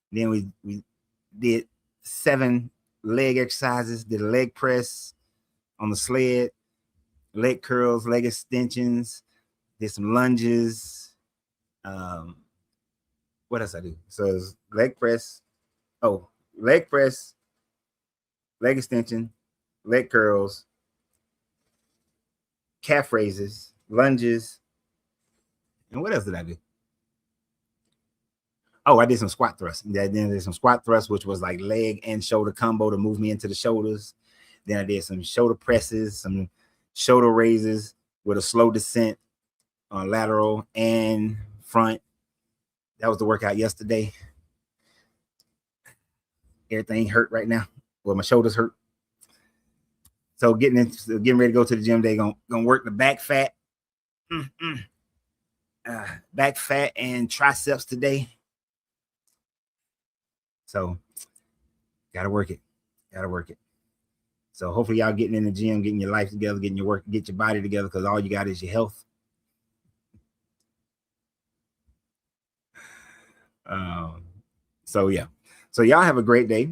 Then we did 7 leg exercises, did a leg press on the sled, leg curls, leg extensions, did some lunges. What else I do? So it's leg press, leg extension, leg curls, calf raises, lunges. And what else did I do? Oh, I did some squat thrusts. Then there's some squat thrusts, which was like leg and shoulder combo to move me into the shoulders. Then I did some shoulder presses, some shoulder raises with a slow descent on lateral and front. That was the workout yesterday. Everything hurt right now. Well, my shoulders hurt. So getting ready to go to the gym, they gonna work the back fat, back fat and triceps today. So gotta work it. So hopefully y'all getting in the gym, getting your life together, getting your work, get your body together, because all you got is your health. So yeah. So y'all have a great day.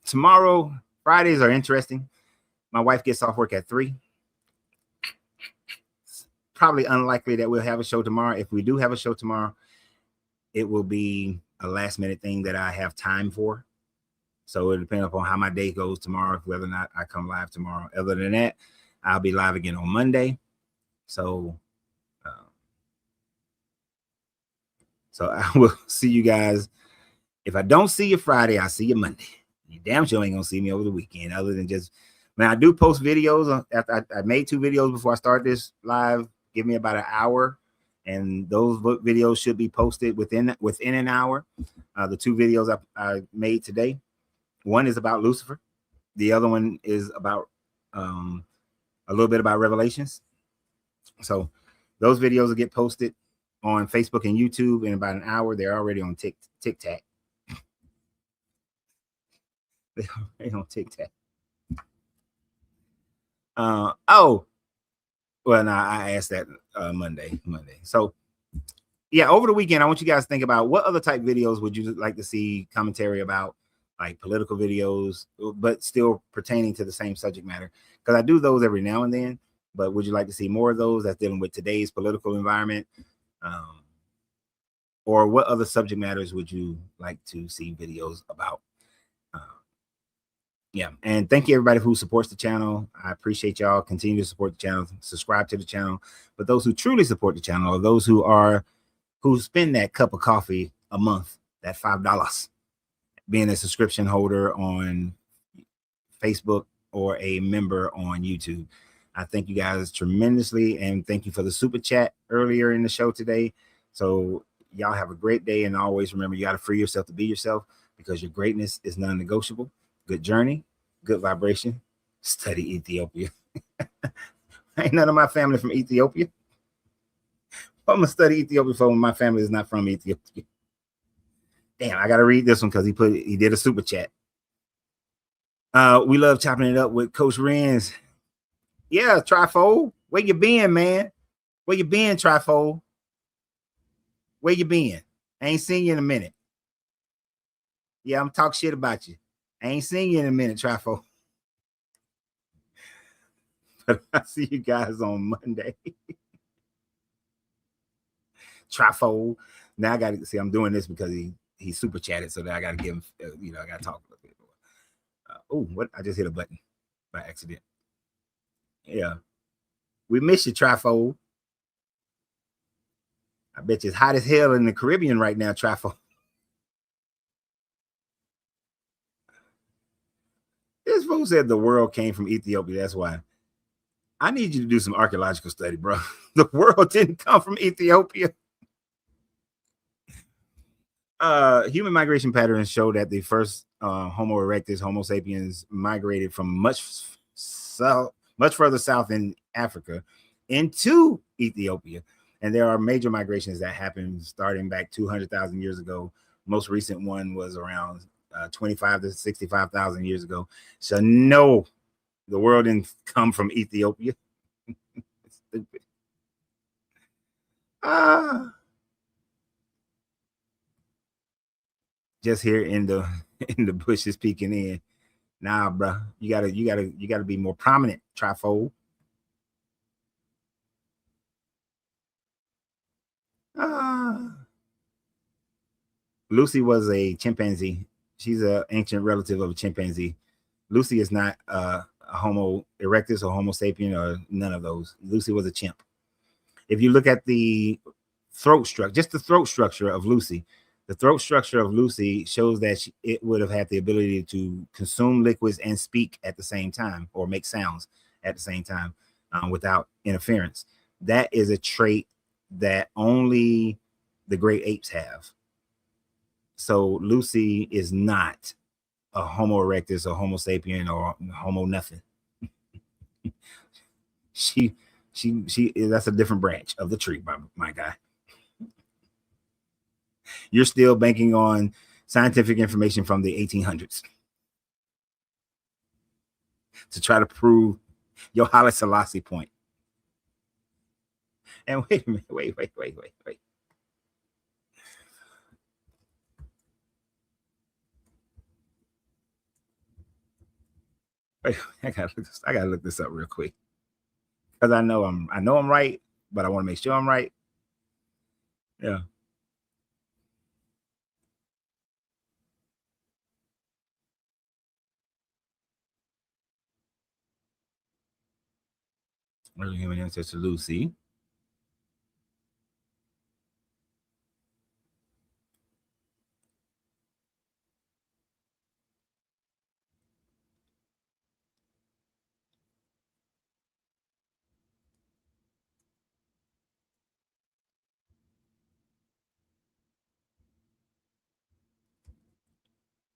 Tomorrow, Fridays are interesting. My wife gets off work at 3. It's probably unlikely that we'll have a show tomorrow. If we do have a show tomorrow, it will be a last minute thing that I have time for. So it'll depend upon how my day goes tomorrow, whether or not I come live tomorrow. Other than that, I'll be live again on Monday. So I will see you guys. If I don't see you Friday, I'll see you Monday. You damn sure ain't gonna see me over the weekend, other than just, man, I do post videos. After I made 2 videos before I start this live. Give me about an hour, and those videos should be posted within an hour. The 2 videos I made today. One is about Lucifer. The other one is about a little bit about Revelations. So those videos will get posted on Facebook and YouTube in about an hour. They're already on TikTok. They're already on TikTok. Well, no, I asked that Monday. So yeah, over the weekend, I want you guys to think about what other type videos would you like to see commentary about, like political videos, but still pertaining to the same subject matter, because I do those every now and then. But would you like to see more of those that's dealing with today's political environment? Or what other subject matters would you like to see videos about? Yeah, and thank you everybody who supports the channel. I appreciate y'all. Continue to support the channel, subscribe to the channel. But those who truly support the channel, or those who spend that cup of coffee a month, that $5, being a subscription holder on Facebook or a member on YouTube, I thank you guys tremendously, and thank you for the super chat earlier in the show today. So y'all have a great day, and always remember, you got to free yourself to be yourself, because your greatness is non-negotiable. Good journey, good vibration. Study Ethiopia. Ain't none of my family from Ethiopia. I'm gonna study Ethiopia for when my family is not from Ethiopia. Damn, I gotta read this one because he did a super chat. We love chopping it up with Coach Renz. Yeah, Trifold. Where you been, man? Where you been, Trifold? Where you been? I ain't seen you in a minute. Yeah, I'm talking shit about you. I ain't seen you in a minute, Trifold. But I see you guys on Monday. Trifold. Now I got to see. I'm doing this because he super chatted, so that I got to give him. I got to talk a little bit more. Oh, what? I just hit a button by accident. Yeah, we miss you, Trifold. I bet you it's hot as hell in the Caribbean right now, Trifold. This fool said the world came from Ethiopia. That's why. I need you to do some archaeological study, bro. The world didn't come from Ethiopia. Human migration patterns show that the first Homo erectus, Homo sapiens, migrated from much further south in Africa into Ethiopia. And there are major migrations that happened starting back 200,000 years ago. Most recent one was around 25 to 65,000 years ago. So no, the world didn't come from Ethiopia. Stupid. Just here in the bushes peeking in. Nah, bro, you gotta be more prominent, Trifold. Lucy was a chimpanzee. She's an ancient relative of a chimpanzee. Lucy is not a Homo erectus or Homo sapien or none of those. Lucy was a chimp. If you look at the throat structure, just the throat structure of Lucy, the throat structure of Lucy shows that it would have had the ability to consume liquids and speak at the same time, or make sounds at the same time without interference. That is a trait that only the great apes have. So Lucy is not a Homo erectus or Homo sapien or Homo nothing. she that's a different branch of the tree, my guy. You're still banking on scientific information from the 1800s to try to prove your Haile Selassie point. And wait a minute, wait. I gotta look this up real quick, because I know I'm right, but I want to make sure I'm right. Yeah. Early human ancestor Lucy.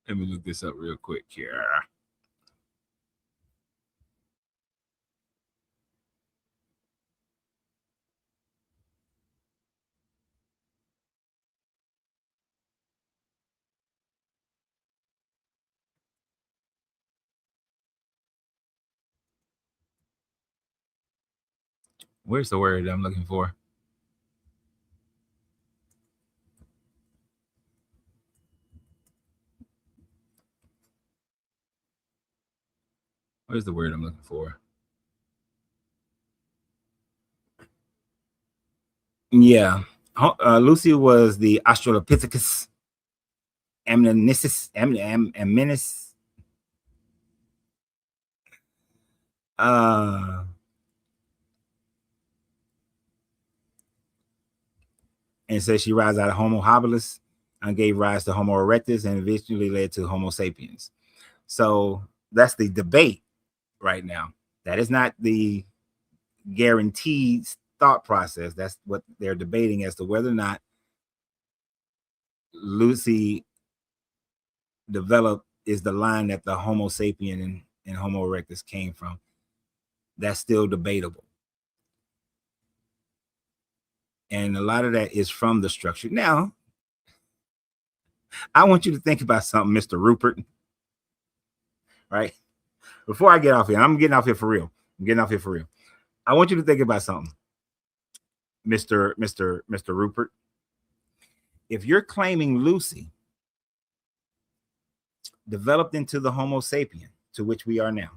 Let me look this up real quick here. Where's the word I'm looking for? Where's the word I'm looking for? Yeah. Lucy was the Australopithecus amnesis, amnesis. And says she rises out of Homo habilis and gave rise to Homo erectus and eventually led to Homo sapiens. So that's the debate right now. That is not the guaranteed thought process. That's what they're debating as to whether or not Lucy developed is the line that the Homo sapien and Homo erectus came from. That's still debatable. And a lot of that is from the structure. Now, I want you to think about something, Mr. Rupert. Right? Before I get off here, I'm getting off here for real. I want you to think about something, Mr. Rupert. If you're claiming Lucy developed into the Homo sapien to which we are now,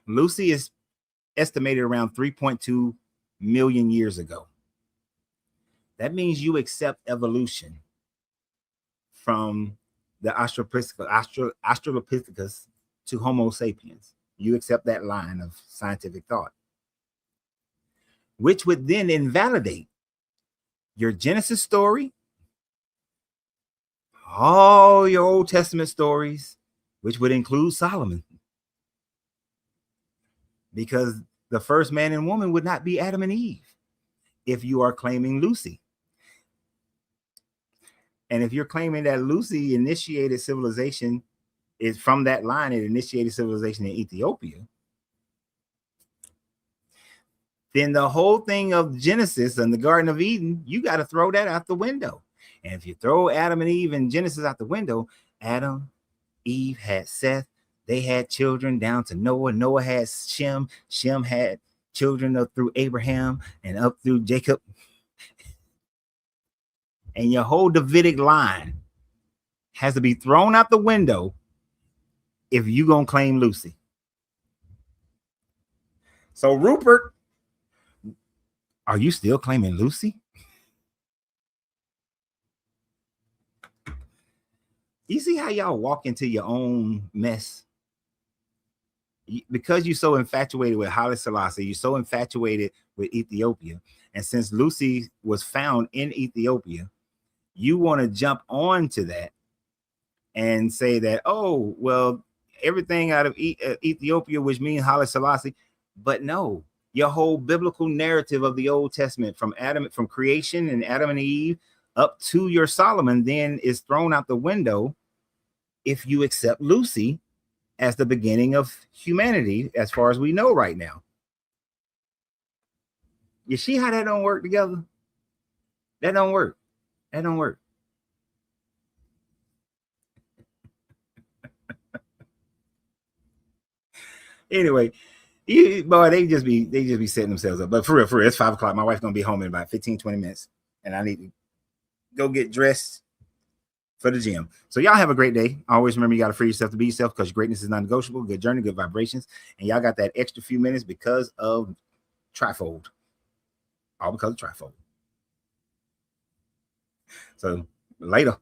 Lucy is estimated around 3.2 million years ago. That means you accept evolution from the Australopithecus to Homo sapiens. You accept that line of scientific thought, which would then invalidate your Genesis story, all your Old Testament stories, which would include Solomon, because the first man and woman would not be Adam and Eve if you are claiming Lucy. And if you're claiming that Lucy initiated civilization, is from that line, it initiated civilization in Ethiopia, then the whole thing of Genesis and the Garden of Eden, you got to throw that out the window. And if you throw Adam and Eve and Genesis out the window, Adam, Eve had Seth, they had children down to Noah. Noah had Shem. Shem had children up through Abraham and up through Jacob. And your whole Davidic line has to be thrown out the window if you're going to claim Lucy. So, Rupert, are you still claiming Lucy? You see how y'all walk into your own mess? Because you're so infatuated with Haile Selassie, you're so infatuated with Ethiopia. And since Lucy was found in Ethiopia, you want to jump on to that and say that, oh, well, everything out of Ethiopia, which means Haile Selassie. But no, your whole biblical narrative of the Old Testament from creation and Adam and Eve up to your Solomon then is thrown out the window if you accept Lucy as the beginning of humanity as far as we know right now. You see how that don't work together? That don't work. Anyway, they just be setting themselves up. But for real, it's 5 o'clock. My wife's gonna be home in about 15-20 minutes, and I need to go get dressed for the gym. So y'all have a great day. Always remember, you got to free yourself to be yourself, because greatness is non-negotiable. Good journey, good vibrations, and y'all got that extra few minutes because of Trifold. All because of Trifold. So later.